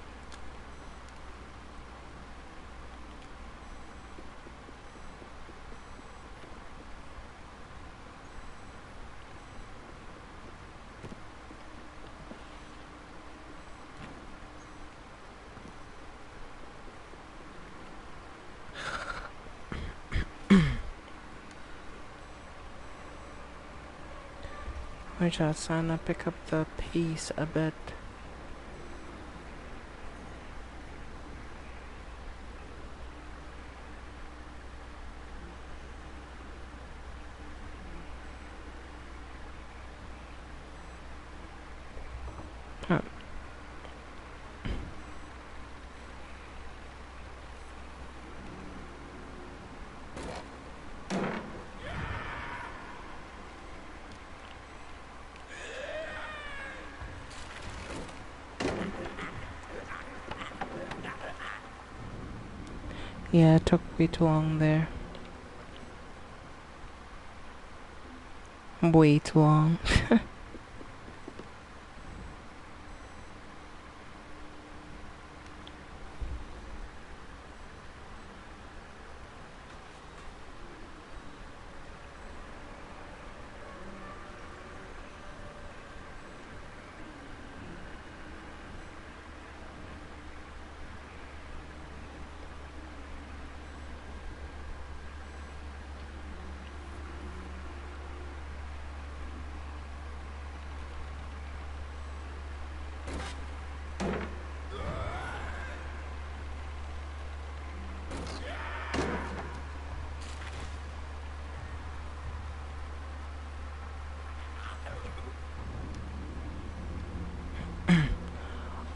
We're just trying to pick up the pace a bit. Huh. Yeah, it took way too long there. Way too long.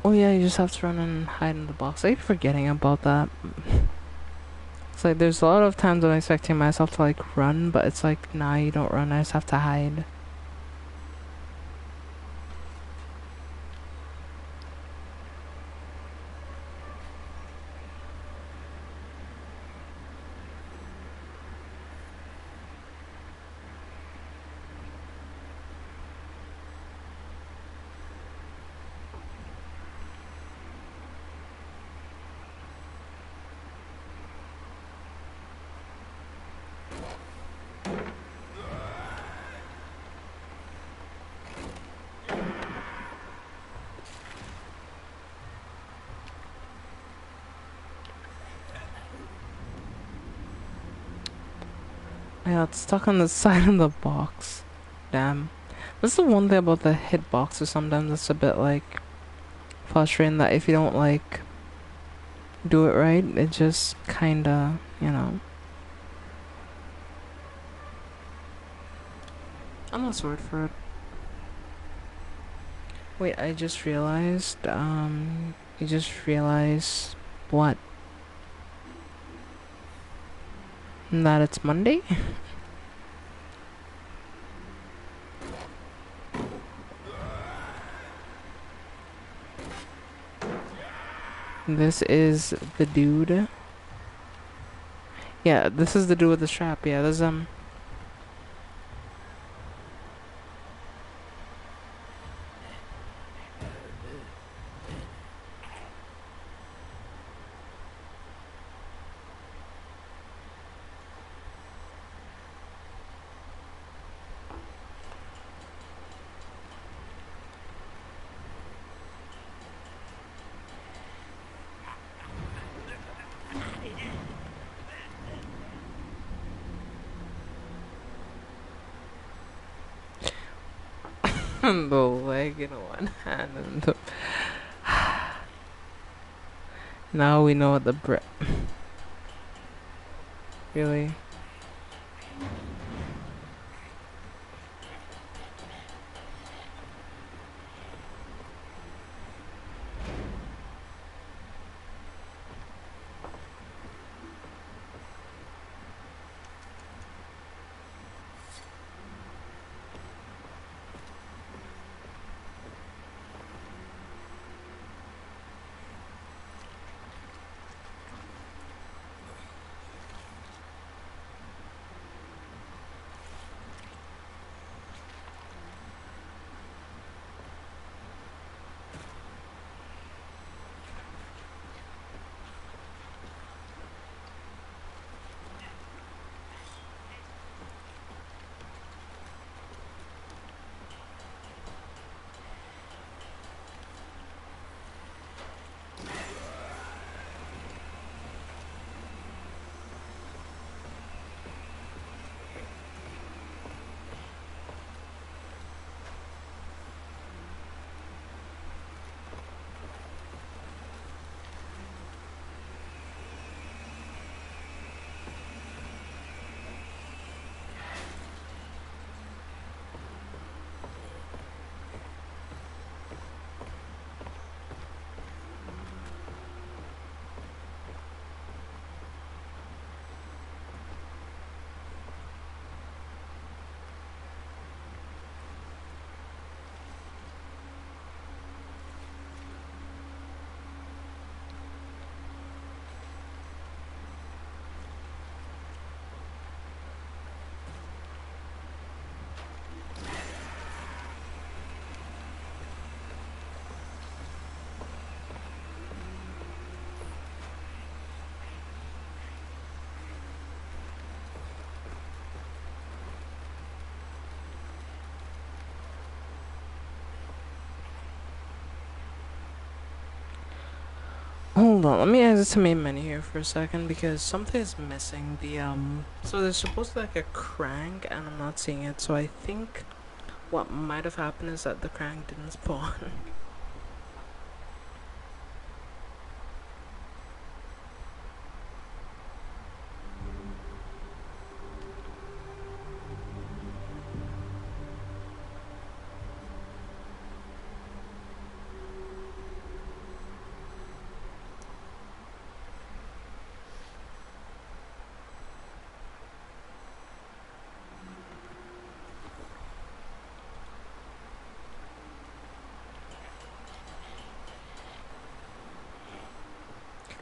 Oh yeah, you just have to run and hide in the box. I keep forgetting about that. It's like there's a lot of times when I'm expecting myself to like run, but it's like, nah, you don't run, I just have to hide. Yeah, it's stuck on the side of the box. Damn. That's the one thing about the hitboxes, sometimes it's a bit like frustrating that if you don't like do it right, it just kinda, you know. I'm not sword for it. Wait, I just realized, you just realized what? That it's Monday? This is the dude. Yeah, this is the dude with the strap. Yeah, there's the leg in one hand and the... Now we know what the really. Hold on, let me exit to main menu here for a second because something is missing. So there's supposed to be like a crank, and I'm not seeing it. So I think what might have happened is that the crank didn't spawn.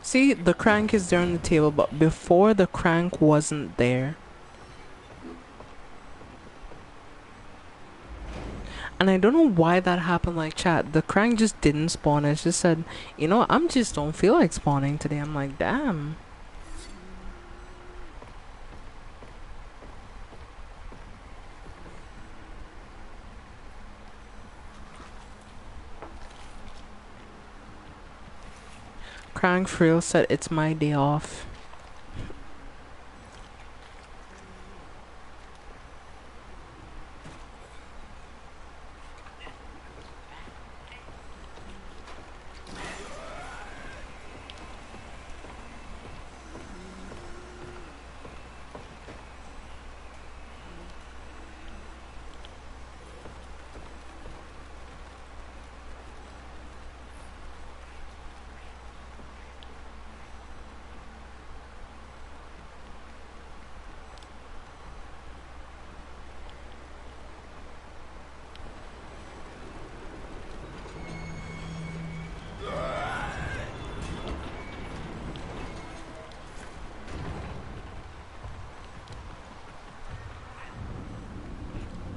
See, the crank is there on the table, but before the crank wasn't there. And I don't know why that happened, like, chat. The crank just didn't spawn. It just said, you know, I'm just don't feel like spawning today. I'm like, damn. Crank Frill said it's my day off.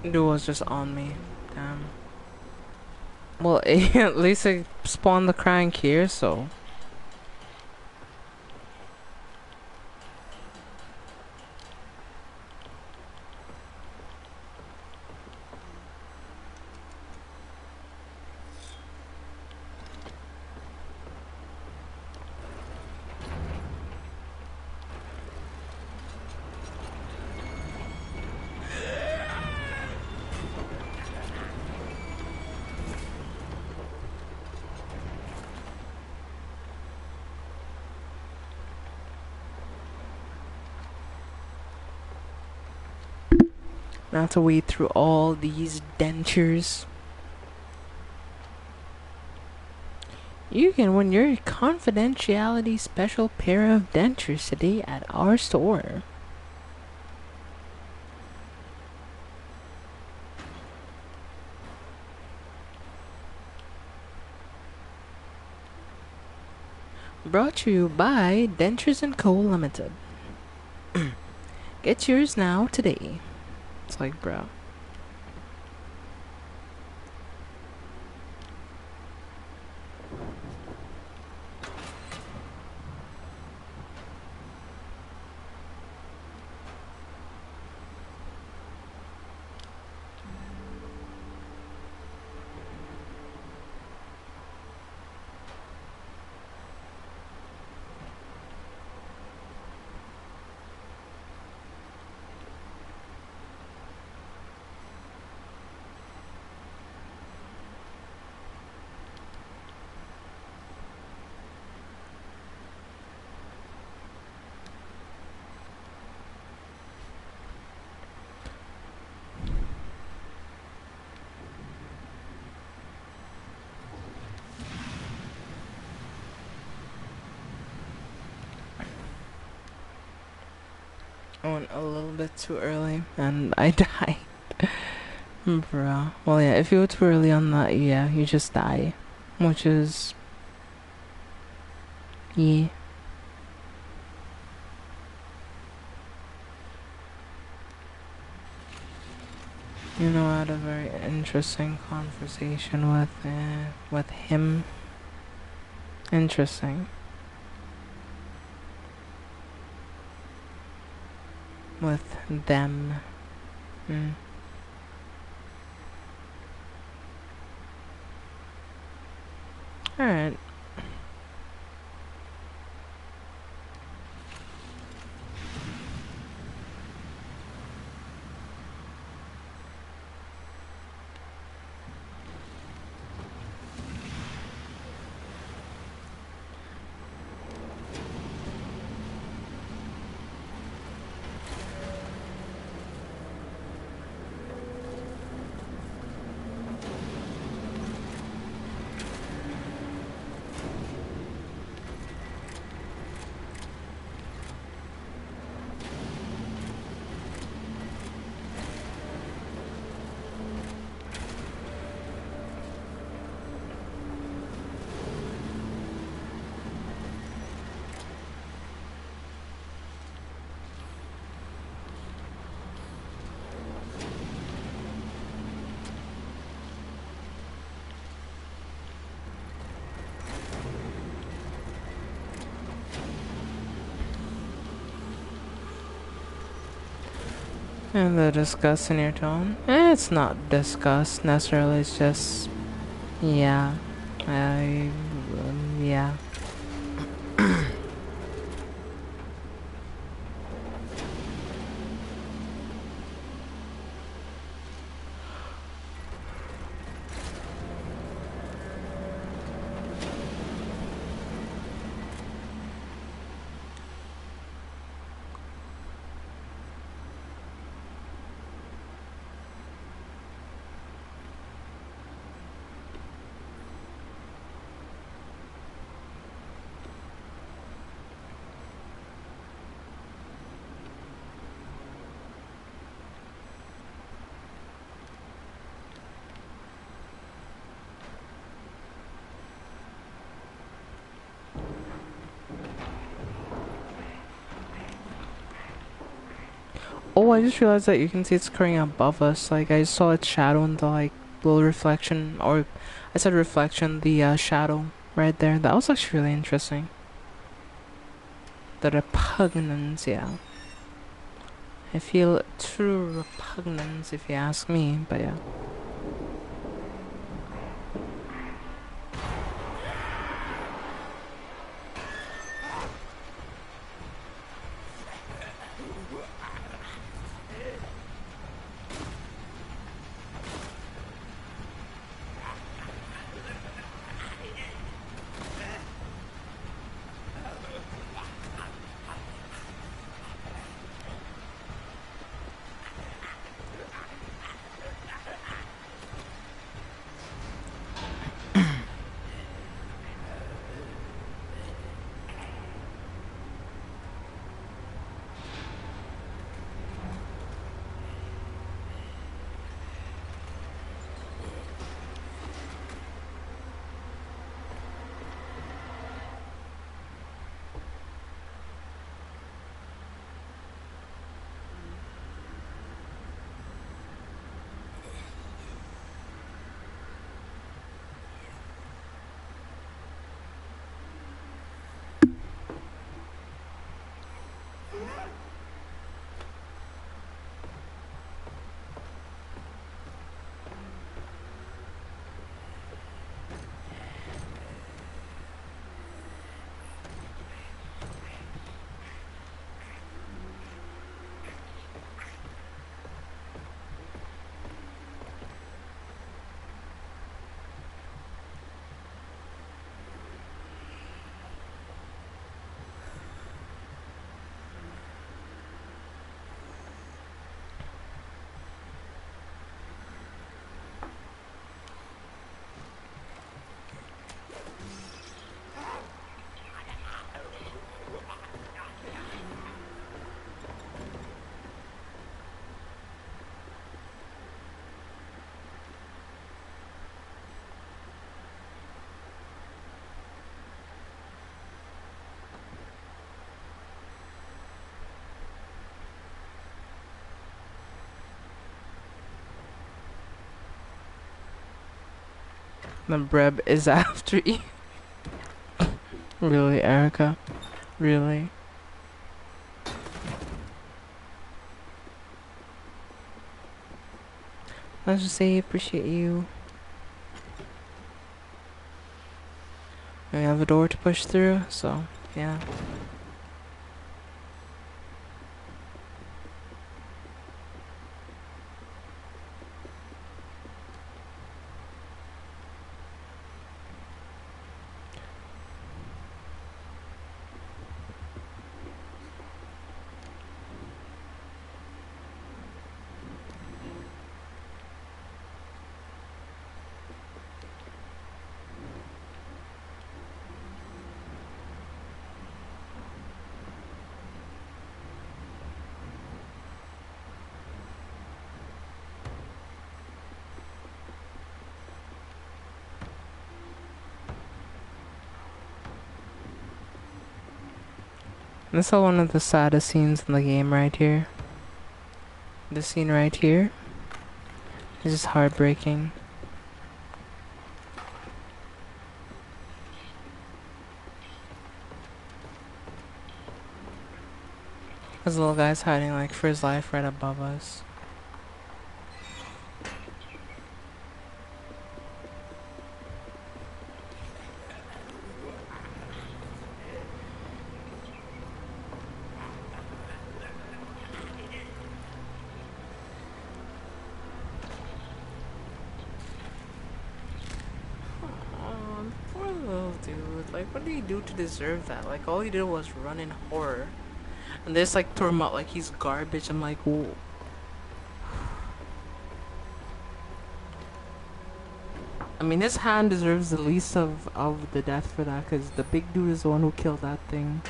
Dude was just on me. Damn. Well, at least I spawned the crank here, so. I have to wade through all these dentures. You can win your confidentiality special pair of dentures today at our store. Brought to you by Dentures & Co. Limited. Get yours now today. It's like, bro. I went a little bit too early and I died. Bro. Well, yeah, if you go too early on that, yeah, you just die. Which is. Yeah. You know, I had a very interesting conversation with him. Interesting. With them. Alright. And the disgust in your tone? It's not disgust necessarily, it's just, yeah. Yeah. Oh, I just realized that you can see it's currently above us. Like, I saw its shadow in the, like, little reflection, or I said reflection, the shadow right there. That was actually really interesting. The repugnance, yeah. I feel true repugnance if you ask me, but yeah. The Breb is after you. Really, Erica? Really? Let's just say appreciate you. We have a door to push through, so yeah. This is one of the saddest scenes in the game right here. This scene right here is just heartbreaking. This little guy's hiding like for his life right above us. Like, what did he do to deserve that? Like, all he did was run in horror. And they just, like, throw him out like he's garbage. I'm like, whoa. I mean, his hand deserves the least of the death for that, because the big dude is the one who killed that thing.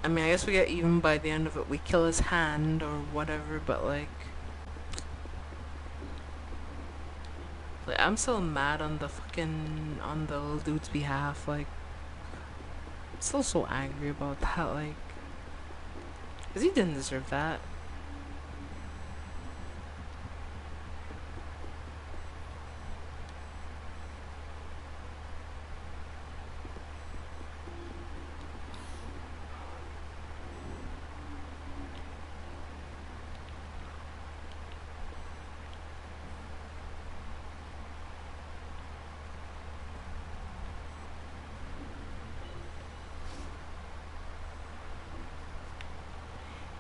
I mean, I guess we get even by the end of it. We kill his hand or whatever, but like I'm still mad on the fucking, on the little dude's behalf. Like, I'm still so angry about that, like, because he didn't deserve that.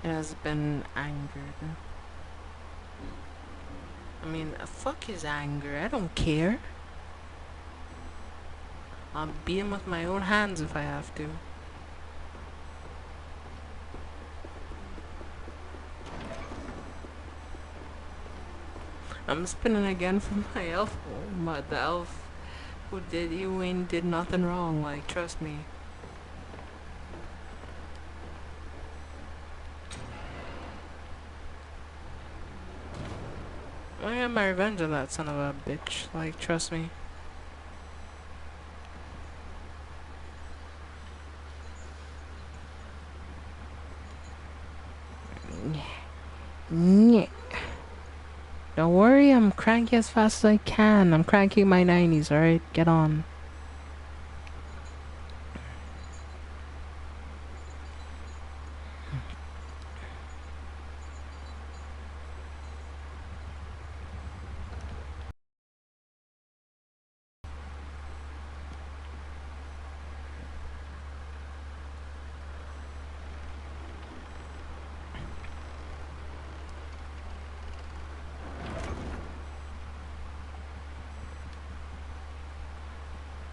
It has been angered. I mean, fuck his anger. I don't care. I'll beat him with my own hands if I have to. I'm spinning again for my elf. The elf who did nothing wrong. Like, trust me. I got my revenge on that son of a bitch. Like, trust me. Don't worry, I'm cranky as fast as I can. I'm cranking my 90s, alright? Get on.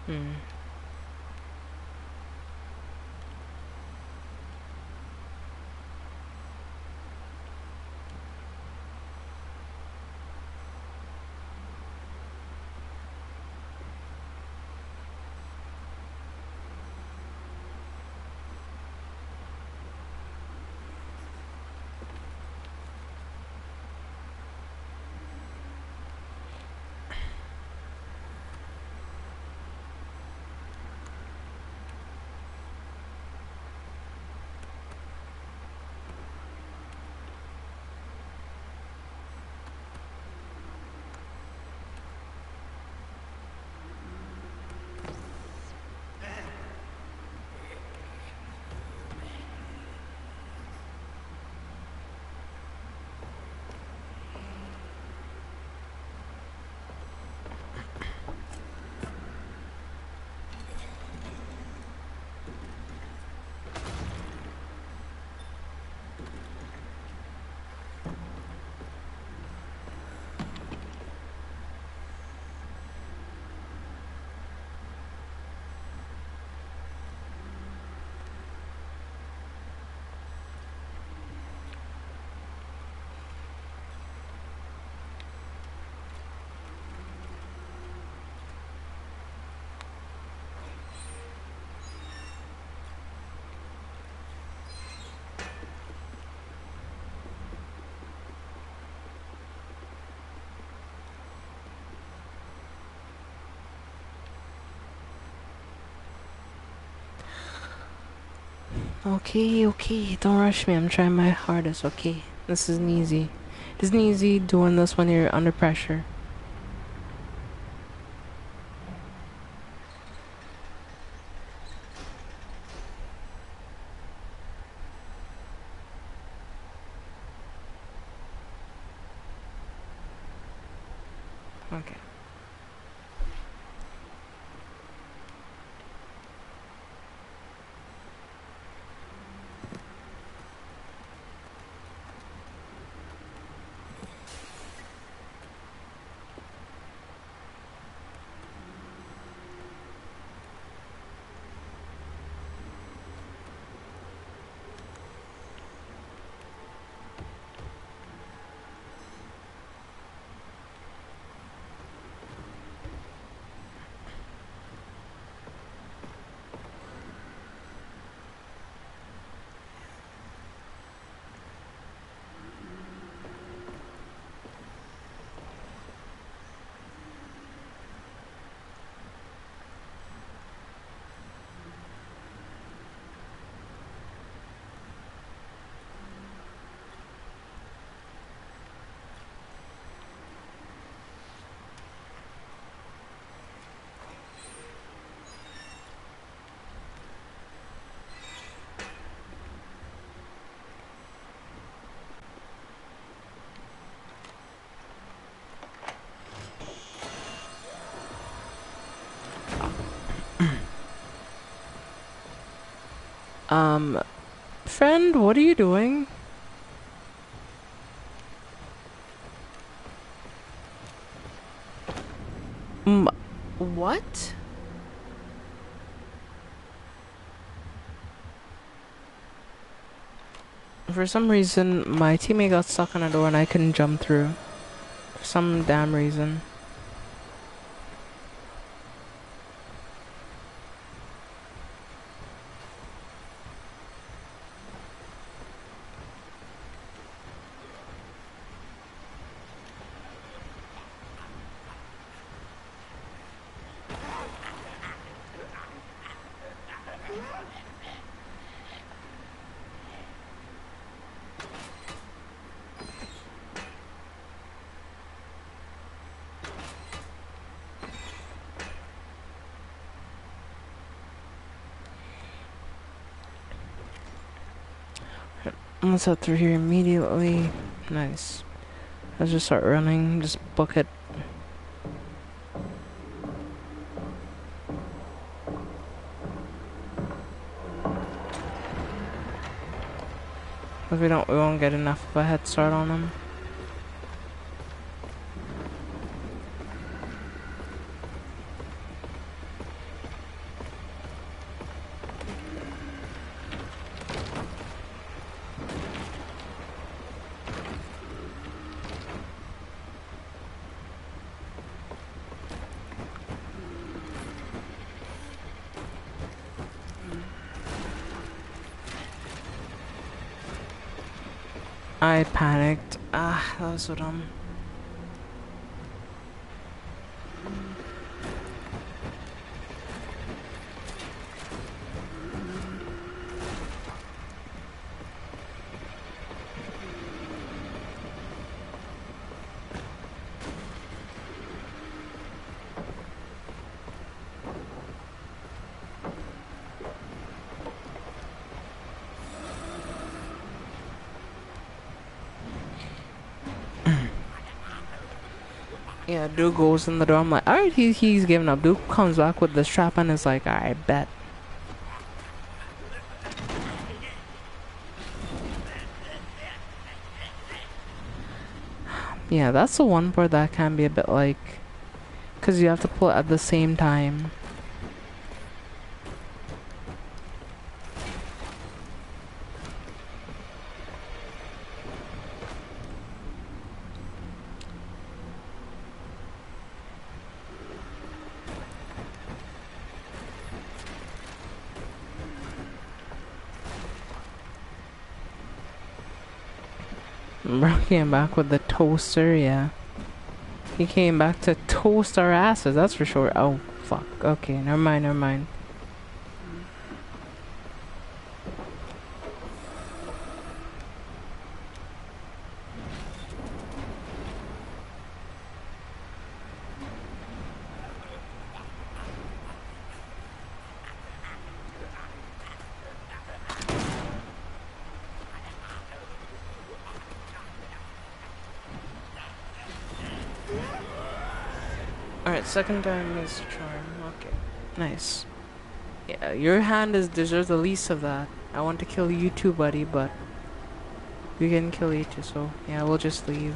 Hmm. Okay, okay, don't rush me. I'm trying my hardest, okay? This isn't easy. It isn't easy doing this when you're under pressure. Okay. Um, friend, what are you doing? What? For some reason, my teammate got stuck on a door and I couldn't jump through. For some damn reason. Let's head through here immediately. Nice. Let's just start running. Just book it. If we won't get enough of a head start on them. I panicked. Ah, that was so dumb. Yeah, dude goes in the door. I'm like, alright, he's giving up. Dude comes back with the strap and is like, I bet. Yeah, that's the one part that can be a bit like, because you have to pull it at the same time. Bro came back with the toaster, yeah. He came back to toast our asses, that's for sure. Oh, fuck. Okay, never mind, never mind. Alright, second time is the charm. Okay. Nice. Yeah, your hand deserves the least of that. I want to kill you too, buddy, but we can kill you too, so yeah, we'll just leave.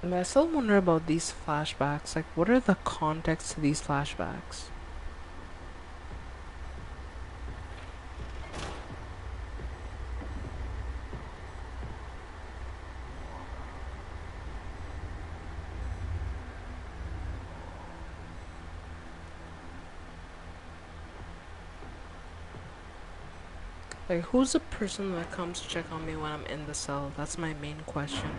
And I still wonder about these flashbacks. Like, what are the context to these flashbacks? Like, who's the person that comes to check on me when I'm in the cell? That's my main question.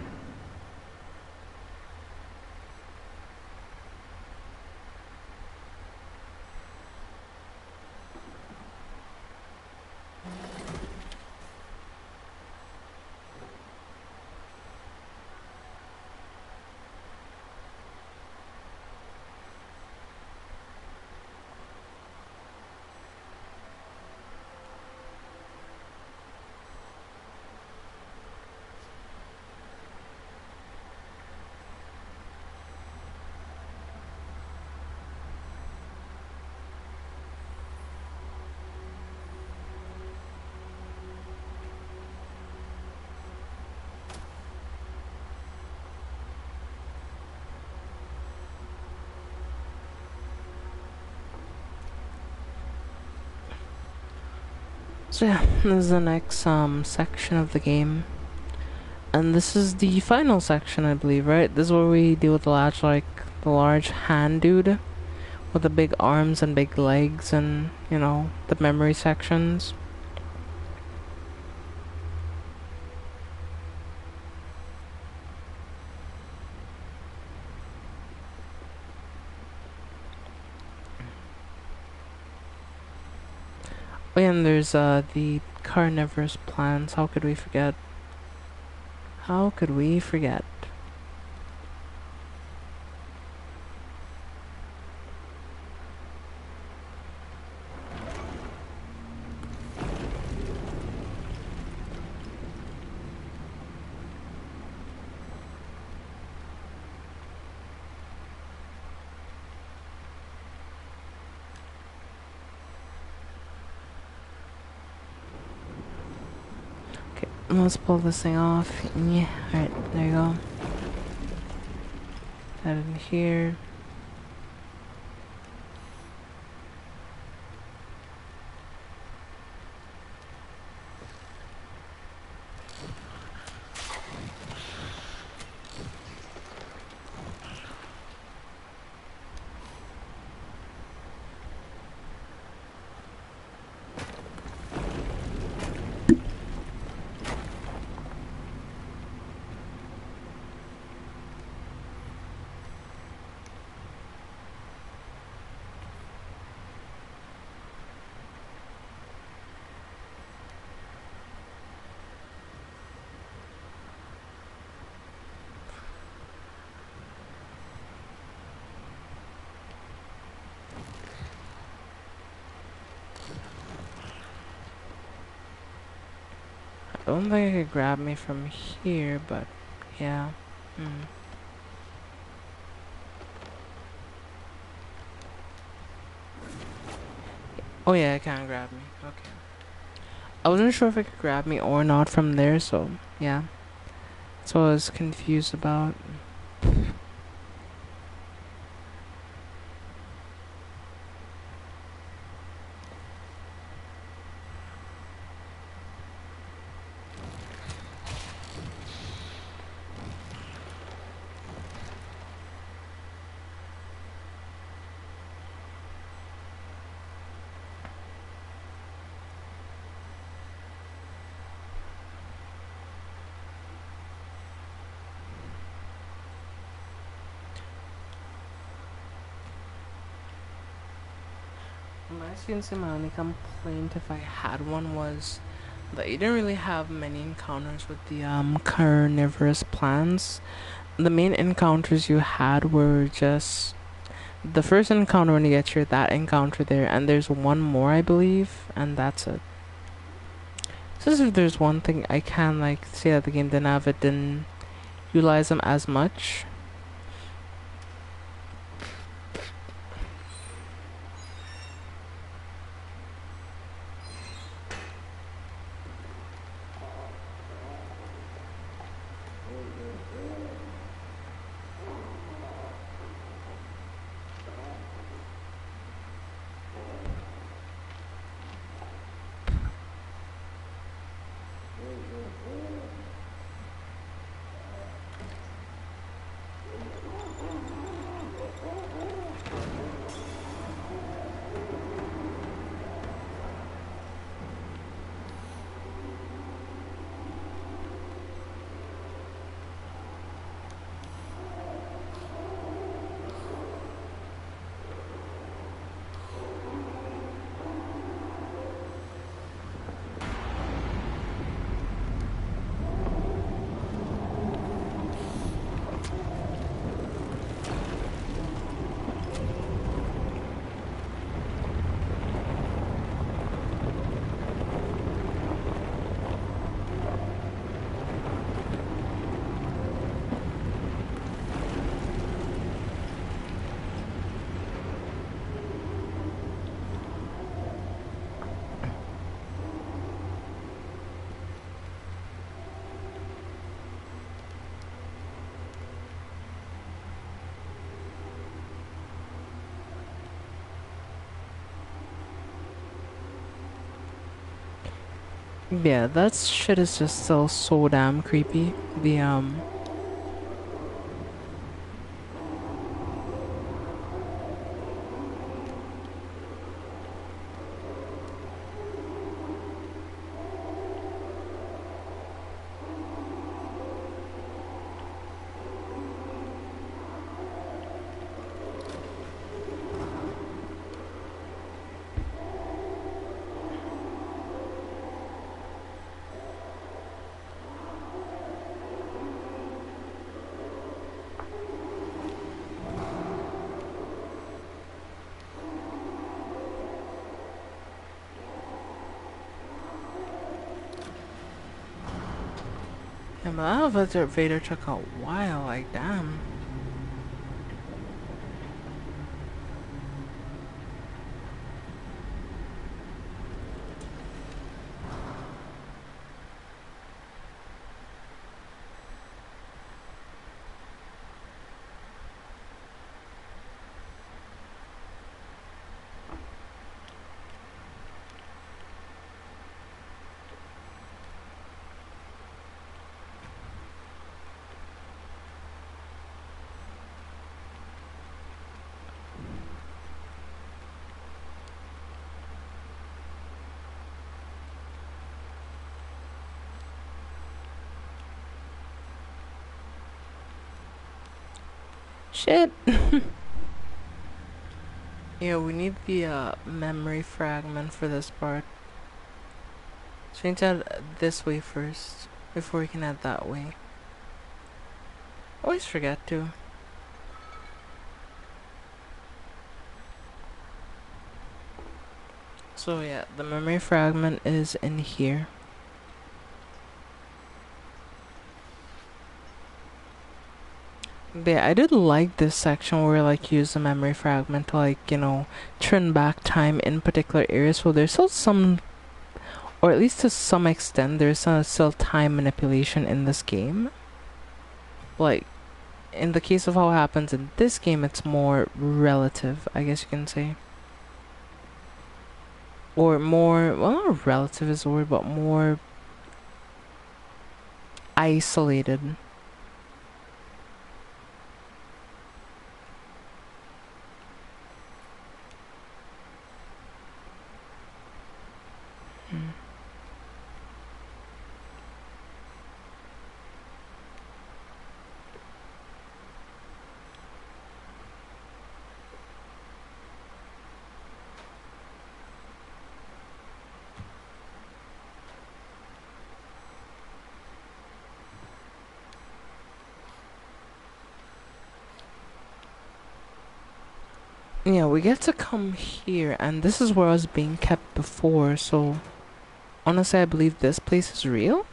So yeah, this is the next section of the game. And this is the final section, I believe, right? This is where we deal with the large hand dude with the big arms and big legs and, you know, the memory sections. Oh yeah, and there's the carnivorous plants. How could we forget? How could we forget? Okay, let's pull this thing off. Yeah, alright, there you go. That in here. I don't think it could grab me from here, but yeah. Oh yeah, it can grab me. Okay. I wasn't sure if it could grab me or not from there, so yeah. That's what I was confused about. My students, my only complaint, if I had one, was that you didn't really have many encounters with the carnivorous plants. The main encounters you had were just the first encounter when you get here, that encounter there, and there's one more, I believe, and that's it. So if there's one thing I can like say that the game didn't have, it didn't utilize them as much. Yeah, that shit is just still so damn creepy. The yeah, but that elevator took a while, like damn. Shit. Yeah, we need the memory fragment for this part. So we need to add this way first before we can add that way. Always forget to. So yeah, the memory fragment is in here. But yeah, I did like this section where like use the memory fragment to like, you know, turn back time in particular areas. So there's still some, or at least to some extent, there's still time manipulation in this game. Like, in the case of how it happens in this game, it's more relative, I guess you can say. Or more, well, not relative is the word, but more isolated. Hmm. Yeah, we get to come here, and this is where I was being kept before, so honestly, I believe this place is real.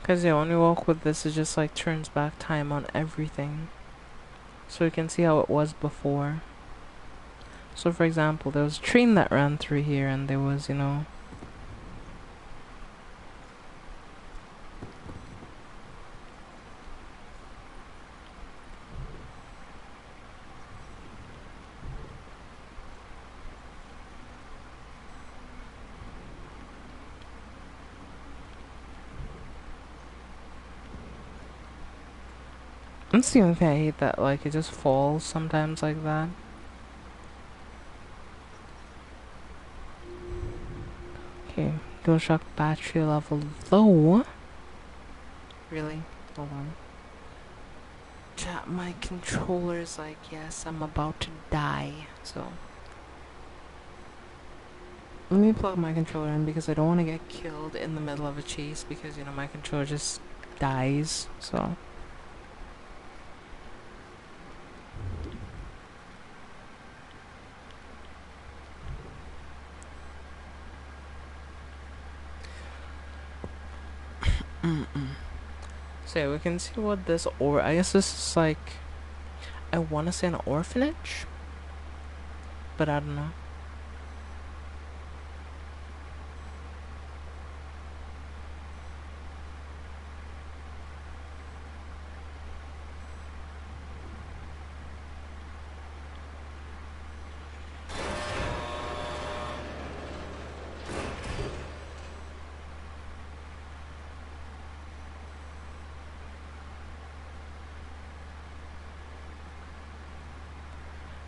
Because the only walk with this is just like turns back time on everything. So you can see how it was before. So for example, there was a train that ran through here and there was, you know... That's the only thing I hate, that like it just falls sometimes like that. Okay, dual shock battery level low. Really? Hold on. Chat, my controller's like, yes, I'm about to die. So let me plug my controller in because I don't want to get killed in the middle of a chase because, you know, my controller just dies. So So yeah, we can see what this, or I guess this is like, I want to say an orphanage, but I don't know.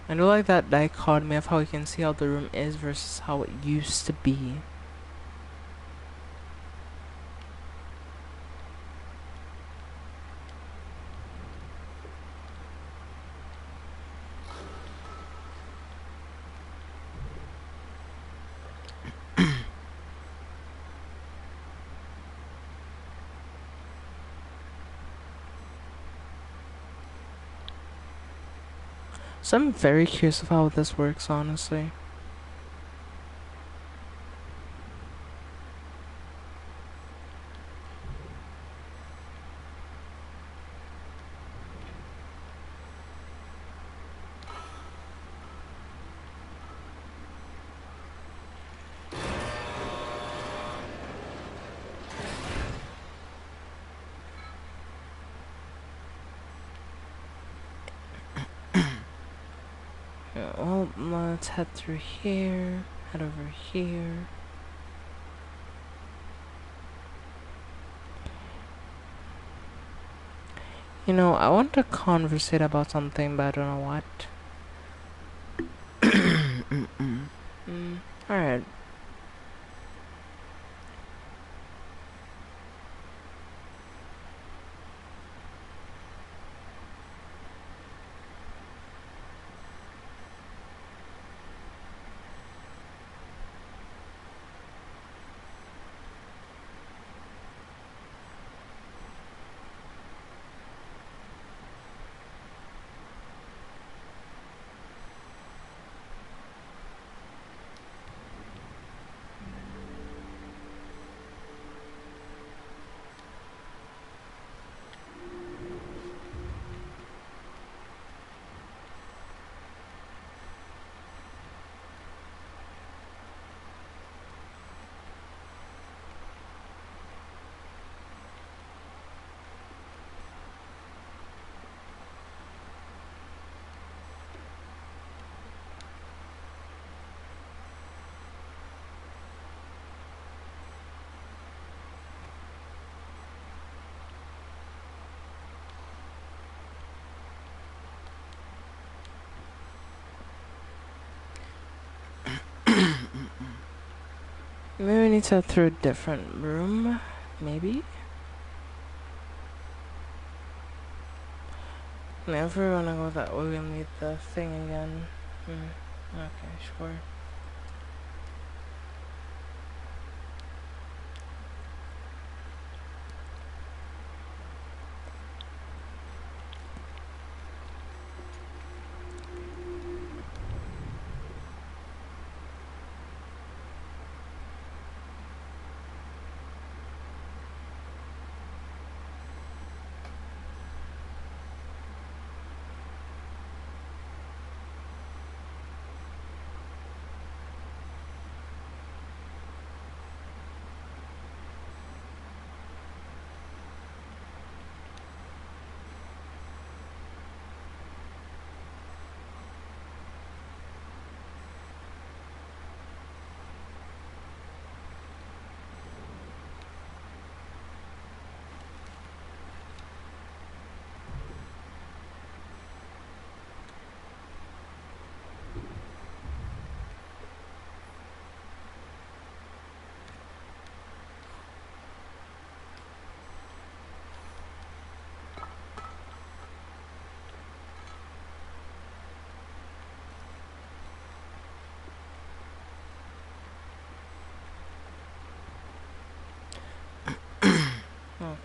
I do like that dichotomy of how you can see how the room is versus how it used to be. So I'm very curious of how this works, honestly. Yeah, well, let's head through here, head over here. You know, I want to conversate about something, but I don't know what. Alright. Maybe we need to head through a different room. Maybe? If we wanna go that way, we'll need the thing again. Okay, sure.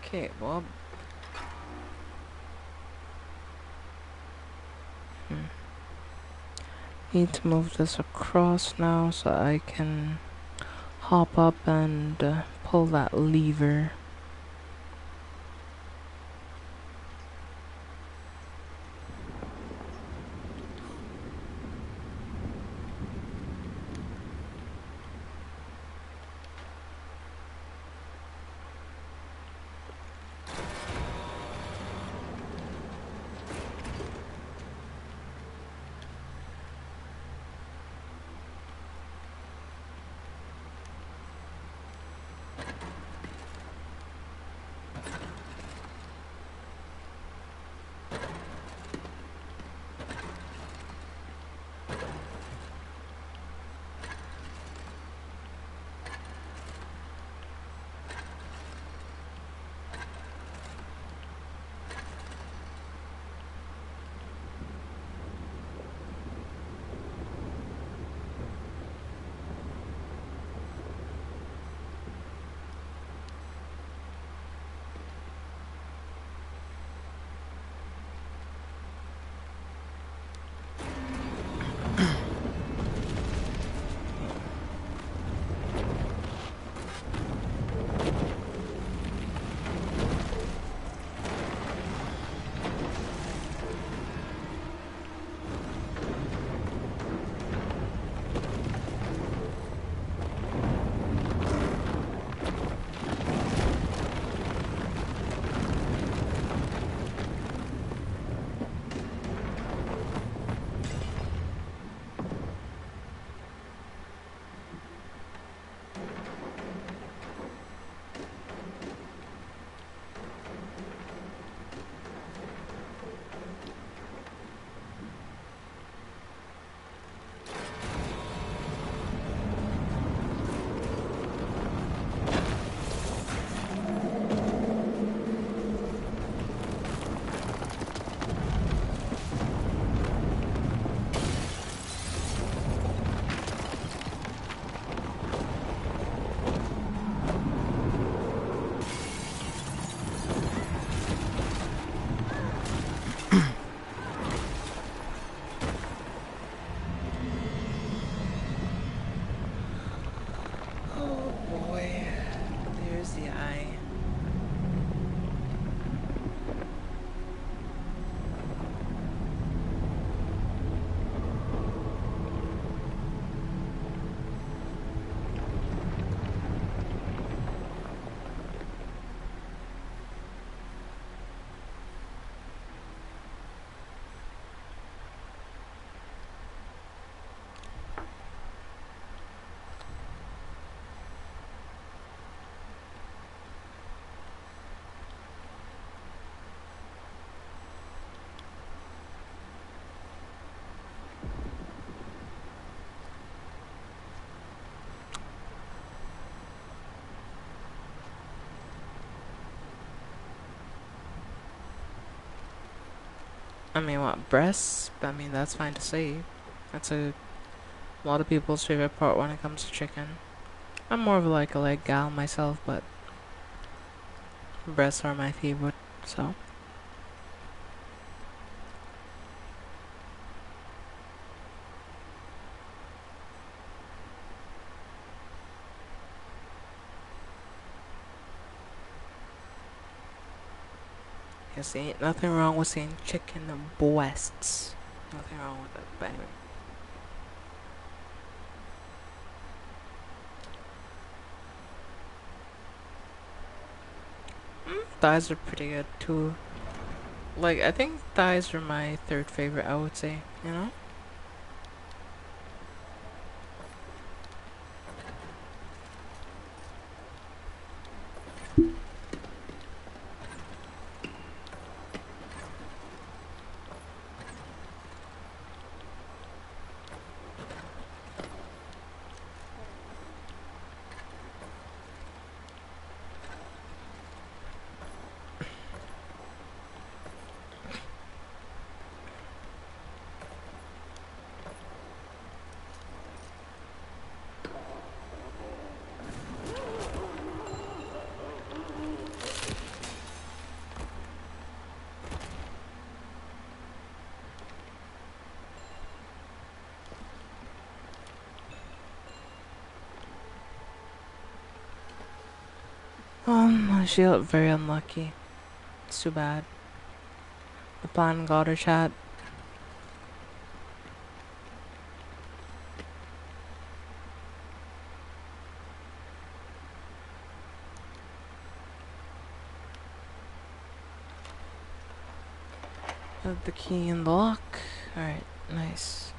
Okay, well. Need to move this across now so I can hop up and pull that lever. I mean, what, breasts? I mean, that's fine to say. That's a lot of people's favorite part when it comes to chicken. I'm more of like a leg gal myself, but breasts are my favorite, so. Yes, ain't nothing wrong with saying chicken breasts. Nothing wrong with it, but anyway. Thighs are pretty good too. Like, I think thighs are my third favorite, I would say, you know? She got very unlucky. It's too bad. The plan got her, chat. Got the key in the lock. Alright, nice.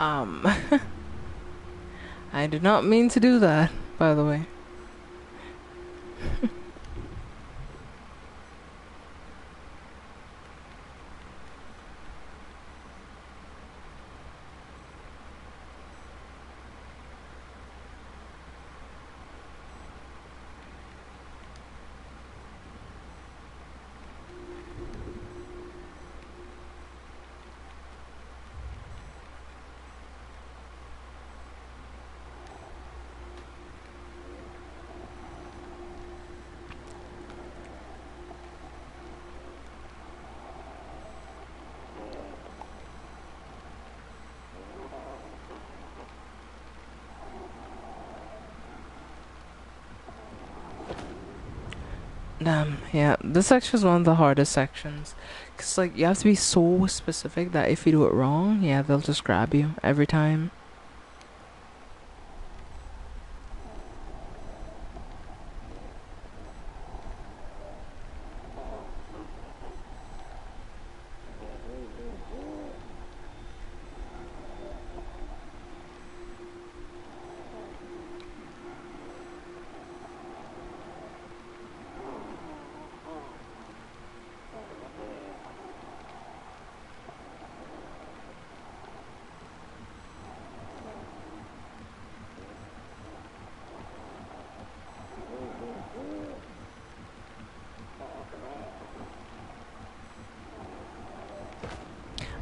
Um, I did not mean to do that, by the way. Damn, yeah, this section is one of the hardest sections. Cause like, you have to be so specific that if you do it wrong, yeah, they'll just grab you every time.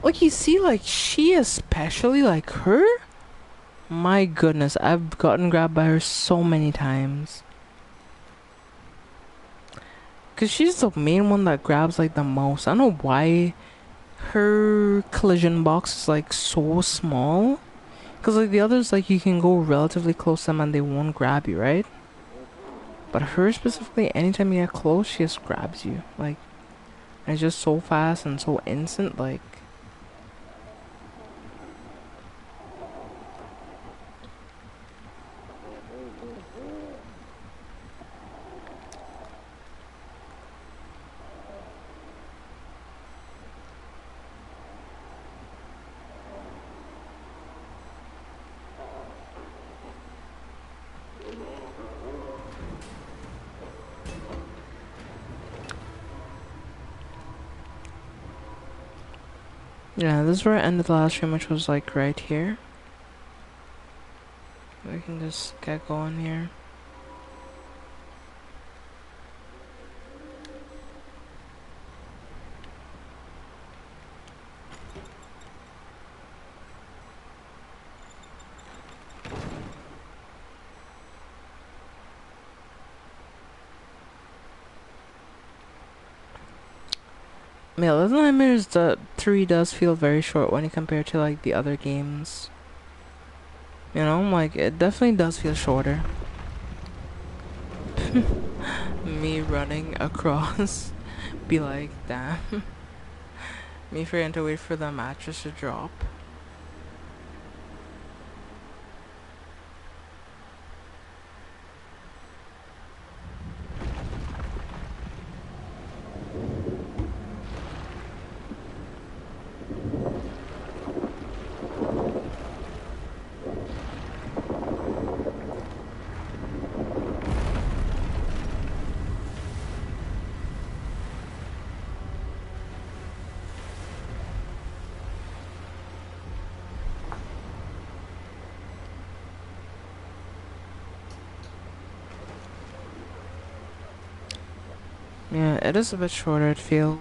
Like, you see, like, she especially, like, her? My goodness, I've gotten grabbed by her so many times. Because she's the main one that grabs, like, the most. I don't know why her collision box is, like, so small. Because, like, the others, like, you can go relatively close to them and they won't grab you, right? But her specifically, anytime you get close, she just grabs you. Like, and it's just so fast and so instant, like... Yeah, this is where I ended the last stream, which was, like, right here. We can just get going here. Yeah, Little Nightmares 3 does feel very short when you compare to, like, the other games. You know, like, it definitely does feel shorter. Me running across. Be like, damn. Me forgetting to wait for the mattress to drop. Yeah, it is a bit shorter, it feels.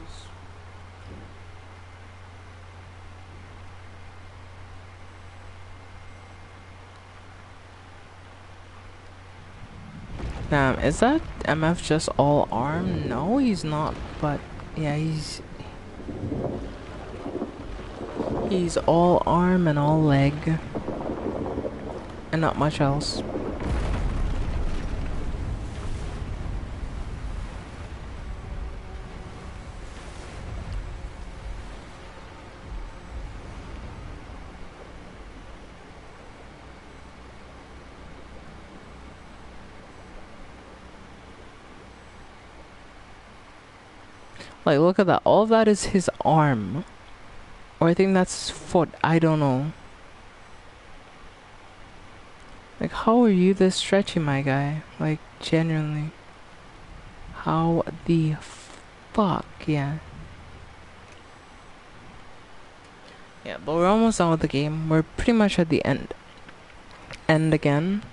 Damn, is that MF just all arm? No, he's not, but yeah, he's all arm and all leg. And not much else. Like, look at that. All of that is his arm. Or I think that's his foot. I don't know. Like, how are you this stretchy, my guy? Like, genuinely. How the fuck? Yeah. Yeah, but we're almost done with the game. We're pretty much at the end. End again.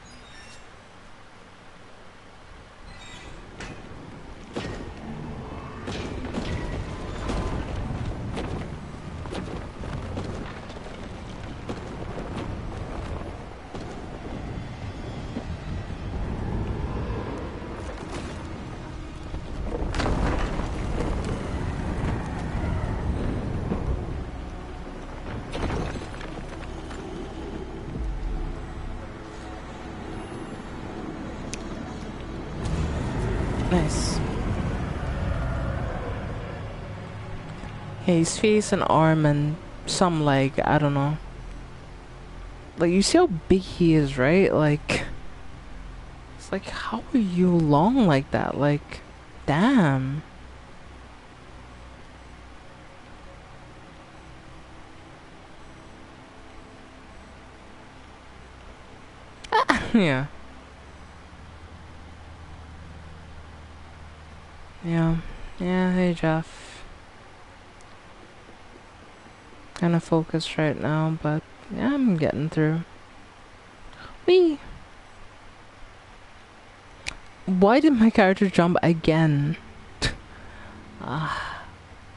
Nice. His face and arm and some leg, I don't know. Like, you see how big he is, right? Like, it's like, how are you long like that? Like, damn. Yeah. Yeah. Yeah, hey Jeff. Kinda focused right now, but yeah, I'm getting through. Wee! Why did my character jump again? Ah,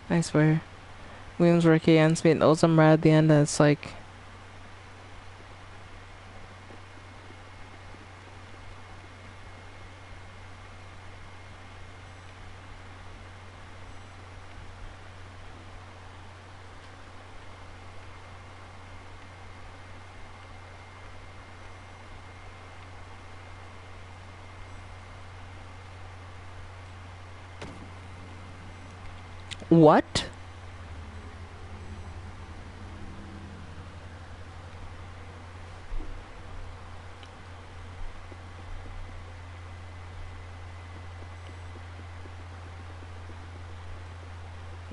I swear. Williams, Ricky, and Smith knows I'm right at the end, and it's like... What?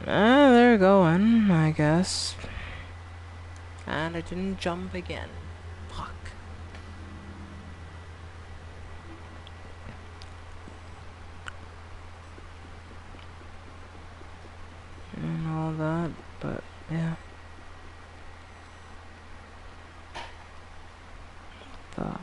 They're going, I guess. And I didn't jump again. Fuck. And all that, but yeah. The...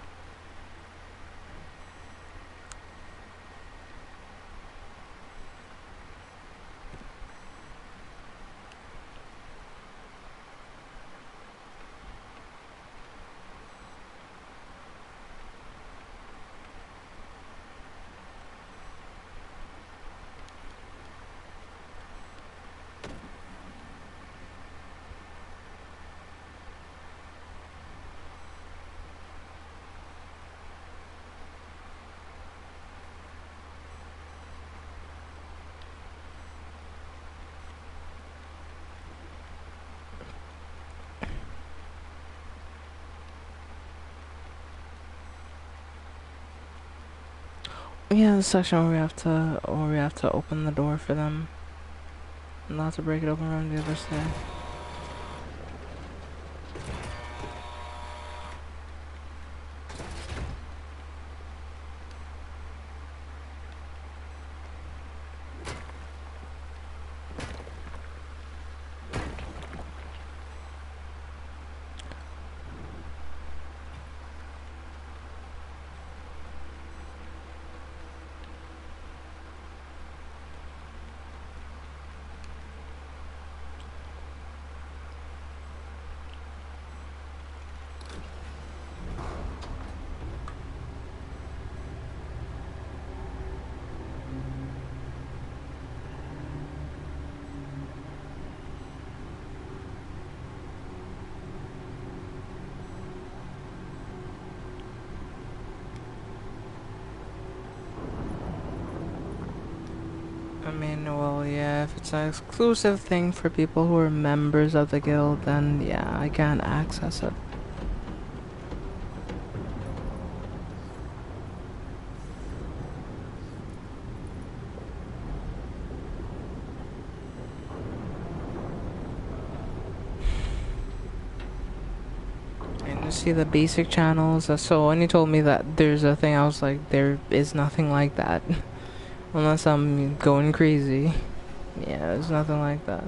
Yeah, the section where we have to open the door for them. Not to break it open around the other side. I mean, well, yeah, if it's an exclusive thing for people who are members of the guild, then yeah, I can't access it. And you see the basic channels, so when you told me that there's a thing, I was like, there is nothing like that. Unless I'm going crazy. Yeah, there's nothing like that.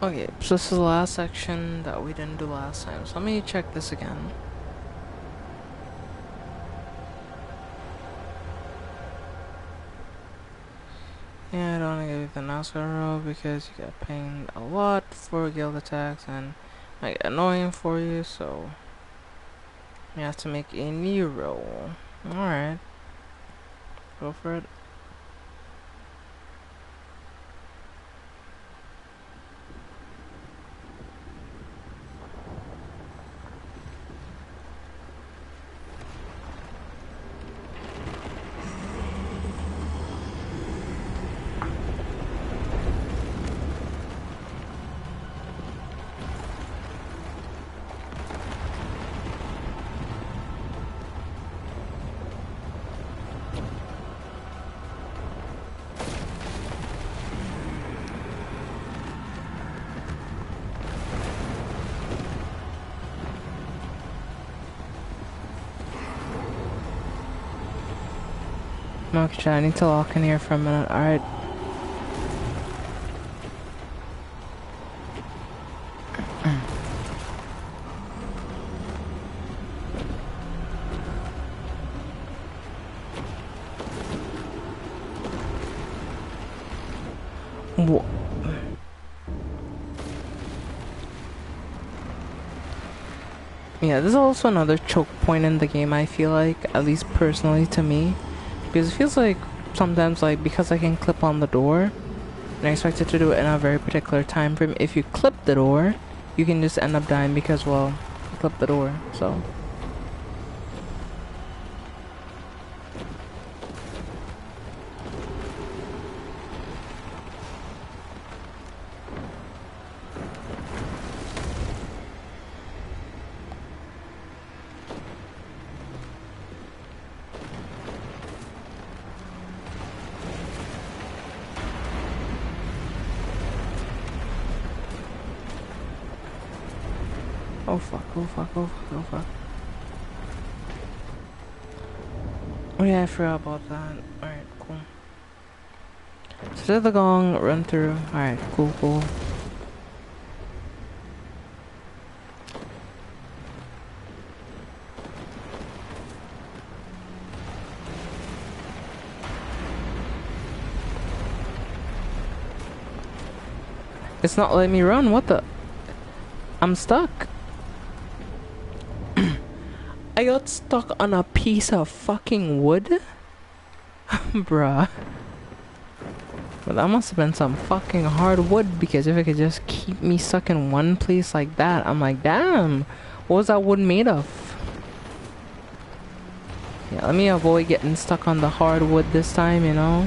Okay, so this is the last section that we didn't do last time, so let me check this again. Yeah, I don't want to give you the NASCAR row because you get paying a lot for guild attacks, and like annoying for you, so you have to make a new roll. Alright. Go for it. Okay, I need to lock in here for a minute. Alright. Yeah, this is also another choke point in the game, I feel like, at least personally to me. Because it feels like sometimes, like, because I can clip on the door, and I expect it to do it in a very particular time frame, if you clip the door, you can just end up dying because, well, you clip the door, so. Oh fuck, oh fuck, oh fuck, oh fuck. Oh yeah, I forgot about that. Alright, cool. So to the gong, run through. Alright, cool, cool. It's not letting me run, what the? I'm stuck. I got stuck on a piece of fucking wood? Bruh. Well, that must have been some fucking hard wood, because if it could just keep me stuck in one place like that, I'm like, damn, what was that wood made of? Yeah, let me avoid getting stuck on the hardwood this time, you know?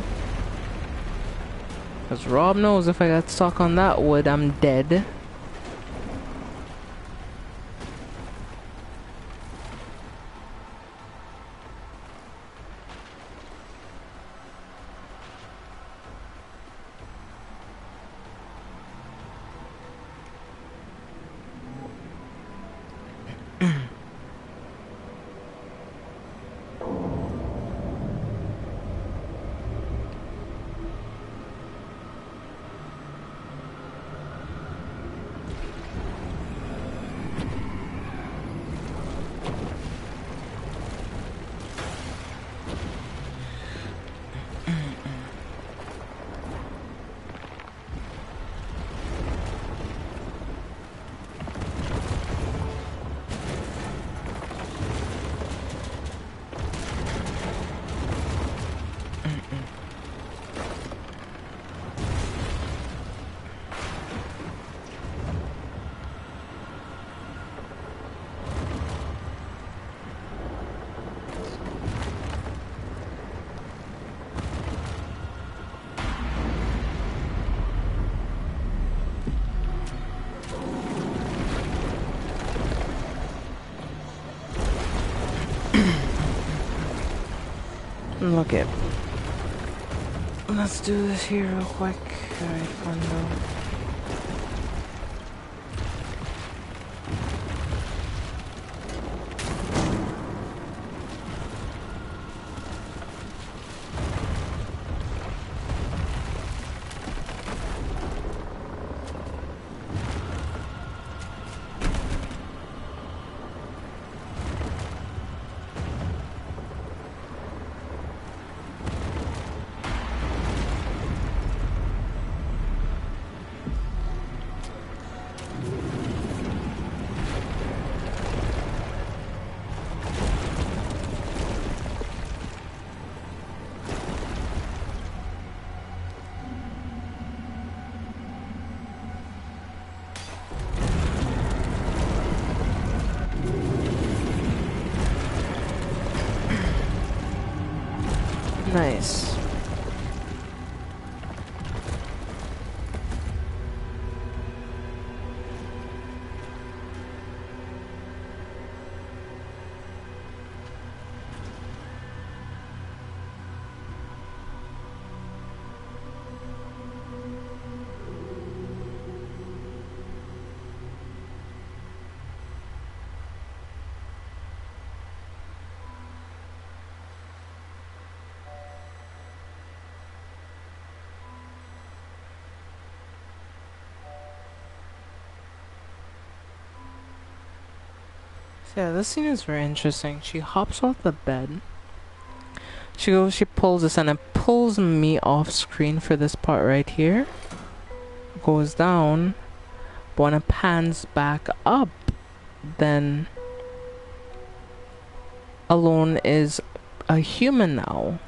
Because Rob knows if I got stuck on that wood, I'm dead. Look it. Let's do this here real quick. Alright, fun though. Nice. So yeah, this scene is very interesting. She hops off the bed. She pulls this and it pulls me off screen for this part right here. Goes down. But when it pans back up, then Alone is a human now.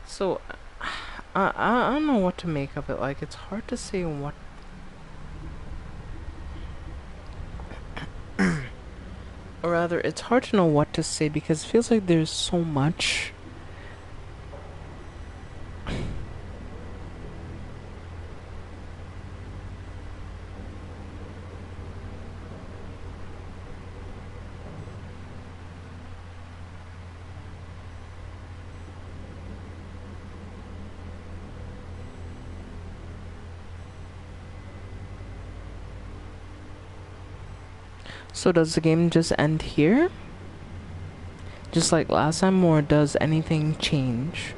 So, I don't know what to make of it. Like, it's hard to say what. Or rather, it's hard to know what to say because it feels like there's so much. So does the game just end here? Just like last time, or does anything change?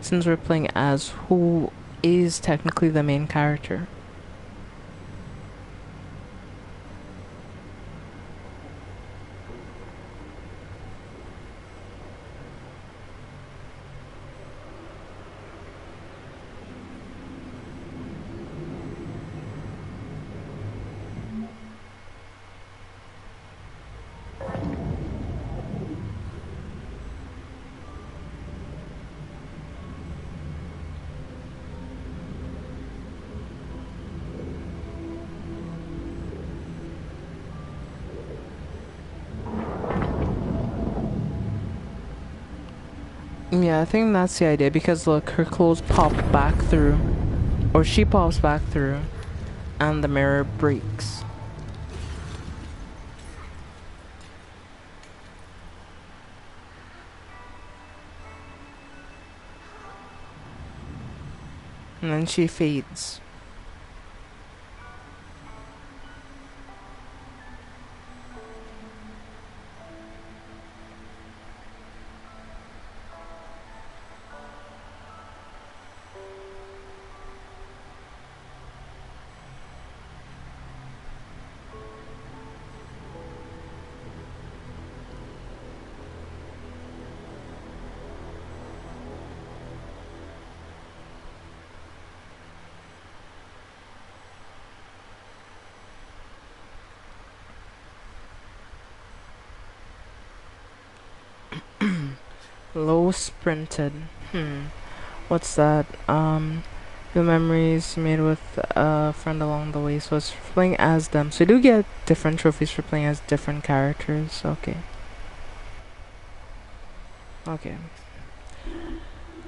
Since we're playing as who is technically the main character. Yeah, I think that's the idea because look, her clothes pop back through. Or she pops back through. And the mirror breaks. And then she fades. Low sprinted. What's that? Your memories made with a friend along the way. So it's playing as them. So you do get different trophies for playing as different characters. Okay. Okay.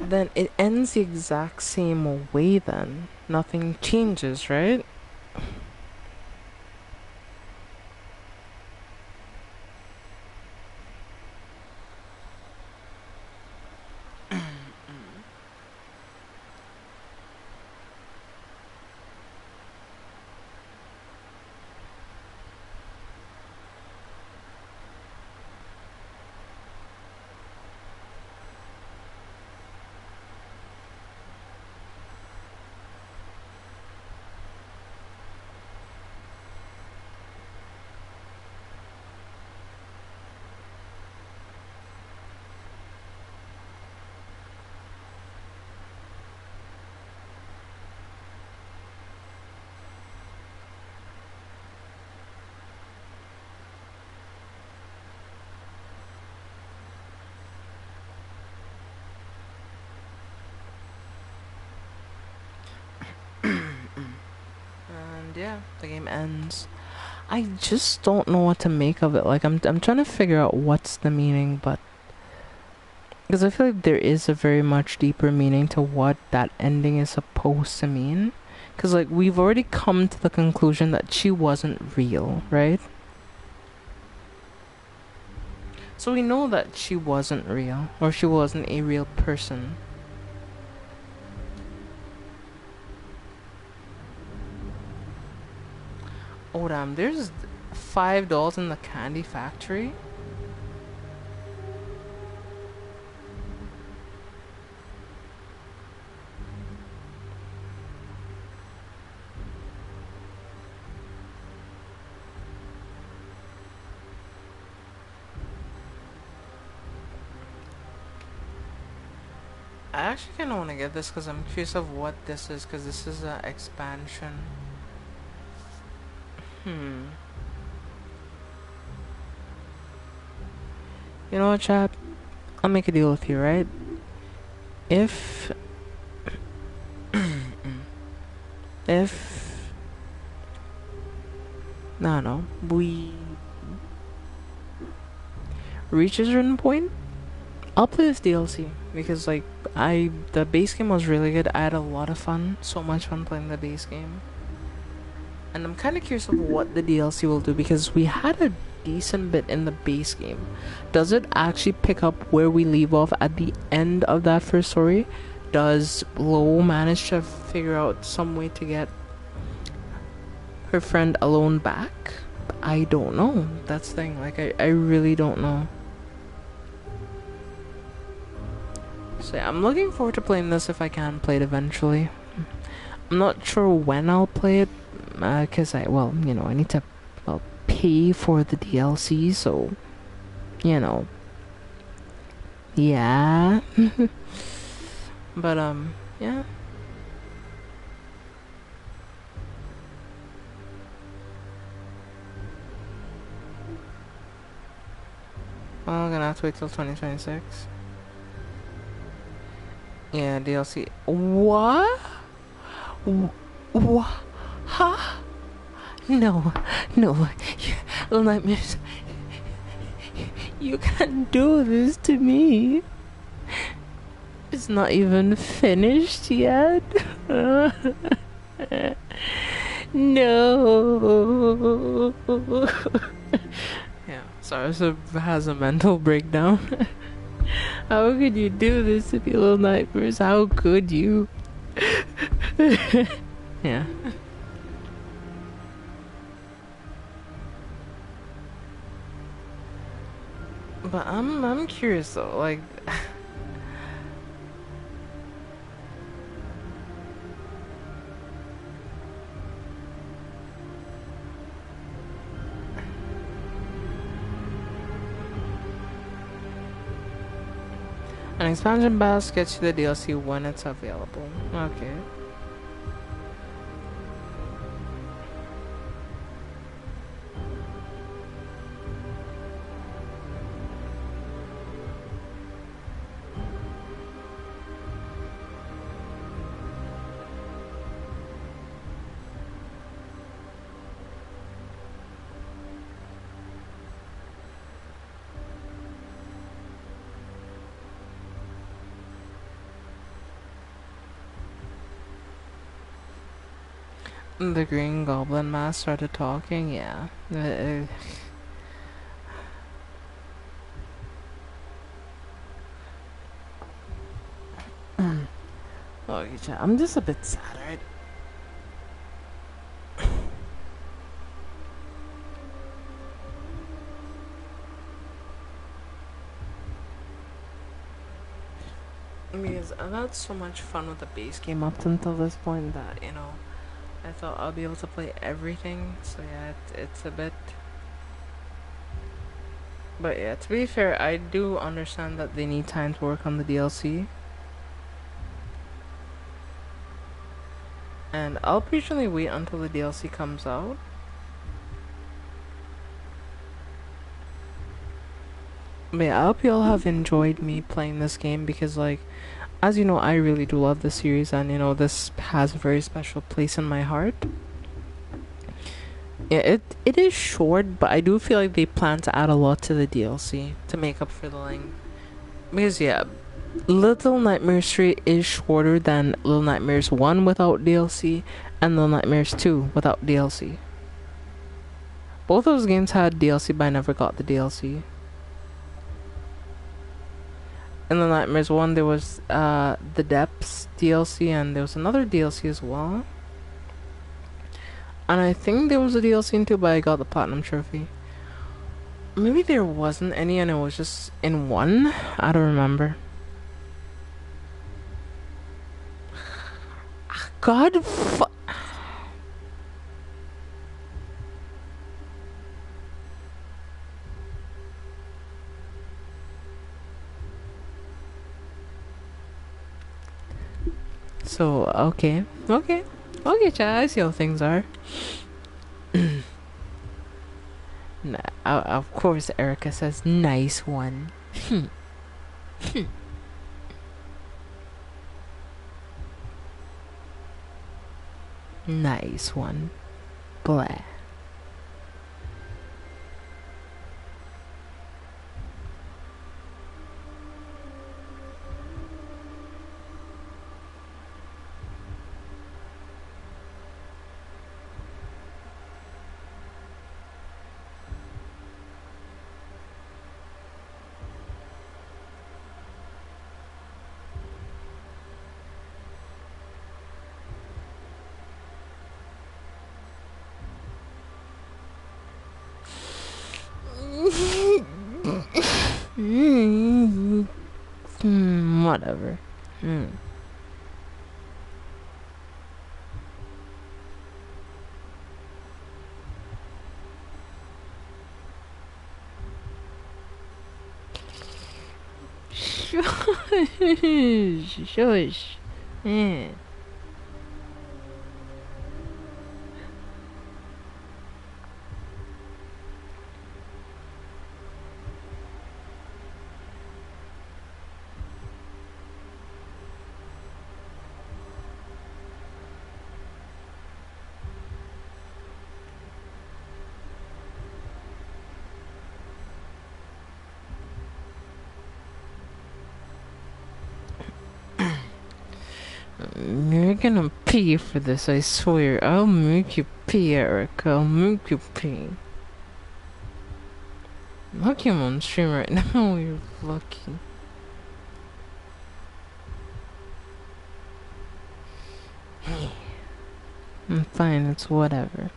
Then it ends the exact same way then. Nothing changes, right? And yeah, the game ends. I just don't know what to make of it. Like, I'm trying to figure out what's the meaning, but because I feel like there is a very much deeper meaning to what that ending is supposed to mean. Because, like, we've already come to the conclusion that she wasn't real, right? So we know that she wasn't real, or she wasn't a real person. Oh damn, there's $5 in the candy factory? I actually kind of want to get this because I'm curious of what this is, because this is an expansion. You know what, chat? I'll make a deal with you, right? If no, we reach a certain point, I'll play this DLC because, like, the base game was really good. I had a lot of fun, so much fun playing the base game, and I'm kind of curious of what the DLC will do because we had a decent bit in the base game. Does it actually pick up where we leave off at the end of that first story? Does Lo manage to figure out some way to get her friend Alone back? I don't know. That's the thing. Like, I really don't know. So yeah, I'm looking forward to playing this if I can play it eventually. I'm not sure when I'll play it, because I need to, pay for the DLC, so, yeah. But, yeah. Well, I'm gonna have to wait till 2026. Yeah, DLC. What? What? Huh? No. Little Nightmares. You can't do this to me. It's not even finished yet. No. Yeah, Sarsa has a mental breakdown. How could you do this to me, Little Nightmares? How could you? Yeah. But I'm curious though, like an expansion pass gets you the DLC when it's available. Okay. The Green Goblin mask started talking, yeah. Okay, I'm just a bit sad, right? Because I've had so much fun with the base game up until this point that, I thought I'll be able to play everything, so yeah, it's a bit... But yeah, to be fair, I do understand that they need time to work on the DLC. And I'll patiently wait until the DLC comes out. But yeah, I hope you all have enjoyed me playing this game because, like, as you know, I really do love the series and, this has a very special place in my heart. Yeah, it is short, but I do feel like they plan to add a lot to the DLC to make up for the length. Because yeah, Little Nightmares 3 is shorter than Little Nightmares 1 without DLC and Little Nightmares 2 without DLC. Both those games had DLC, but I never got the DLC. In the Nightmares 1, there was the Depths DLC, and there was another DLC as well. And I think there was a DLC in 2, but I got the Platinum Trophy. Maybe there wasn't any and it was just in 1? I don't remember. God So, okay. Okay. Okay, Chad, I see how things are. Nah, of course, Erica says, nice one. Nice one. Blah. Whatever. Shush. You're gonna pee for this, I swear. I'll make you pee, Eric. I'll make you pee. Lucky I'm on stream right now. You're lucky. I'm fine, it's whatever.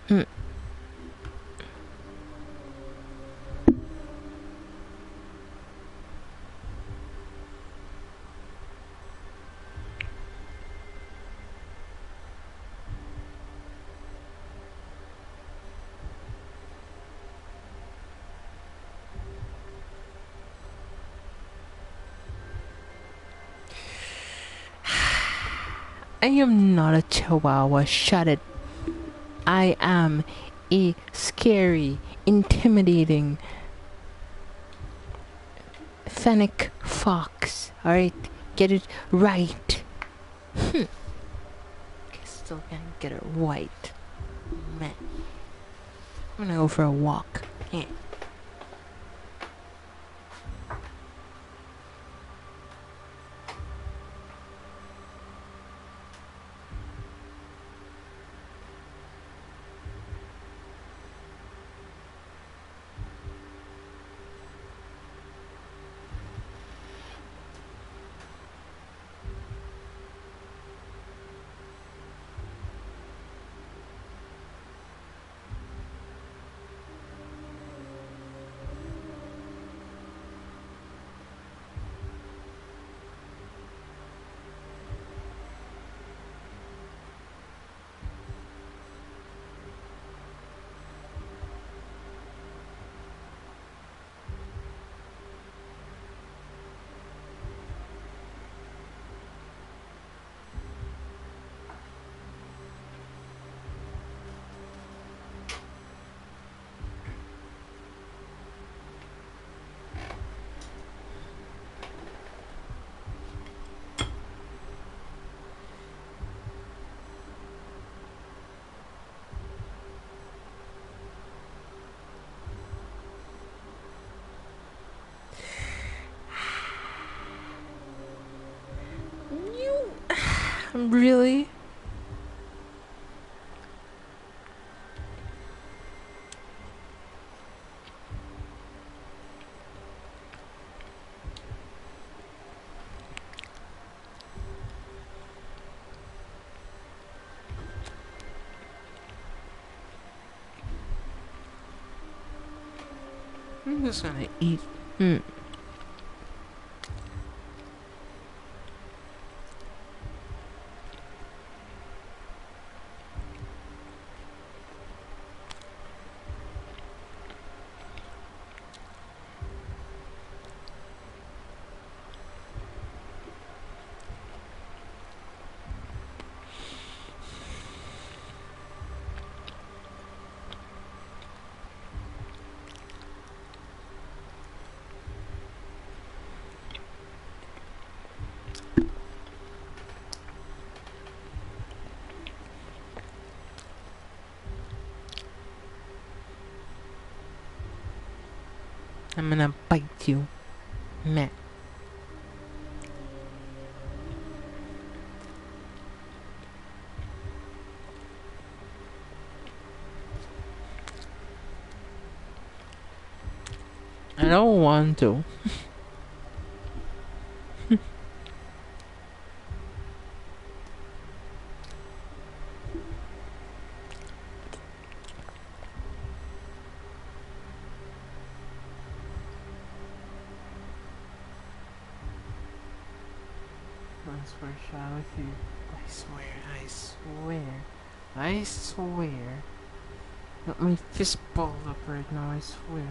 I am not a chihuahua, shut it. I am a scary, intimidating fennec fox. Alright? Get it right. I still can't get it right. Man. I'm gonna go for a walk. Yeah. Really? I'm just gonna eat. I'm gonna bite you. Meh. I don't want to. I swear, shall with you. I swear, I swear, I swear. Got my fist balled up right now, I swear.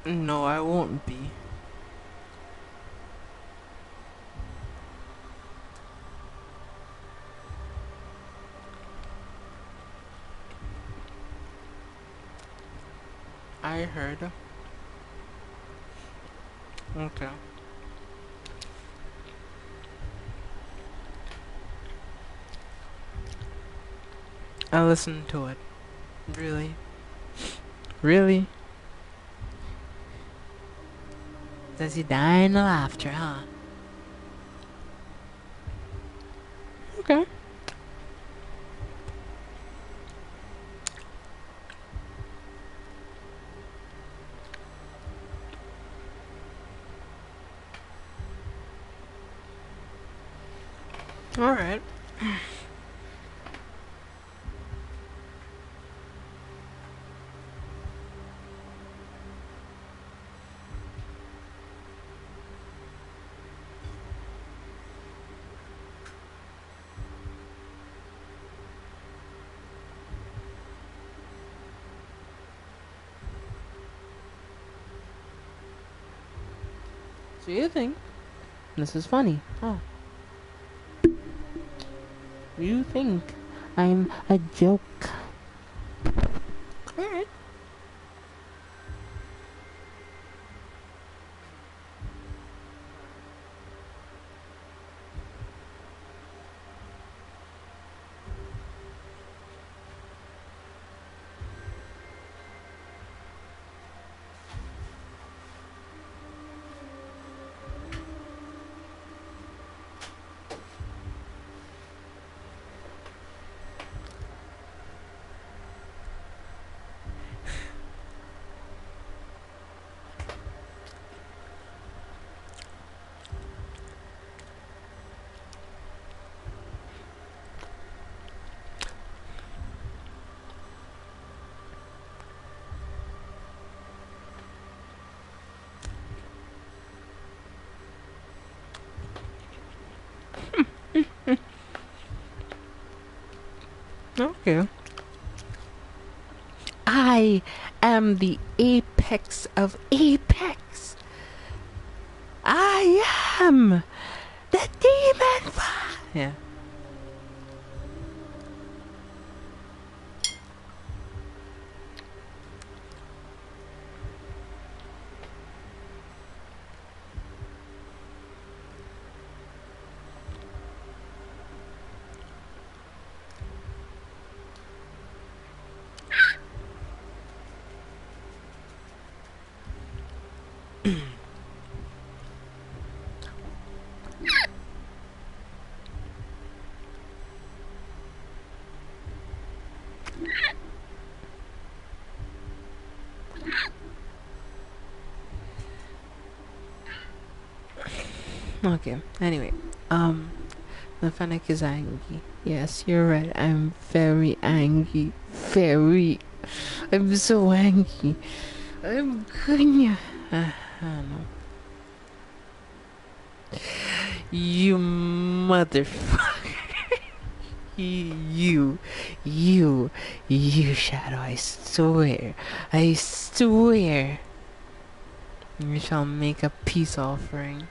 No, I won't be. I heard. Okay. I listened to it. Really? Really? Does he die in the laughter, huh? Okay. Alright. So you think this is funny, huh? You think I'm a joke? Alright. Okay. I am the apex of apex. I am the demon. Yeah. Okay. Anyway, the Fennec is angry. Yes, you're right. I'm very angry. Very. I'm so angry. I'm gonna. I don't know. You motherfucker. You, you, Shadow, I swear. I swear. You shall make a peace offering.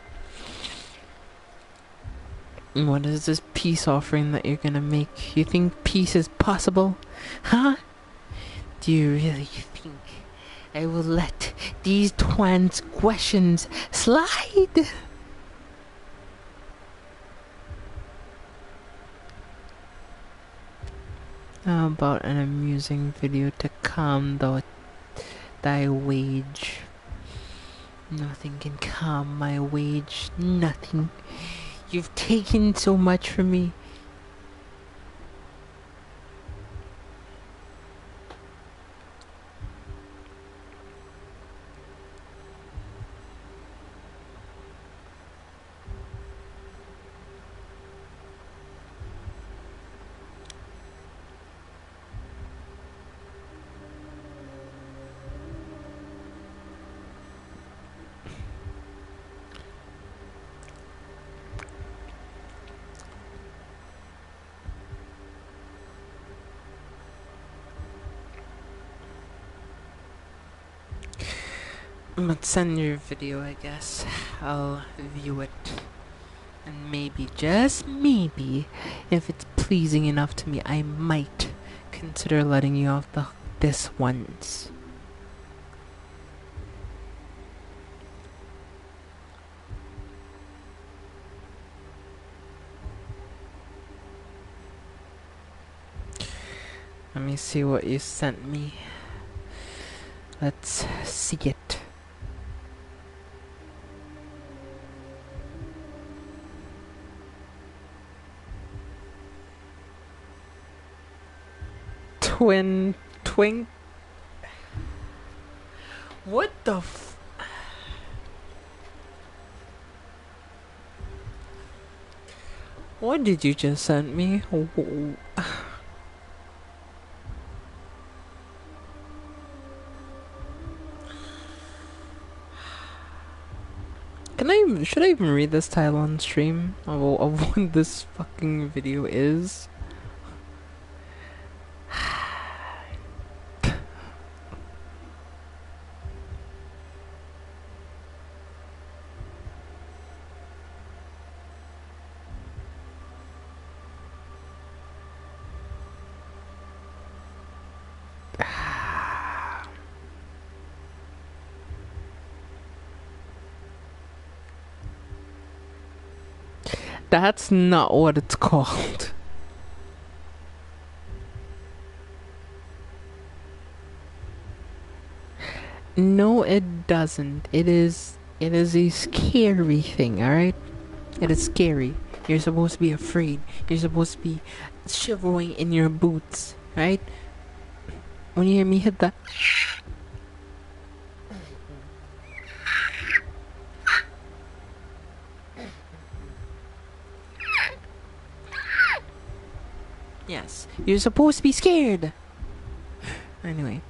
What is this peace offering that you're gonna make? You think peace is possible? Huh? Do you really think I will let these transgressions slide? How about an amusing video to calm thy wage? Nothing can calm my wage. Nothing. You've taken so much from me. But send your video, I guess. I'll view it. And maybe, just maybe, if it's pleasing enough to me, I might consider letting you off the hook this once. Let me see what you sent me. Let's see it. Twink. What the What did you just send me? Should I even read this title on stream of what this fucking video is? That's not what it's called. No, it doesn't. It is a scary thing, alright? It is scary. You're supposed to be afraid. You're supposed to be shivering in your boots, right? When you hear me hit that. Yes, you're supposed to be scared. Anyway.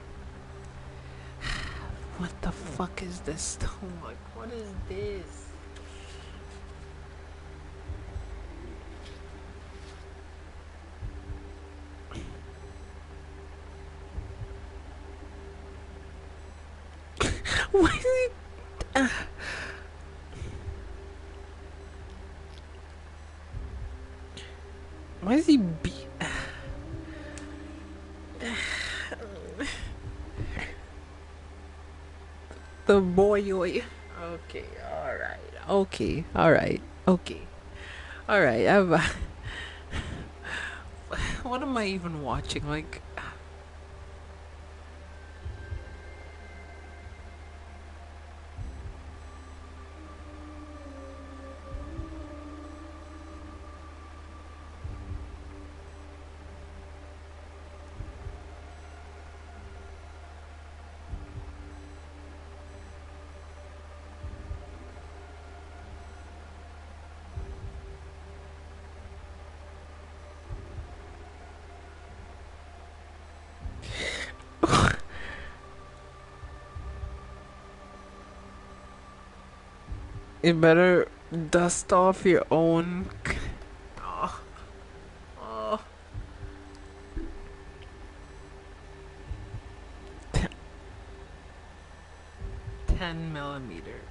What the fuck is this stomach? What is this? Why is he? Why is he the boy? Okay, all right. Okay, all right. Okay, all right. What am I even watching? Like, you better dust off your own. Oh, oh. 10 millimeter.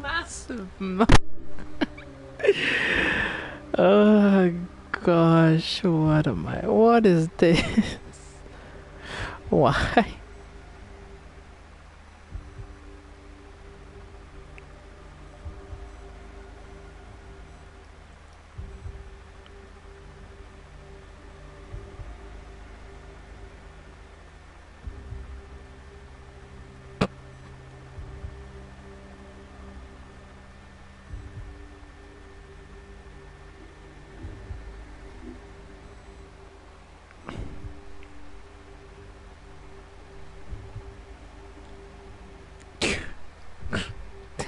Massive. Oh gosh, what am I? What is this? Why?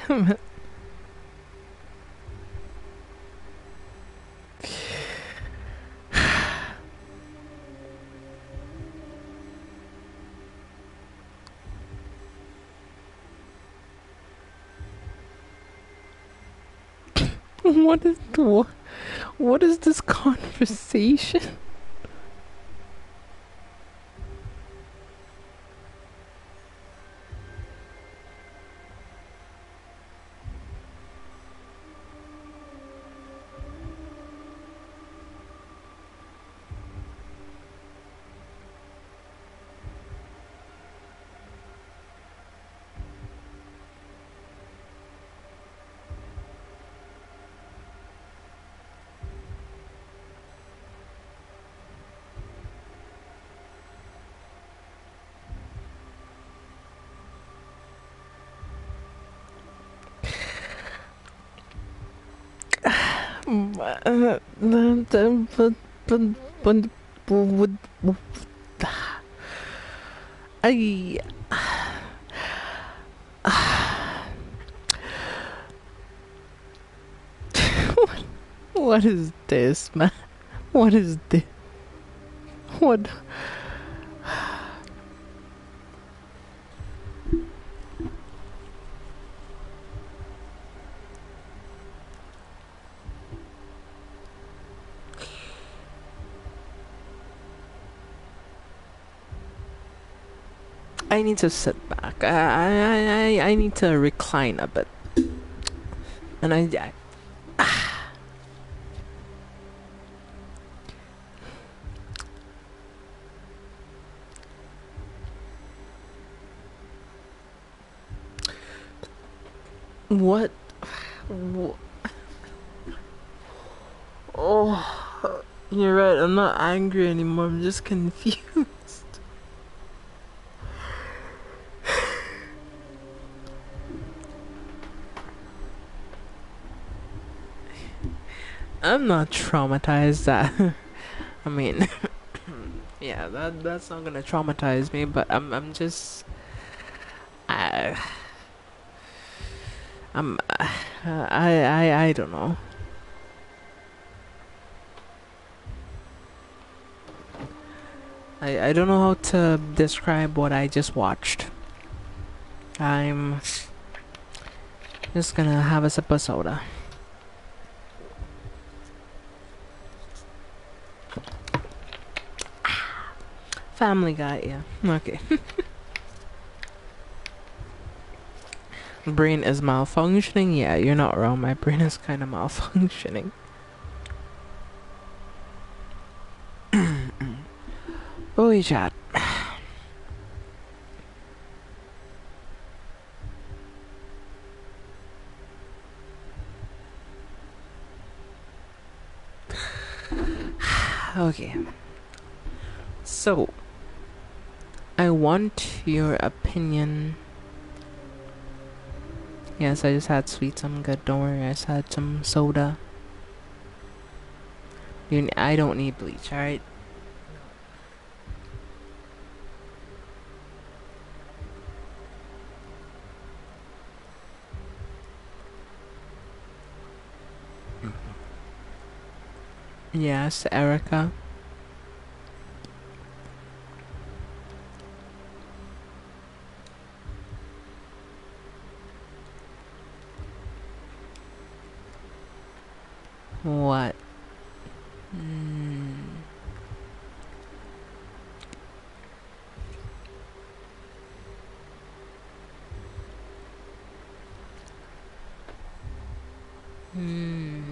Damn it. What is this conversation? I what is this, man? What is this? What? I need to sit back. I need to recline a bit. And what? Oh, you're right. I'm not angry anymore. I'm just confused. I'm not traumatized. That I mean, yeah, that's not gonna traumatize me. But I'm just I I'm I don't know. I don't know how to describe what I just watched. I'm just gonna have a sip of soda. Family Guy, yeah. Okay. Brain is malfunctioning? Yeah, you're not wrong. My brain is kind of malfunctioning. Oh, chat. Okay. So, I want your opinion. Yes, I just had sweets. I'm good. Don't worry. I just had some soda. I don't need bleach, alright? Yes, Erica. What? Mm. Hmm.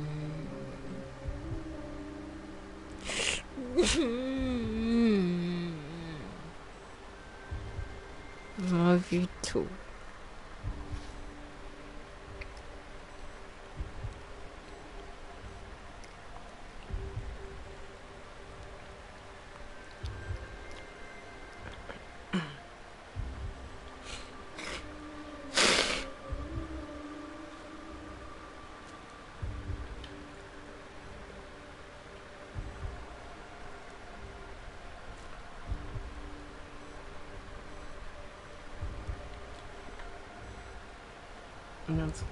Love you too. That's-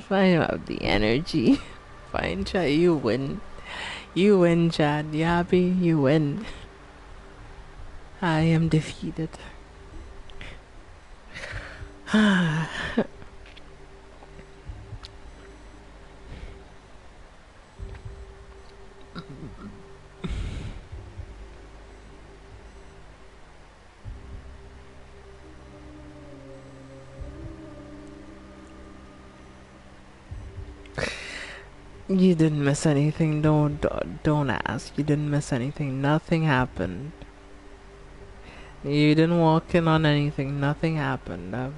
Fine up the energy. Fine, Chad. You win. You win, Chad. You happy? You win. I am defeated. You didn't miss anything. Don't ask. You didn't miss anything. Nothing happened. You didn't walk in on anything. Nothing happened.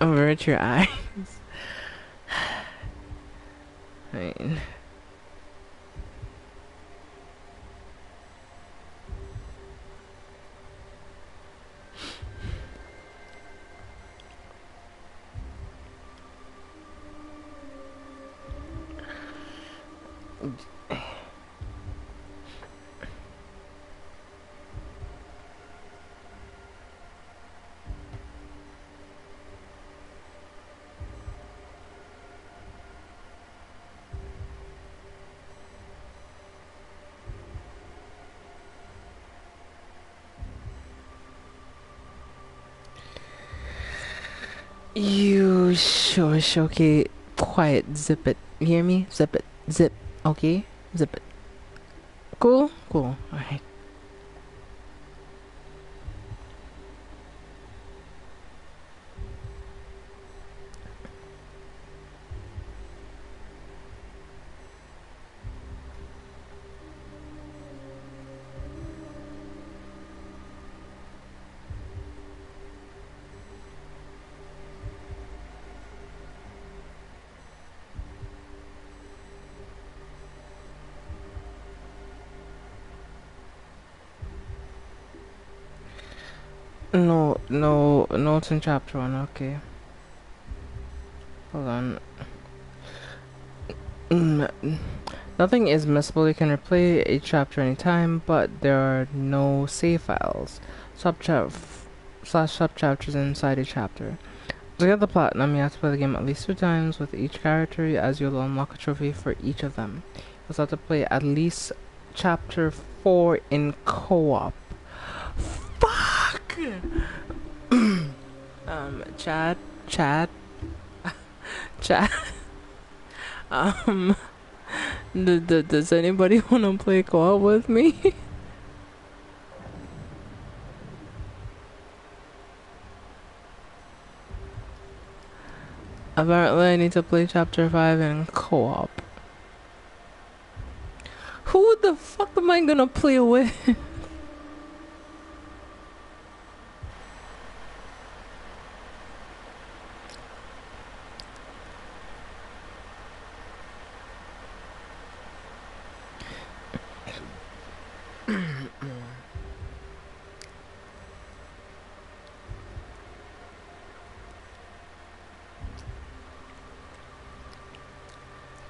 Avert your eyes. I mean, you shush, okay? Quiet, zip it. You hear me? Zip it. Zip, okay? Zip it. Cool? Cool. Alright. No, it's in chapter 1, okay. Hold on. Nothing is missable. You can replay a chapter anytime, but there are no save files. Subchapters inside a chapter. To get the platinum, you have to play the game at least 2 times with each character, as you'll unlock a trophy for each of them. You also have to play at least chapter 4 in co-op. Fuck! Chat, chat, chat. Um, does anybody want to play co-op with me? Apparently I need to play chapter 5 in co-op. Who the fuck am I gonna play with?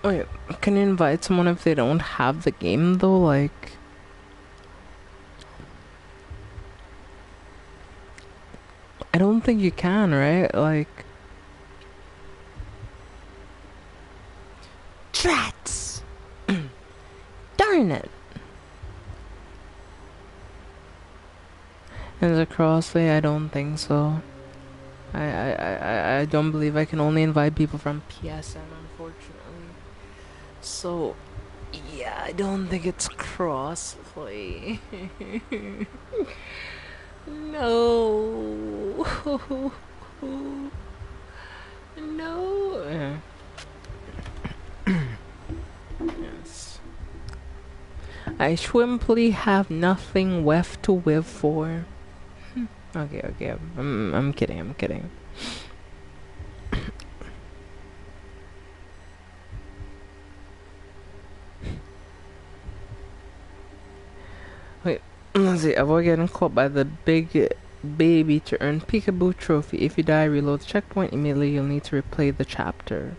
Wait, can you invite someone if they don't have the game though? Like, I don't think you can, right? Like, Trats! Darn it! Is it crossplay? I don't think so. I don't believe I can only invite people from PSN, unfortunately. So, yeah, I don't think it's crossplay. No. No. Yes. I simply have nothing left to live for. Okay, I'm kidding. Wait, let's see. Avoid getting caught by the big baby to earn Peekaboo Trophy. If you die, reload the checkpoint immediately. You'll need to replay the chapter.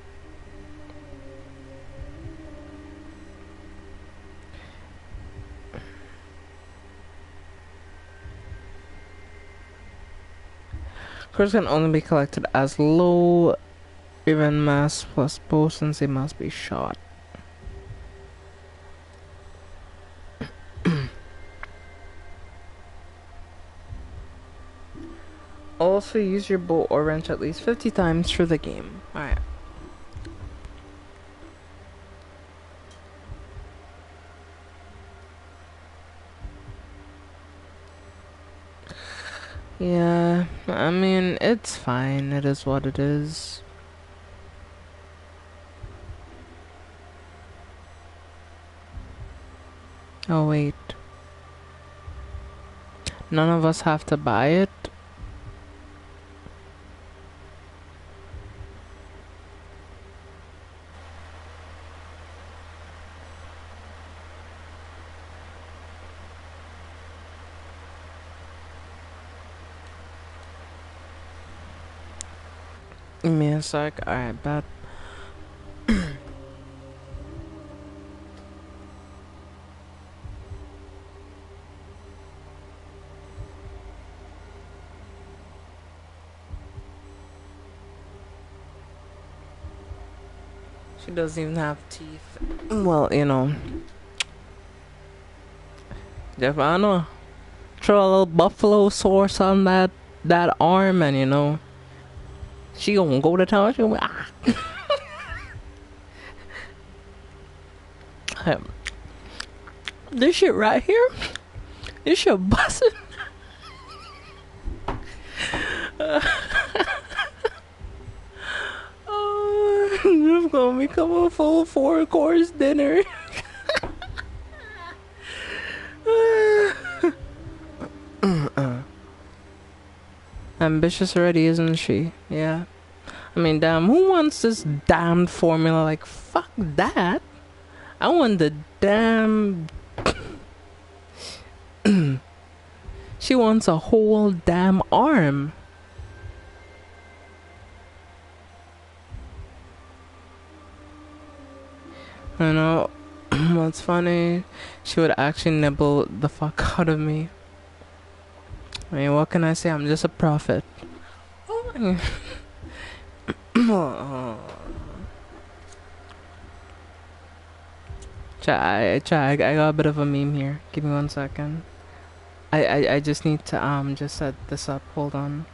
Scores can only be collected as low even mass plus bow since they must be shot. Also use your bow or wrench at least 50 times through the game. Alright. Yeah, I mean, it's fine. It is what it is. Oh, wait. None of us have to buy it? Give me a sec. Alright, bet. She doesn't even have teeth. Well, you know. If I know, throw a little buffalo sauce on that arm and, you know, she gonna go to town. She gonna be, ah. This shit right here, this shit busting. It's gonna become a full 4-course dinner. Ambitious already, isn't she? Yeah. I mean, damn, who wants this damned formula? Like, fuck that. I want the damn She wants a whole damn arm. I know. What's funny? She would actually nibble the fuck out of me. I mean, what can I say? I'm just a prophet. I got a bit of a meme here. Give me 1 second. I just need to just set this up. Hold on.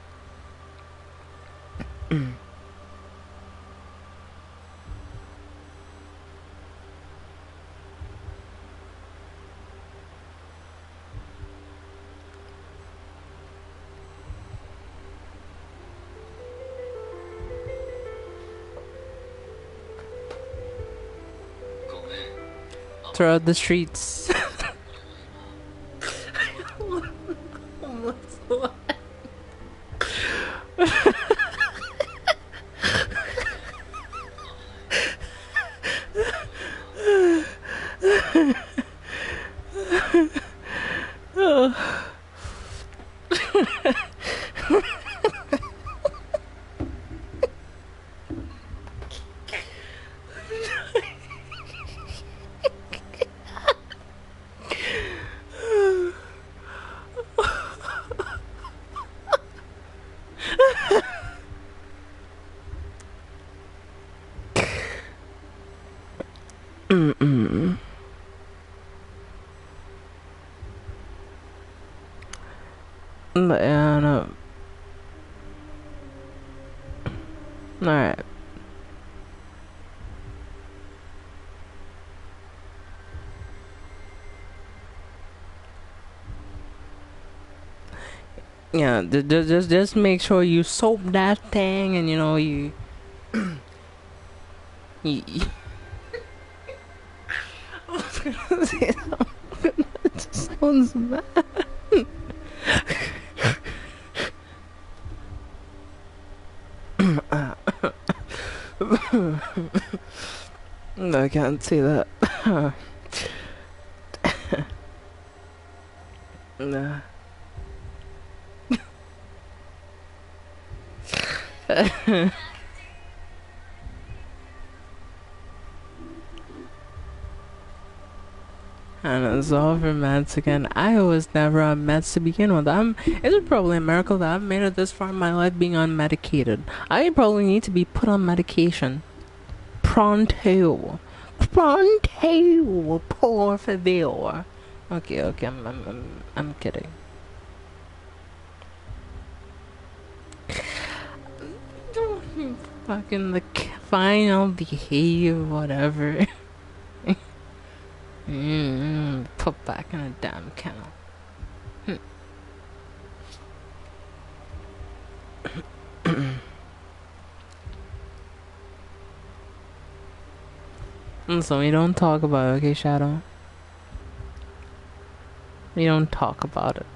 Throughout the streets. Yeah, no. Alright. Yeah, just make sure you soap that thing, and you know you. you I was gonna say something that just sounds bad. No, I can't see that. Nah. And it's all for meds again. I was never on meds to begin with. It's probably a miracle that I've made it this far in my life being unmedicated. I probably need to be put on medication. Pronto. Pronto, por favor. Okay, I'm kidding. Fucking the fine, I'll behave, whatever. Put back in a damn kennel. So we don't talk about it, okay, Shadow? We don't talk about it.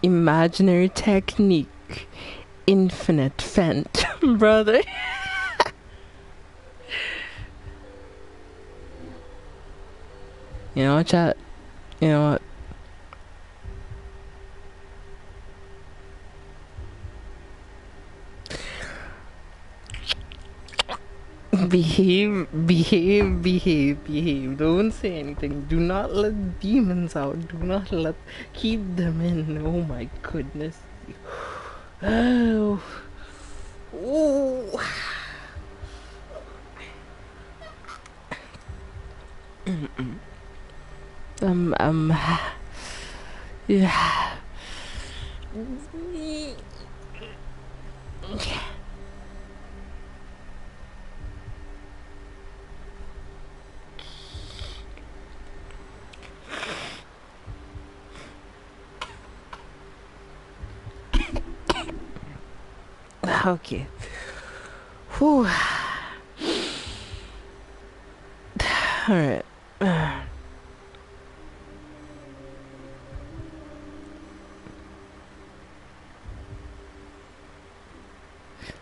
Imaginary technique, infinite fent, brother. You know what, chat? You know what? Behave. Don't say anything. Do not let demons out. Do not let keep them in. Oh my goodness. Oh. Ooh. Um. Yeah. Okay. Whew. Alright.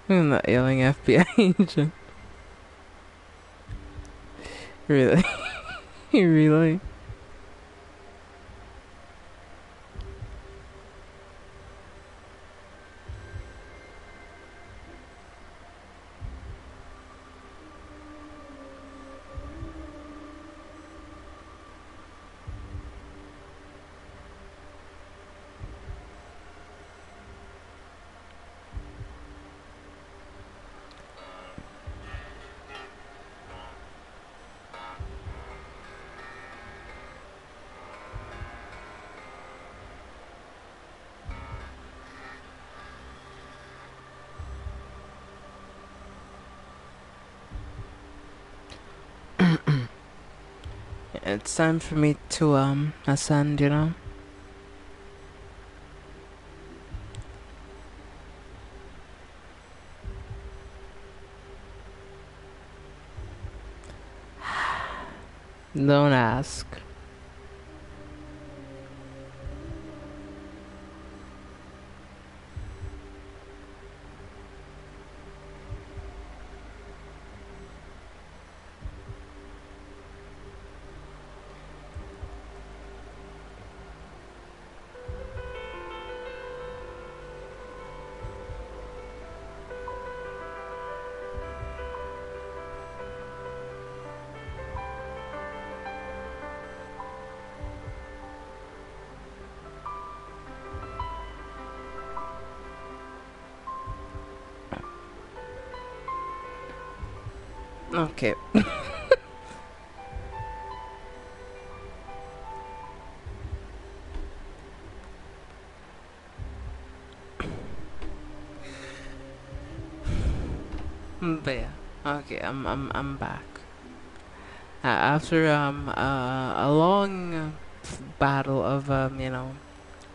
I'm not yelling FBI agent. Really? Really? It's time for me to ascend, you know? Don't ask. Okay. But yeah. Okay, I'm back. After a long battle of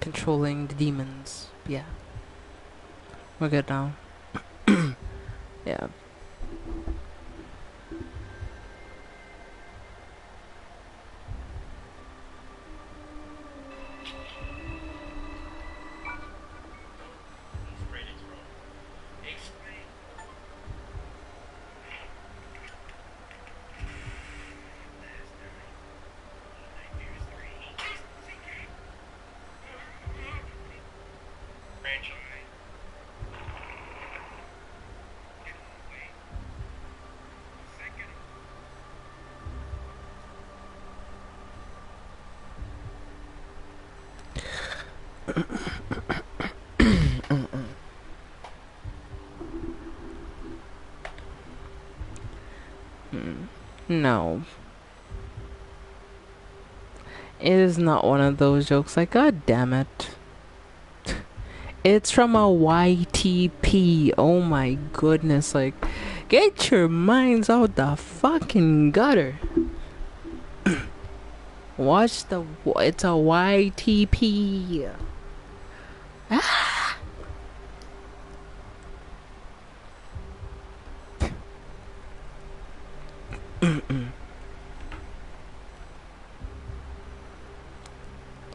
controlling the demons. Yeah. We're good now. Yeah. No. It is not one of those jokes. Like, god damn it. It's from a YTP. Oh my goodness. Like, get your minds out the fucking gutter. Watch the. It's a YTP. Ah.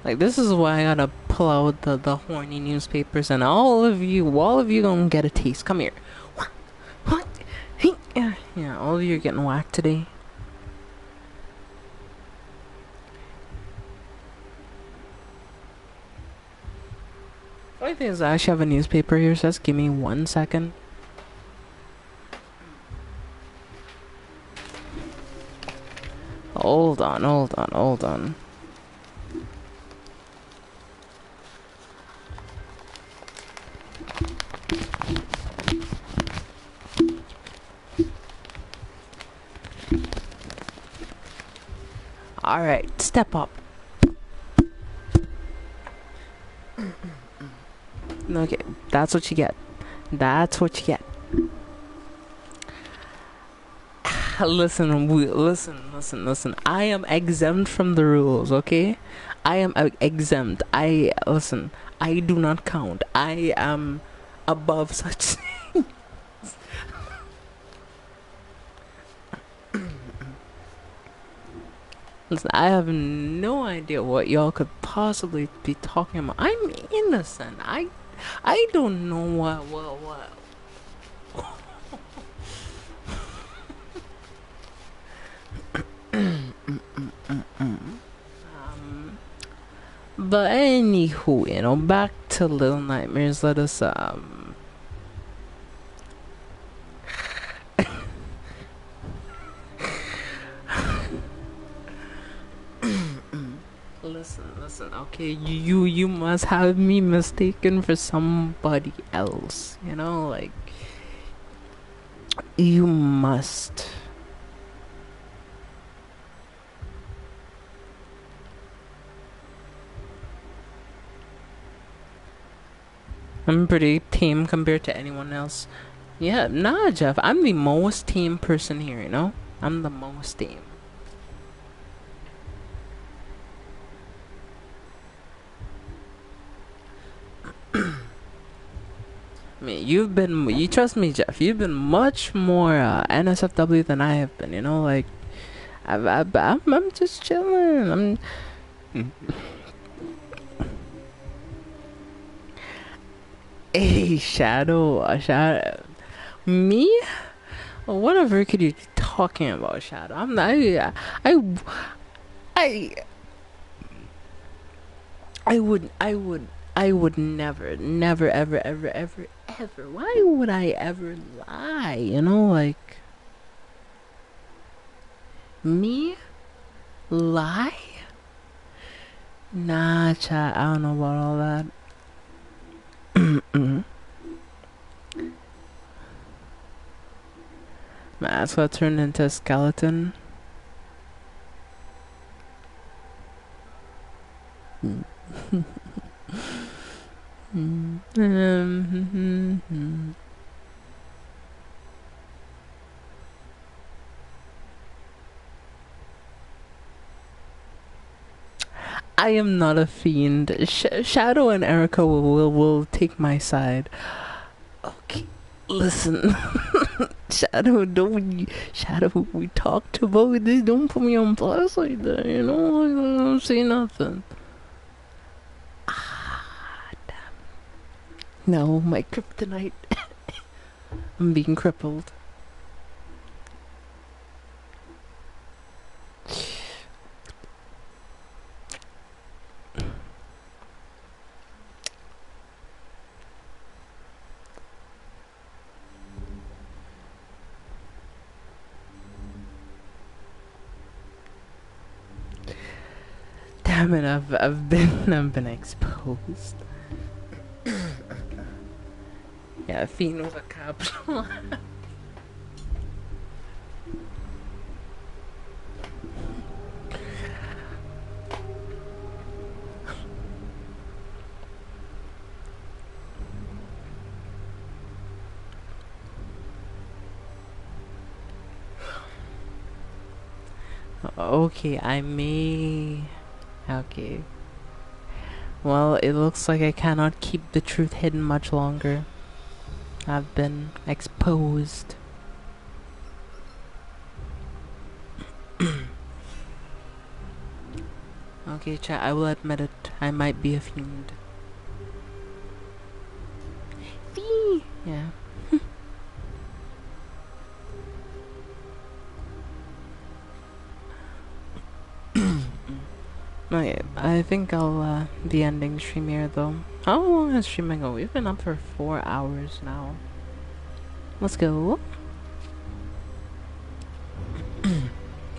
Like, this is why I gotta pull out the horny newspapers, and all of you gonna get a taste. Come here. What? Yeah, all of you are getting whacked today. Funny thing is, I actually have a newspaper here, so just give me 1 second. Hold on, hold on, hold on. Alright, step up. Okay, that's what you get. That's what you get. Listen. I am exempt from the rules, okay? I am exempt. Listen, I do not count. I am above such. Listen, I have no idea what y'all could possibly be talking about. I'm innocent. I don't know what. But anywho, back to Little Nightmares. Let us listen. Okay, you must have me mistaken for somebody else. Like you must. I'm pretty tame compared to anyone else. Yeah, nah, Jeff. I'm the most tame person here. I'm the most tame. You trust me, Jeff. You've been much more NSFW than I have been. Like, I'm just chilling. Hey, Shadow. Me? Whatever could you be talking about, Shadow? I'm not. I would never, ever. Why would I ever lie? Like me lie? Nah, chat. I don't know about all that. That's what turned into a skeleton. I am not a fiend. Shadow and Erica will take my side. Okay, listen. Shadow, we talked about this. Don't put me on blast like that, I don't say nothing. Damn. No, my kryptonite. I'm being crippled. Damn it! I've been exposed. Yeah, fiend with a capital. Okay, I may. Okay. Well, it looks like I cannot keep the truth hidden much longer. I've been exposed. Okay, chat, I will admit it. I might be a fiend. Fee! Yeah. Okay, I think I'll be ending stream here though. How long has streaming go? We've been up for 4 hours now. Let's go.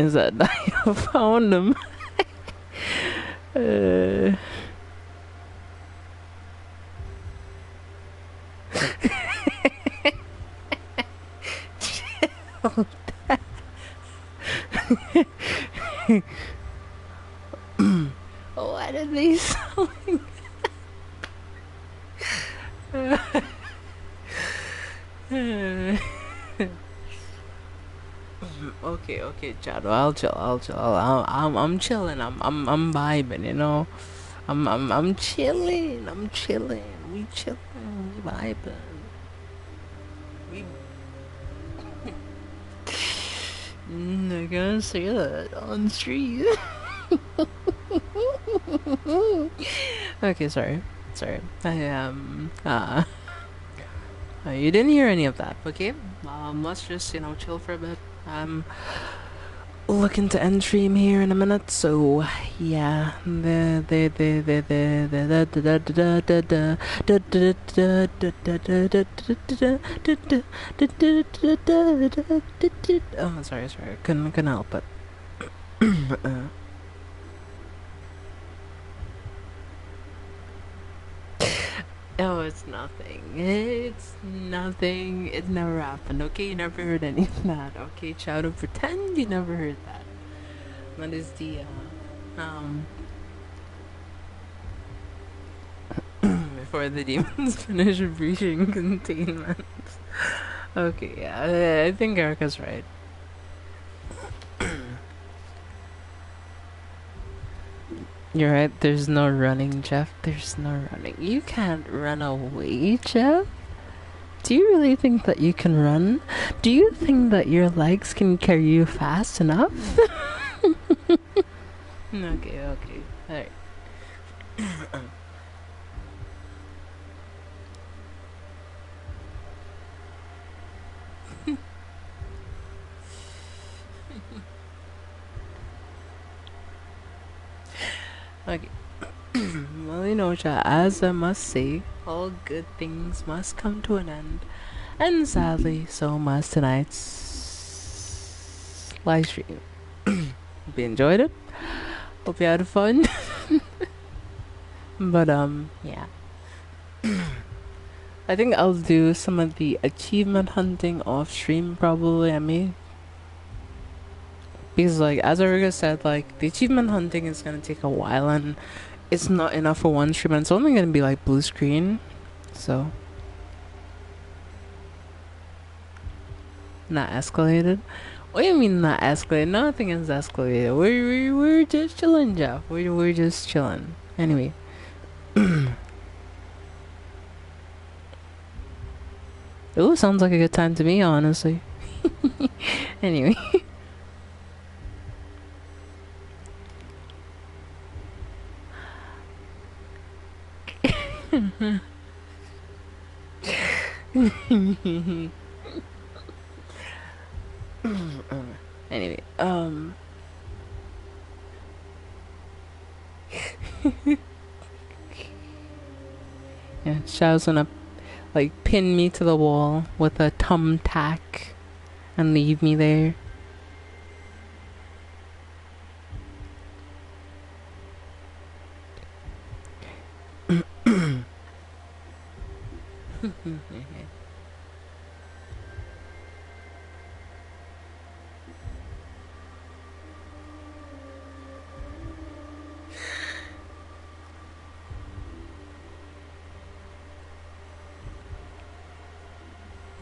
is that I found him. uh, what are they selling? Okay, Chad. I'll chill. I'm chilling. I'm vibing. You know, I'm chilling. I'm chilling. We chilling. We vibing. We. I can't say that on street. Okay, sorry. You didn't hear any of that, okay? Let's just, chill for a bit. Looking to end stream here in a minute, so yeah. Oh, sorry, couldn't help it. Oh, it's nothing. It's nothing. It never happened. Okay, you never heard any of that. Okay, try to pretend you never heard that. That is the before the demons finish breaching containment. Okay, yeah, I think Erica's right. You're right, there's no running, Jeff. There's no running. You can't run away, Jeff. Do you really think that you can run? Do you think that your legs can carry you fast enough? Okay. Alright. Okay. Well, as I must say, all good things must come to an end. And sadly, so must tonight's live stream. Hope you enjoyed it. Hope you had fun. But, yeah. I think I'll do some of the achievement hunting off stream, probably. Because, as Erica said, the achievement hunting is gonna take a while, and it's not enough for one stream, and it's only gonna be, blue screen. So. Not escalated? What do you mean not escalated? Nothing is escalated. We're just chilling, Jeff. We're just chilling. Anyway. Ooh, sounds like a good time to me, honestly. Anyway. Anyway, yeah, Xiao's gonna pin me to the wall with a thumbtack and leave me there.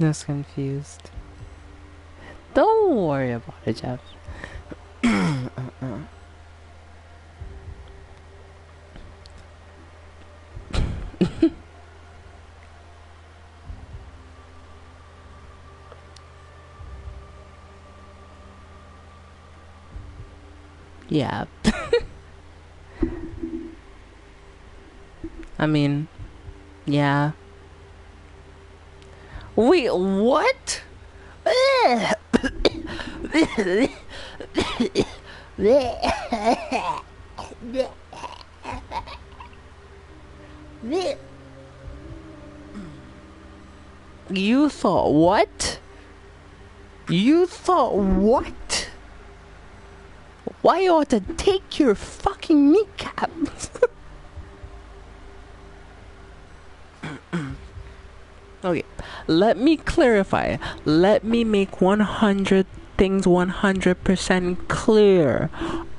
Just confused. Don't worry about it, Jeff. Yeah. I mean, yeah. Wait, what? You thought what? You thought what? Why you ought to take your fucking kneecaps? Okay, let me clarify. Let me make 100 things 100% clear.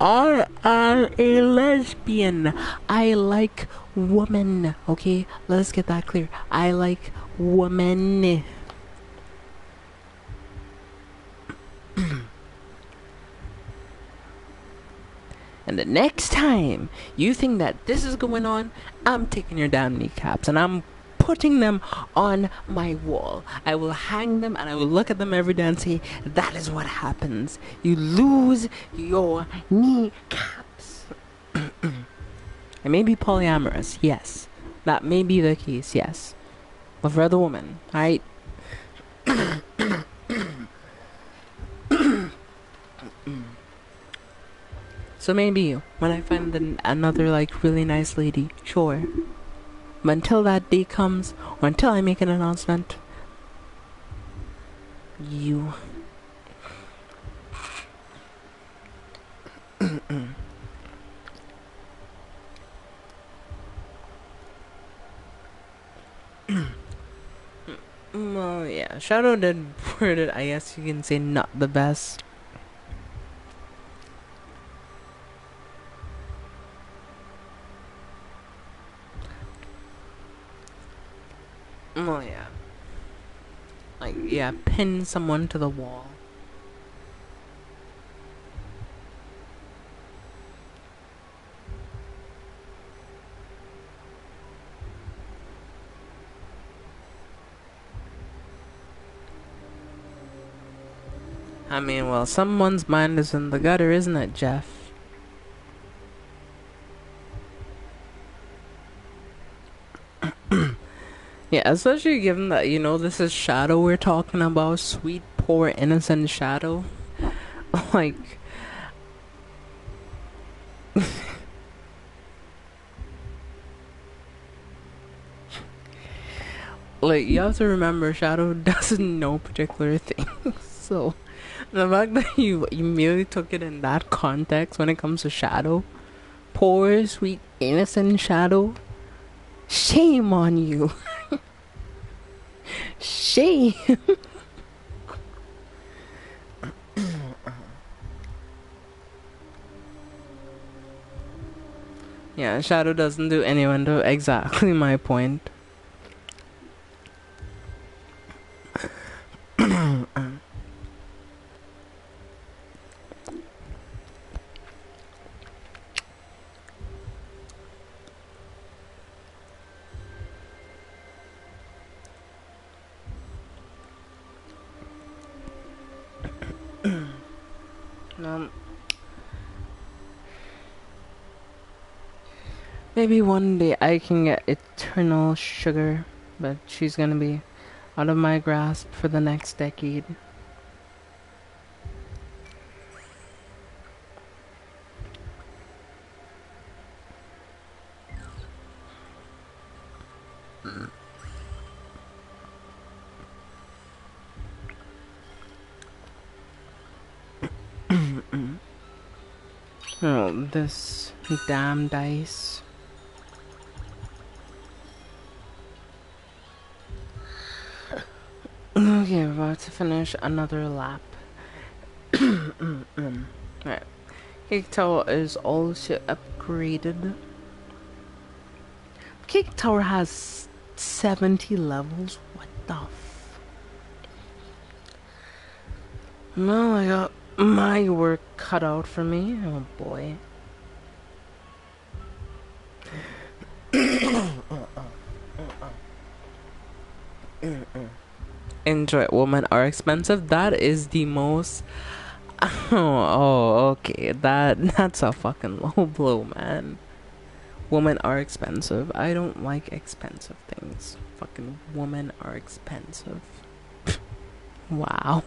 I am a lesbian. I like women. Okay, let's get that clear. I like women. And the next time you think that this is going on, I'm taking your damn kneecaps and I'm putting them on my wall. I will hang them and I will look at them every day and say, that is what happens. You lose your kneecaps. I may be polyamorous, yes. That may be the case, yes. But for other women, alright? So maybe when I find another like really nice lady, sure. But until that day comes, or until I make an announcement, you. Well, yeah, Shadow did worded, I guess you can say, not the best. Well, yeah. Like, yeah, pin someone to the wall. I mean, well, someone's mind is in the gutter, isn't it, Jeff? Yeah, especially given that, this is Shadow we're talking about. Sweet, poor, innocent Shadow. Like... like, you have to remember, Shadow doesn't know particular things. So, the fact that you immediately took it in that context when it comes to Shadow, poor, sweet, innocent Shadow, shame on you. Shame. Yeah, Shadow doesn't do anyone to exactly my point. Maybe one day I can get eternal sugar, but she's gonna be out of my grasp for the next decade. Oh, this damn dice. Okay, we're about to finish another lap. Alright. Cake Tower is also upgraded. Cake Tower has 70 levels? What the f... Well, I got my work cut out for me. Oh boy. Enjoy. Women are expensive. That is the most... okay. That's a fucking low blow, man. Women are expensive. I don't like expensive things. Fucking women are expensive. Wow.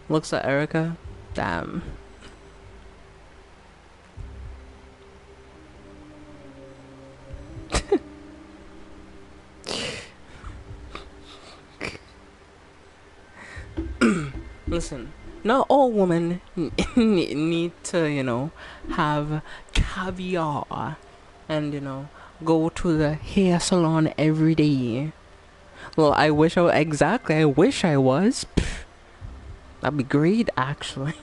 Looks like Erica. Damn. Listen, not all women need to, have caviar and, go to the hair salon every day. Well, I wish I was. Pff, that'd be great, actually.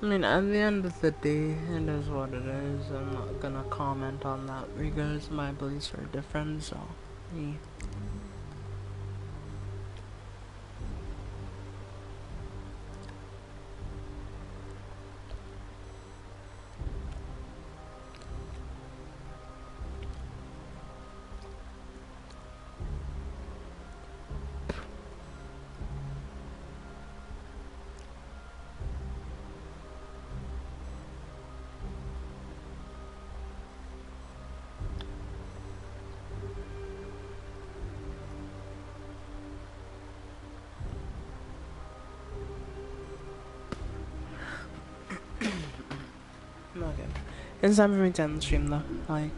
I mean, at the end of the day, it is what it is. I'm not gonna comment on that because my beliefs are different, so. Yeah. Okay. It's time for me to end the stream though. Like,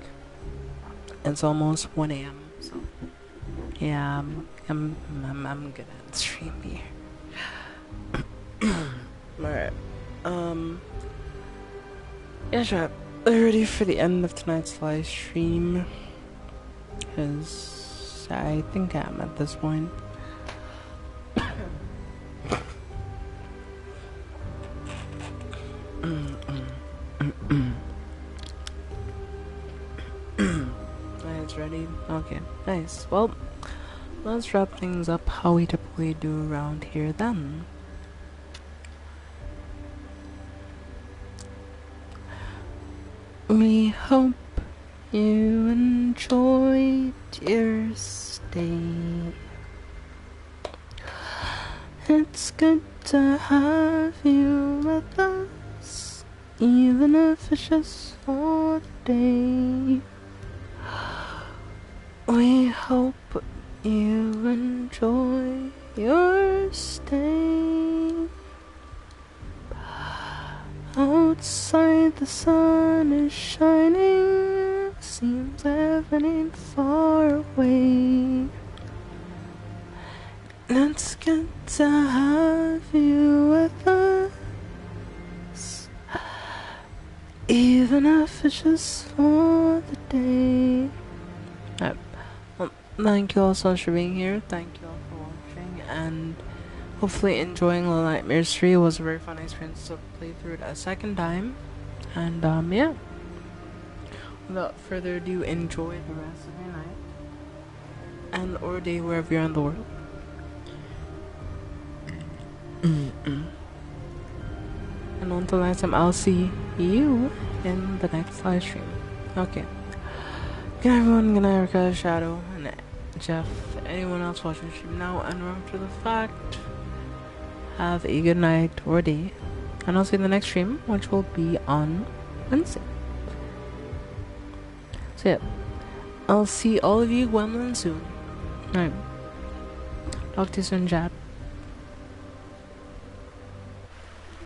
it's almost 1 a.m. So, yeah, I'm gonna end the stream here. Alright. Yeah, sure. Ready for the end of tonight's live stream. Because I think I'm at this point. It's ready? Okay, nice. Well, let's wrap things up how we typically do around here then. We hope you enjoyed your stay. It's good to have you with us, even if it's just for the day. We hope you enjoy your stay. Outside the sun is shining, seems heaven ain't far away. It's good to have you with us, even if it's just for the day. Well, thank you all so much for being here. Thank you all for watching, and hopefully enjoying Little Nightmares 3. It was a very fun experience to play through it a second time. And yeah, without further ado, enjoy the rest of your night and or day wherever you're in the world. And until next time, I'll see you in the next live stream. Okay. Good night, everyone. Good night, Erica, Shadow, and Jeff. Anyone else watching the stream now, and remember to the fact, have a good night or day. And I'll see you in the next stream, which will be on Wednesday. So yeah, I'll see all of you Gwemlin soon. Alright. Talk to you soon, chat.